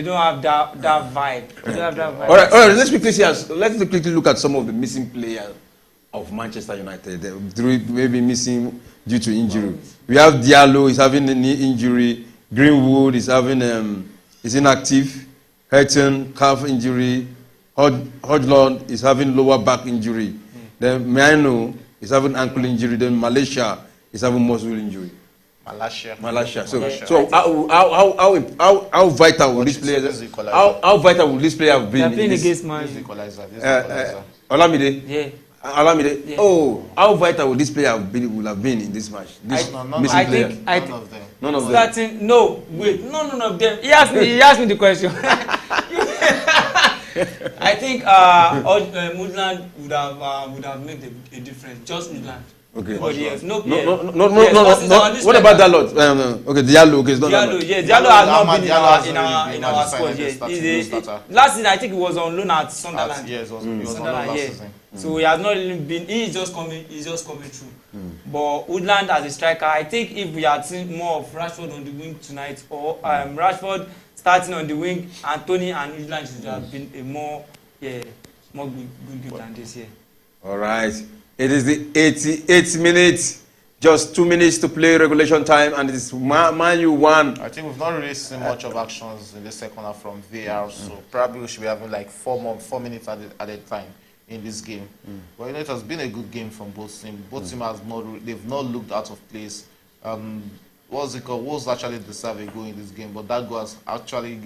Speaker 3: that vibe. They don't have that vibe.
Speaker 1: All right. Let's quickly look at some of the missing players of Manchester United. Maybe missing due to injury. We have Diallo is having a knee injury. Greenwood is having is inactive. Hurton calf injury. Hodgson is having lower back injury. Then Miano is having ankle injury. Then Malaysia is having muscle injury. Malaysia. So how vital will this player? How vital will this player have been?
Speaker 3: They are playing against Man.
Speaker 1: Olamide.
Speaker 3: Yeah.
Speaker 1: Olamide.
Speaker 3: Yeah.
Speaker 1: Oh, how vital will this player will have been in this match?
Speaker 2: None of them.
Speaker 1: None of them.
Speaker 3: Starting. No, wait. None of them. He asked me the question. I think Woodland would have made a difference. Just Woodland.
Speaker 1: Okay.
Speaker 3: Nobody else. No.
Speaker 1: What about Dalot? Okay, Diallo. Okay, it's not
Speaker 3: Diallo,
Speaker 1: that.
Speaker 3: yeah, Diallo has not been
Speaker 2: Diallo
Speaker 3: in
Speaker 2: has
Speaker 3: our squad yet. Last season, I think he was on loan at Sunderland.
Speaker 2: Yes, it was on last season.
Speaker 3: So he has not really been. He's just coming through. But Woodland as a striker, I think if we had seen more of Rashford on the wing tonight, or Rashford starting on the wing, Anthony and Woodland should have been a more good game than this year.
Speaker 1: All right. It is the 88th minute. Just 2 minutes to play regulation time, and it is Man U 1.
Speaker 2: I think we've not really seen much of actions in the second half from VAR, so probably we should be having like 4 minutes at a time in this game. But it has been a good game from both teams. Both teams they've not looked out of place. Wolves actually deserve a goal in this game, but that goal has actually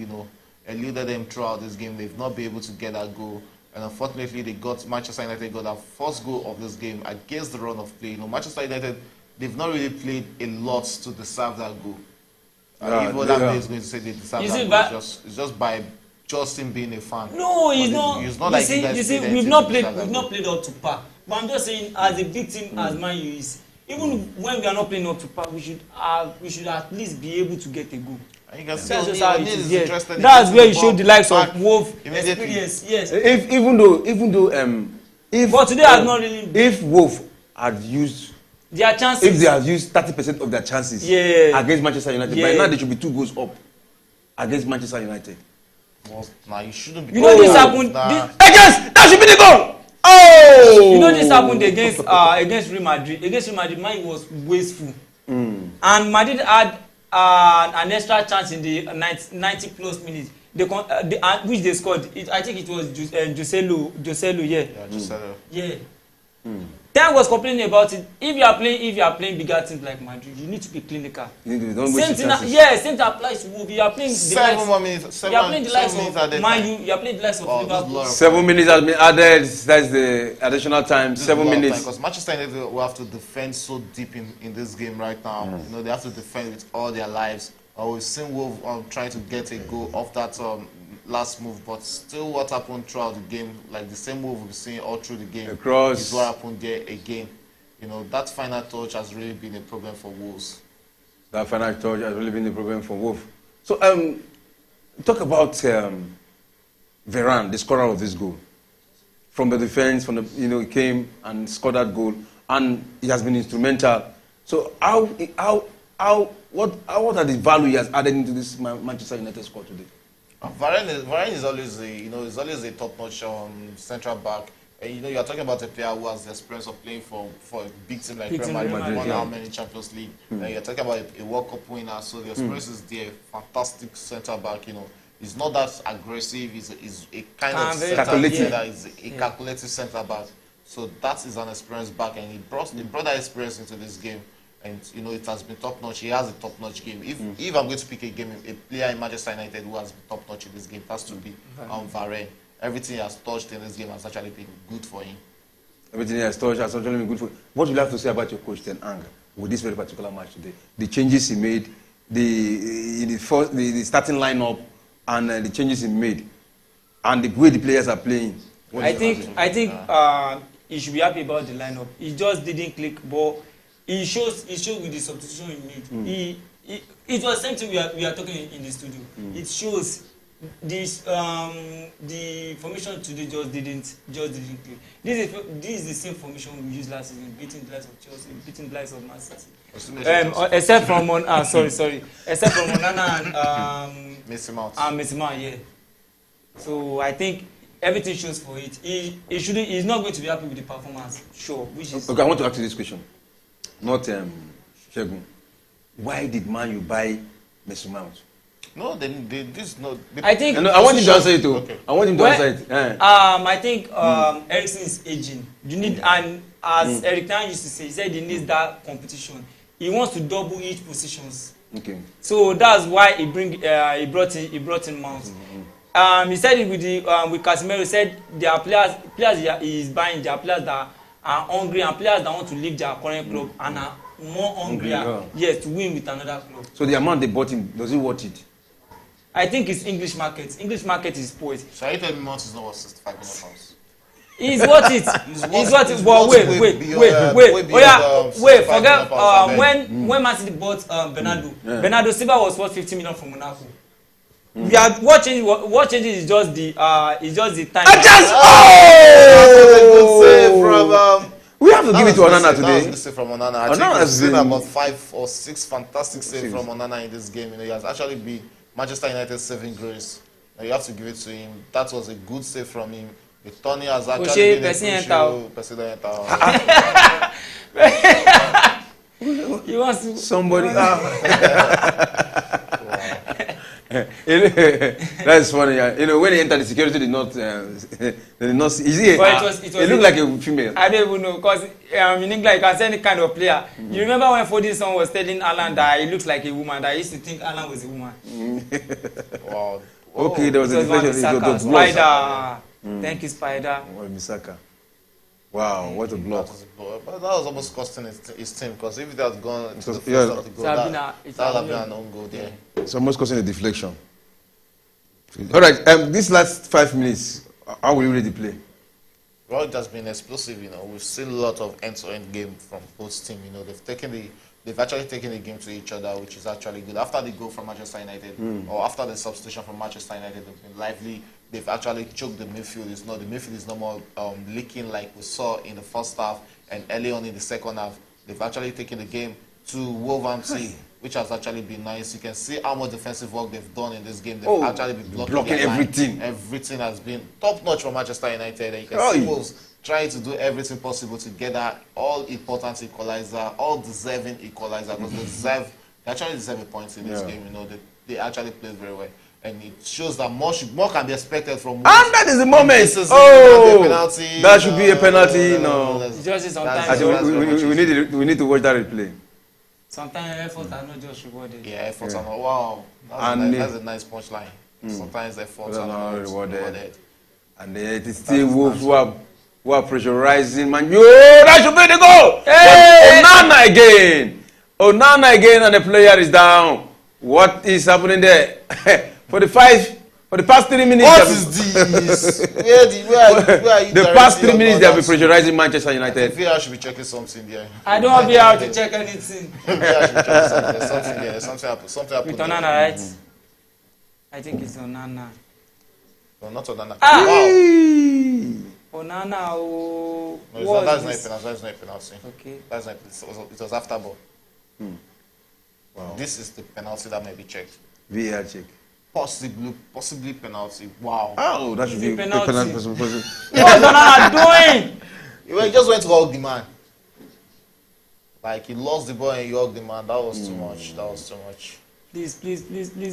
Speaker 2: eluded them throughout this game. They've not been able to get that goal. And unfortunately, Manchester United got their first goal of this game against the run of play. Manchester United, they've not really played a lot to deserve that goal. If other players going to say they deserve that goal, it's just by him being a fan.
Speaker 3: No, he's not.
Speaker 2: It's not like
Speaker 3: you see, we've not played up to par. But I'm just saying, as a big team as Man U is, even when we are not playing up to par, we should at least be able to get a goal.
Speaker 2: And you can see
Speaker 3: that's where you show the likes of Wolf experience. Yes. But today has not really.
Speaker 1: If Wolf had used
Speaker 3: their chances,
Speaker 1: if they had used 30% of their chances against Manchester United, by now they should be 2 goals up against Manchester United.
Speaker 2: Nah, you shouldn't be.
Speaker 3: You know this happened.
Speaker 1: Against that should be the goal. Oh!
Speaker 3: You know this happened against Real Madrid. Against Real Madrid, mine was wasteful. And Madrid had an extra chance in the 90 plus minutes. Which they scored. I think it was Joselu, yeah.
Speaker 2: Yeah, Joselu.
Speaker 3: Yeah. Ten was complaining about it. If you are playing bigger teams like Madrid, you need to be clinical. Same thing applies to Wolves. You are playing the likes of Liverpool.
Speaker 1: 7 minutes has been added. That's the additional time. 7 minutes.
Speaker 2: Because Manchester United will have to defend so deep in this game right now. You know, they have to defend with all their lives. We've seen Wolves trying to get a goal off that last move, but still what happened throughout the game, like the same move we've seen all through the game, is what happened there again. You know, that final touch has really been a problem for Wolves.
Speaker 1: That final touch has really been a problem for Wolves. So, talk about Varane, the scorer of this goal. From the defense, he came and scored that goal, and he has been instrumental. So, what are the value he has added into this Manchester United squad today?
Speaker 2: Varane is always a top-notch central back. And you are talking about a player who has the experience of playing for a big team like Real Madrid, won how many Champions League. And you're talking about a World Cup winner, so the experience is there. Fantastic centre back. He's not that aggressive. He's a kind of centre that is a calculated centre back. So that is an experienced back, and he brought that experience into this game. And it has been top notch. He has a top notch game. If I'm going to pick a player in Manchester United who has been top notch in this game, it has to be Varane. Everything he has touched in this game has actually been good for him.
Speaker 1: Everything he has touched has actually been good for him. What would you have to say about your coach Ten Hag with this very particular match today? The changes he made, the starting lineup, and the changes he made, and the way the players are playing.
Speaker 3: I think he should be happy about the lineup. He just didn't click, but He shows with the substitution he made. It was the same thing we are talking in the studio. It shows this the formation today just didn't click. This is the same formation we used last season, beating the likes of Chelsea, beating the likes of Man City. Except from except from Onana and
Speaker 2: Mason Mount.
Speaker 3: Yeah. So I think everything shows for it. He's not going to be happy with the performance. Sure.
Speaker 1: Okay, I want to ask you this question. Not Shegun. Why did Man U buy Mason Mount?
Speaker 2: No, this no.
Speaker 3: I think.
Speaker 1: I want him to answer it too. Okay. I want him to answer it.
Speaker 3: I think Eriksen is aging. You need, and as Eric Tan used to say, he said he needs that competition. He wants to double each positions.
Speaker 1: Okay.
Speaker 3: So that's why he brought in Mount. He said it with Casemiro. He said there are players he is buying. There are players that are hungry and players that want to leave their current club and are more hungry, yes, to win with another club.
Speaker 1: So the amount they bought him, does he worth it?
Speaker 3: I think it's English market. English market is poor.
Speaker 2: So are you telling me Mount is not worth 65 million pounds?
Speaker 3: He's worth it. He's worth it. But wait. Forget when Man City bought Bernardo. Bernardo Silva was worth 50 million from Monaco. We are watching. What changes is just the time.
Speaker 1: We have to give it to Onana today.
Speaker 2: That was a good save from Onana. I think we've seen about 5 or 6 fantastic saves from Onana in this game. He has actually been Manchester United's saving grace. You have to give it to him. That was a good save from him. Tony has actually been a crucial president.
Speaker 3: He wants to
Speaker 1: somebody. That's funny. When he entered the security, they did not see. It looked like a female.
Speaker 3: I don't even know because in England you can say any kind of player. You remember when Fodinson was telling Alan that he looks like a woman? That I used to think Alan was a woman.
Speaker 2: Wow.
Speaker 1: Okay, there was a deflection.
Speaker 3: Spider. Thank you, Spider.
Speaker 1: Misaka. Wow, what a block.
Speaker 2: But that was almost costing his team because if that had gone to the first of the goal, that would have been an own goal there.
Speaker 1: It's almost causing a deflection. All right, these last 5 minutes, how will you read the play?
Speaker 2: Well, it has been explosive. We've seen a lot of end-to-end game from both teams. They've actually taken the game to each other, which is actually good. After the goal from Manchester United, or after the substitution from Manchester United, they've been lively. They've actually choked the midfield. The midfield is no more leaking like we saw in the first half and early on in the second half. They've actually taken the game to Wolverhampton. which has actually been nice. You can see how much defensive work they've done in this game. They've
Speaker 1: Oh,
Speaker 2: actually been
Speaker 1: blocking
Speaker 2: their line.
Speaker 1: everything.
Speaker 2: Everything has been top-notch for Manchester United. And you can see Wolves trying to do everything possible to get that all-important equalizer, all-deserving equalizer, because they actually deserve a point in this game. You know, they actually played very well. And it shows that more can be expected from Wolves.
Speaker 1: And that is the moment.
Speaker 2: Penalty,
Speaker 1: that should be a penalty. No.
Speaker 3: Just sometimes
Speaker 1: we need to watch that replay.
Speaker 3: Sometimes efforts are not just rewarded.
Speaker 2: Yeah, efforts are not. Wow, that's a nice punchline. Sometimes efforts are not rewarded.
Speaker 1: And it is still Wolves who are pressurizing. Man, that should be the goal. Hey! Onana again, and the player is down. What is happening there? For the past 3 minutes.
Speaker 2: What is this? Where are you?
Speaker 1: The past 3 minutes they have been pressurizing Manchester United.
Speaker 2: I should be checking something there.
Speaker 3: I don't be able to check anything.
Speaker 2: There's something there. Something happened.
Speaker 3: With Onana, right? I think it's Onana.
Speaker 2: No, not Onana.
Speaker 3: Wow. Onana. Oh.
Speaker 2: No, that's not a penalty.
Speaker 3: Okay.
Speaker 2: That's not. It was after ball. Wow. This is the penalty that may be checked.
Speaker 1: VAR check.
Speaker 2: Possibly penalty. Wow.
Speaker 1: Oh, that should be a penalty.
Speaker 3: What's Onana doing?
Speaker 2: He just went to hug the man. Like he lost the ball and he hugged the man. That was too much.
Speaker 3: Please.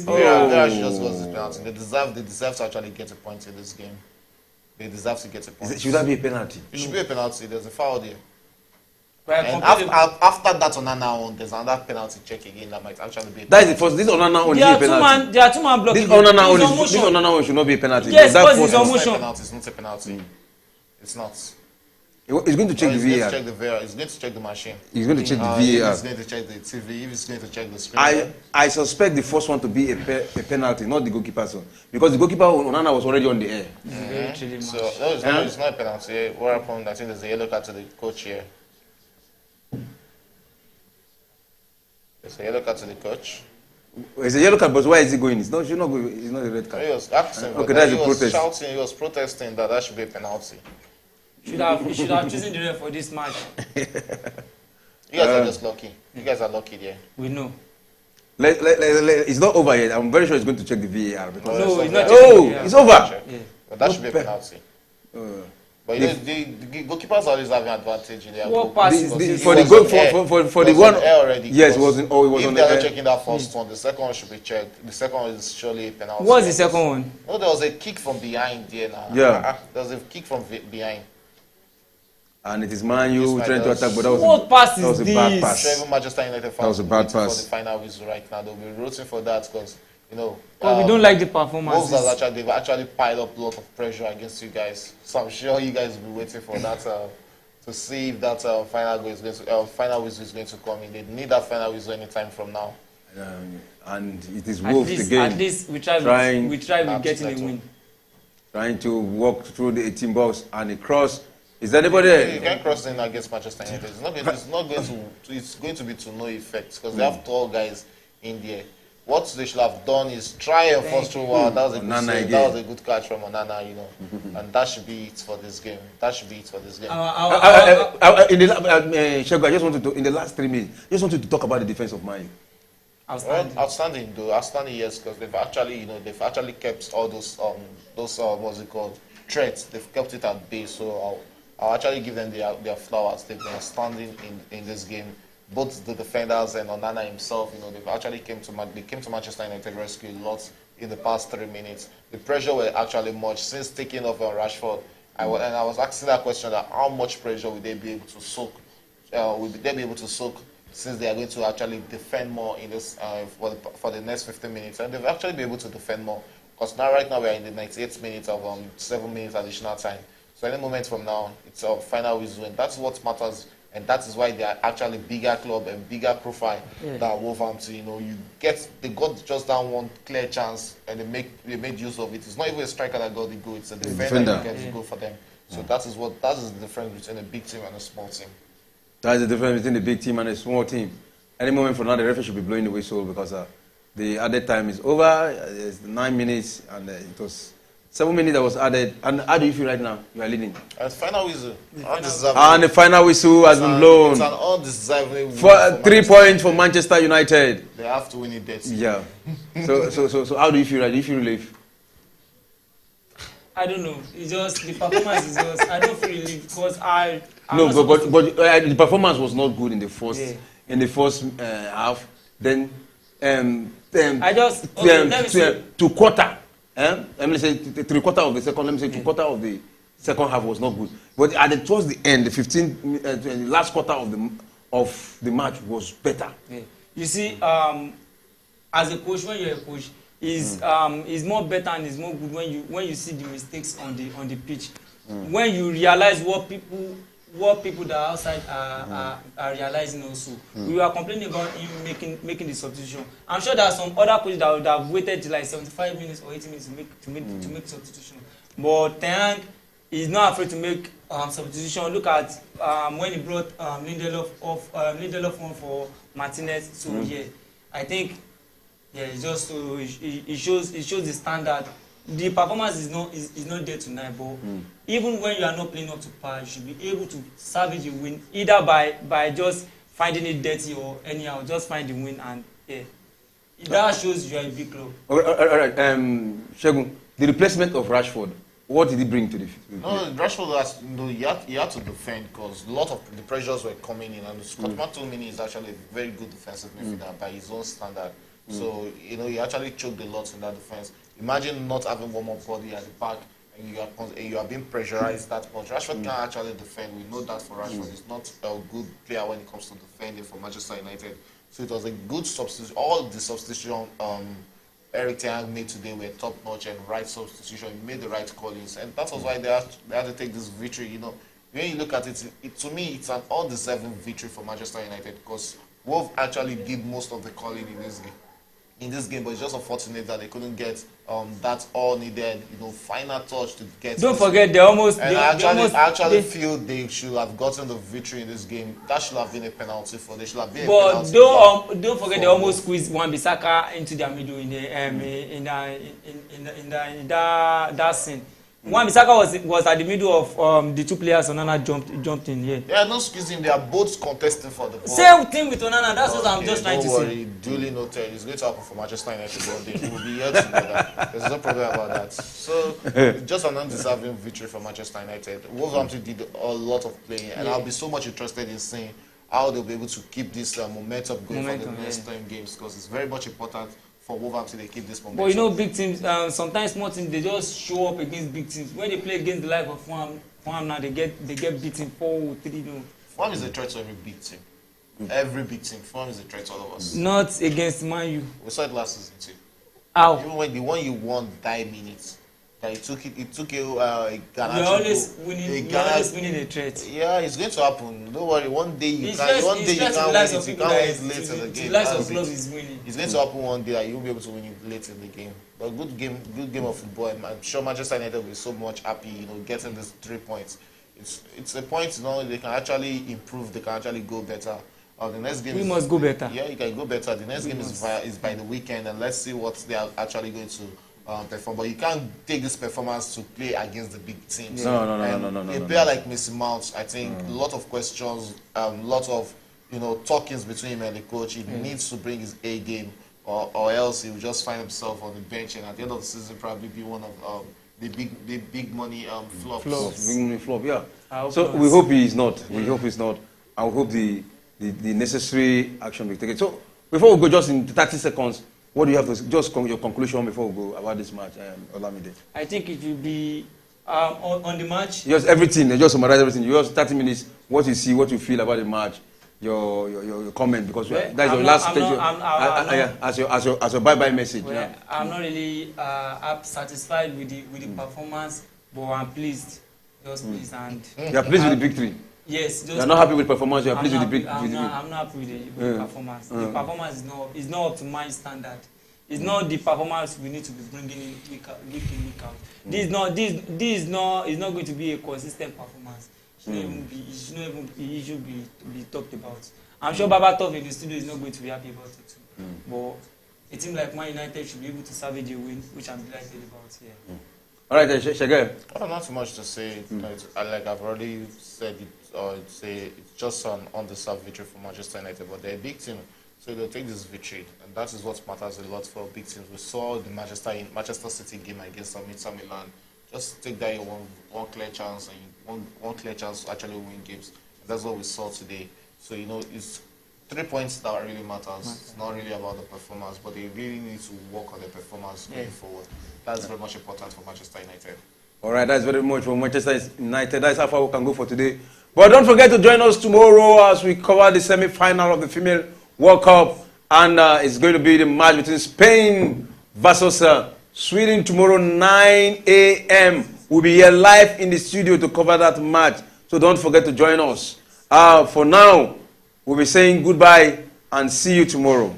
Speaker 2: VAR just got the penalty. They deserve to actually get a point in this game. They deserve to get a point.
Speaker 1: Should that be a penalty?
Speaker 2: It should be a penalty. There's a foul there.
Speaker 3: And
Speaker 2: after that Onana on, there's another penalty check again that might actually be a penalty.
Speaker 1: That is the first. This Onana only is a penalty.
Speaker 3: There are two man blocking.
Speaker 1: This Onana should not be a penalty.
Speaker 3: Yes, because it's on
Speaker 2: It's
Speaker 3: motion.
Speaker 2: not a penalty. It's not.
Speaker 1: He's going to check the VAR.
Speaker 2: He's going to check the machine.
Speaker 1: He's going to check the VAR.
Speaker 2: He's going to check the TV. He's going to check the screen.
Speaker 1: I suspect the first one to be a penalty, not the goalkeeper's one, because the goalkeeper Onana was already on the air.
Speaker 2: So no, it's not a penalty. What happened? I think there's a yellow card to the coach here. There's a yellow card to the coach.
Speaker 1: It's a yellow card, but why is he going? It's not a red card.
Speaker 2: He was asking,
Speaker 1: okay, that's a protest.
Speaker 2: Shouting, he was protesting that should be a penalty.
Speaker 3: He should have chosen the ref for this match.
Speaker 2: You guys are just lucky. You guys are lucky there.
Speaker 3: We know.
Speaker 1: It's not over yet. I'm very sure he's going to check the VAR. Because
Speaker 3: No, it's not.
Speaker 1: It's over.
Speaker 2: Yeah. But that should be a penalty. But the goalkeepers always have an advantage in their goal.
Speaker 1: For the one already. Yes, it was on the air.
Speaker 2: If they are checking that first one, the second one should be checked. The second one is surely a penalty.
Speaker 3: What's the second one?
Speaker 2: No, there was a kick from behind there now.
Speaker 1: Yeah.
Speaker 2: There was a kick from behind.
Speaker 1: And it is Man U trying to attack, but that was
Speaker 3: a
Speaker 1: bad pass.
Speaker 2: Sure, even Manchester United fans
Speaker 1: was a bad pass.
Speaker 2: for the final whistle right now. They'll be rooting for that because, you know.
Speaker 3: But we don't like the performance.
Speaker 2: They've actually piled up a lot of pressure against you guys. So I'm sure you guys will be waiting for that to see if that final whistle is going to come in. They need that final whistle anytime from now.
Speaker 1: And it is Wolves again.
Speaker 3: At least we try with getting a win. Trying
Speaker 1: to walk through the 18 box and a cross. Is there anybody there?
Speaker 2: You can't cross in against Manchester United. It's going to be to no effect because they have tall guys in there. What they should have done is try and force through. That was a good save. That was a good catch from Onana, you know. And that should be it for this game. Shego,
Speaker 1: I just wanted to, in the last 3 minutes, I just wanted to talk about the defense of Man U.
Speaker 2: Outstanding, yes, because they've actually kept all those what's it called, threats. They've kept it at bay. So I'll actually give them their flowers. They've been outstanding in this game. Both the defenders and Onana himself, you know, they've actually came to Manchester United rescue a lot in the past 3 minutes. The pressure were actually much since taking off on Rashford. I was asking that question: that how much pressure will they be able to soak? Since they are going to actually defend more in this for the next 15 minutes, and they've actually been able to defend more because right now we are in the 98th minute of 7 minutes additional time. So any moment from now, it's a final whistle, and that's what matters. And that is why they are actually bigger club and bigger profile than Wolverhampton. You know, they got just that one clear chance and they made use of it. It's not even a striker that got the goal; it's a defender that gets the goal for them. So that is the difference between a big team and a small team.
Speaker 1: That is the difference between a big team and a small team. Any moment from now, the referee should be blowing the whistle because the added time is over. It's 9 minutes, and it was 7 minutes that was added. And how do you feel right now? You are leading.
Speaker 2: Final whistle.
Speaker 1: And the final whistle has been blown.
Speaker 2: It's an undeserving win.
Speaker 1: For 3 points for Manchester United.
Speaker 2: They have to win it there.
Speaker 1: Yeah. So how do you feel? Right? Do you feel relief?
Speaker 3: I don't know. It's just the performance is just. I don't feel relief because I'm
Speaker 1: but the performance was not good in the first half. Then
Speaker 3: I just
Speaker 1: to quarter. Let me say 3/4 of the second. Let me say 2/4 of the second half was not good. But towards the end, the last quarter of the match was better.
Speaker 3: Yeah. You see, as a coach, when you're a coach, is more better and is more good when you see the mistakes on the pitch. When you realize what people that are outside are realizing also. We were complaining about him making the substitution. I'm sure there are some other coaches that would have waited till like 75 minutes or 80 minutes to make substitution. But Ten Hag is not afraid to make substitution. Look at when he brought Lindelof on for Martinez. So I think it's just it shows the standard. The performance is not there tonight, but even when you are not playing up to par, you should be able to salvage a win either by just finding it dirty or anyhow, just find the win and that shows you are a big club.
Speaker 1: All right. Shegun, the replacement of Rashford, what did he bring to the field?
Speaker 2: No, Rashford he had to defend because a lot of the pressures were coming in, and Scott McTominay is actually a very good defensive midfielder by his own standard. So he actually choked a lot in that defense. Imagine not having one more body at the back and you are being pressurized that much. Rashford can't actually defend. We know that for Rashford. He's not a good player when it comes to defending for Manchester United. So it was a good substitution. All the substitution Eric Ten Hag made today were top notch and right substitution. He made the right callings, and that was why they had to take this victory. When you look at it, to me, it's an undeserving victory for Manchester United because Wolves actually did most of the calling in this game, but it's just unfortunate that they couldn't get that all needed, final touch to get.
Speaker 3: Don't forget they almost.
Speaker 2: I actually feel they should have gotten the victory in this game. That should have been a penalty for. They should have been.
Speaker 3: But don't forget they almost squeezed Wan-Bissaka into their middle in that scene. Wan-Bissaka was at the middle of the two players. Onana jumped in here.
Speaker 2: They are not squeezing. They are both contesting for the ball.
Speaker 3: Same thing with Onana. That's what I'm just trying to say.
Speaker 2: Don't worry. Duly noted. It's going to happen for Manchester United one day. We will be here together. There's no problem about that. So just an undeserving victory for Manchester United. Wolverhampton did a lot of playing, and I'll be so much interested in seeing how they'll be able to keep this momentum going for the next 10 games because it's very much important. For Wolverhampton, they keep this momentum.
Speaker 3: But big teams, sometimes small teams, they just show up against big teams. When they play against the life of Fulham now, they get beaten 4-3.
Speaker 2: Fulham is a threat to every big team. Every big team. Fulham is a threat to all of us.
Speaker 3: Not against Man U.
Speaker 2: We saw it last season too.
Speaker 3: How?
Speaker 2: Even when the one you won died minutes. It took a Ghana.
Speaker 3: You're always winning a threat.
Speaker 2: Yeah, it's going to happen. Don't worry. One day you can't win it. You can't win it late in the game.
Speaker 3: The of club is winning.
Speaker 2: It's going to happen one day that you'll be able to win it late in the game. But good game of football. I'm sure Manchester United will be so much happy, getting these 3 points. It's a point, they can actually improve. They can actually go better. The next game
Speaker 3: must go better.
Speaker 2: Yeah, you can go better. The next game is by the weekend, and let's see what they are actually going to perform. But you can't take this performance to play against the big teams.
Speaker 1: No.
Speaker 2: A player like Mason Mount, I think a lot of questions, lot of talkings between him and the coach. He needs to bring his A game, or else he will just find himself on the bench, and at the end of the season probably be one of the big money flops.
Speaker 1: Big money flop, yeah. So we hope he is not. We hope he's not. I hope the necessary action will be taken. So before we go, just in 30 seconds. What do you have to just your conclusion before we go about this match, Olamide?
Speaker 3: I think it will be on the match.
Speaker 1: Just everything. Just summarize everything. You have 30 minutes. What you see, what you feel about the match, your comment because that's your last stage. As your bye message.
Speaker 3: Well, I'm not really satisfied with the performance, but I'm pleased. Just pleased and.
Speaker 1: You are pleased with the victory.
Speaker 3: Yes.
Speaker 1: You are not happy with the performance. You are pleased with the victory.
Speaker 3: I'm not happy with the performance. The performance is not up to my standard. It's not the performance we need to be bringing in week in, week out. This is not going to be a consistent performance. It should be talked about. I'm sure Baba Tov in the studio is not going to be happy about it too. But a team like Man United should be able to salvage a win, which I'm delighted about here.
Speaker 1: All right, Shege.
Speaker 2: Well, not too much to say. Like I've already said it, or it's just an undeserved victory for Manchester United, but they're a big team, so they'll take this victory, and that is what matters a lot for big teams. We saw the Manchester City game against Inter Milan. Just take that one clear chance, and one clear chance to actually win games. And that's what we saw today. So it's 3 points that really matters. It's not really about the performance, but they really need to work on the performance going forward. That's very much important for Manchester United.
Speaker 1: All right, that's very much for Manchester United. That's how far we can go for today. But don't forget to join us tomorrow as we cover the semi-final of the Female World Cup. And it's going to be the match between Spain versus Sweden tomorrow, 9 a.m. We'll be here live in the studio to cover that match. So don't forget to join us. For now, we'll be saying goodbye and see you tomorrow.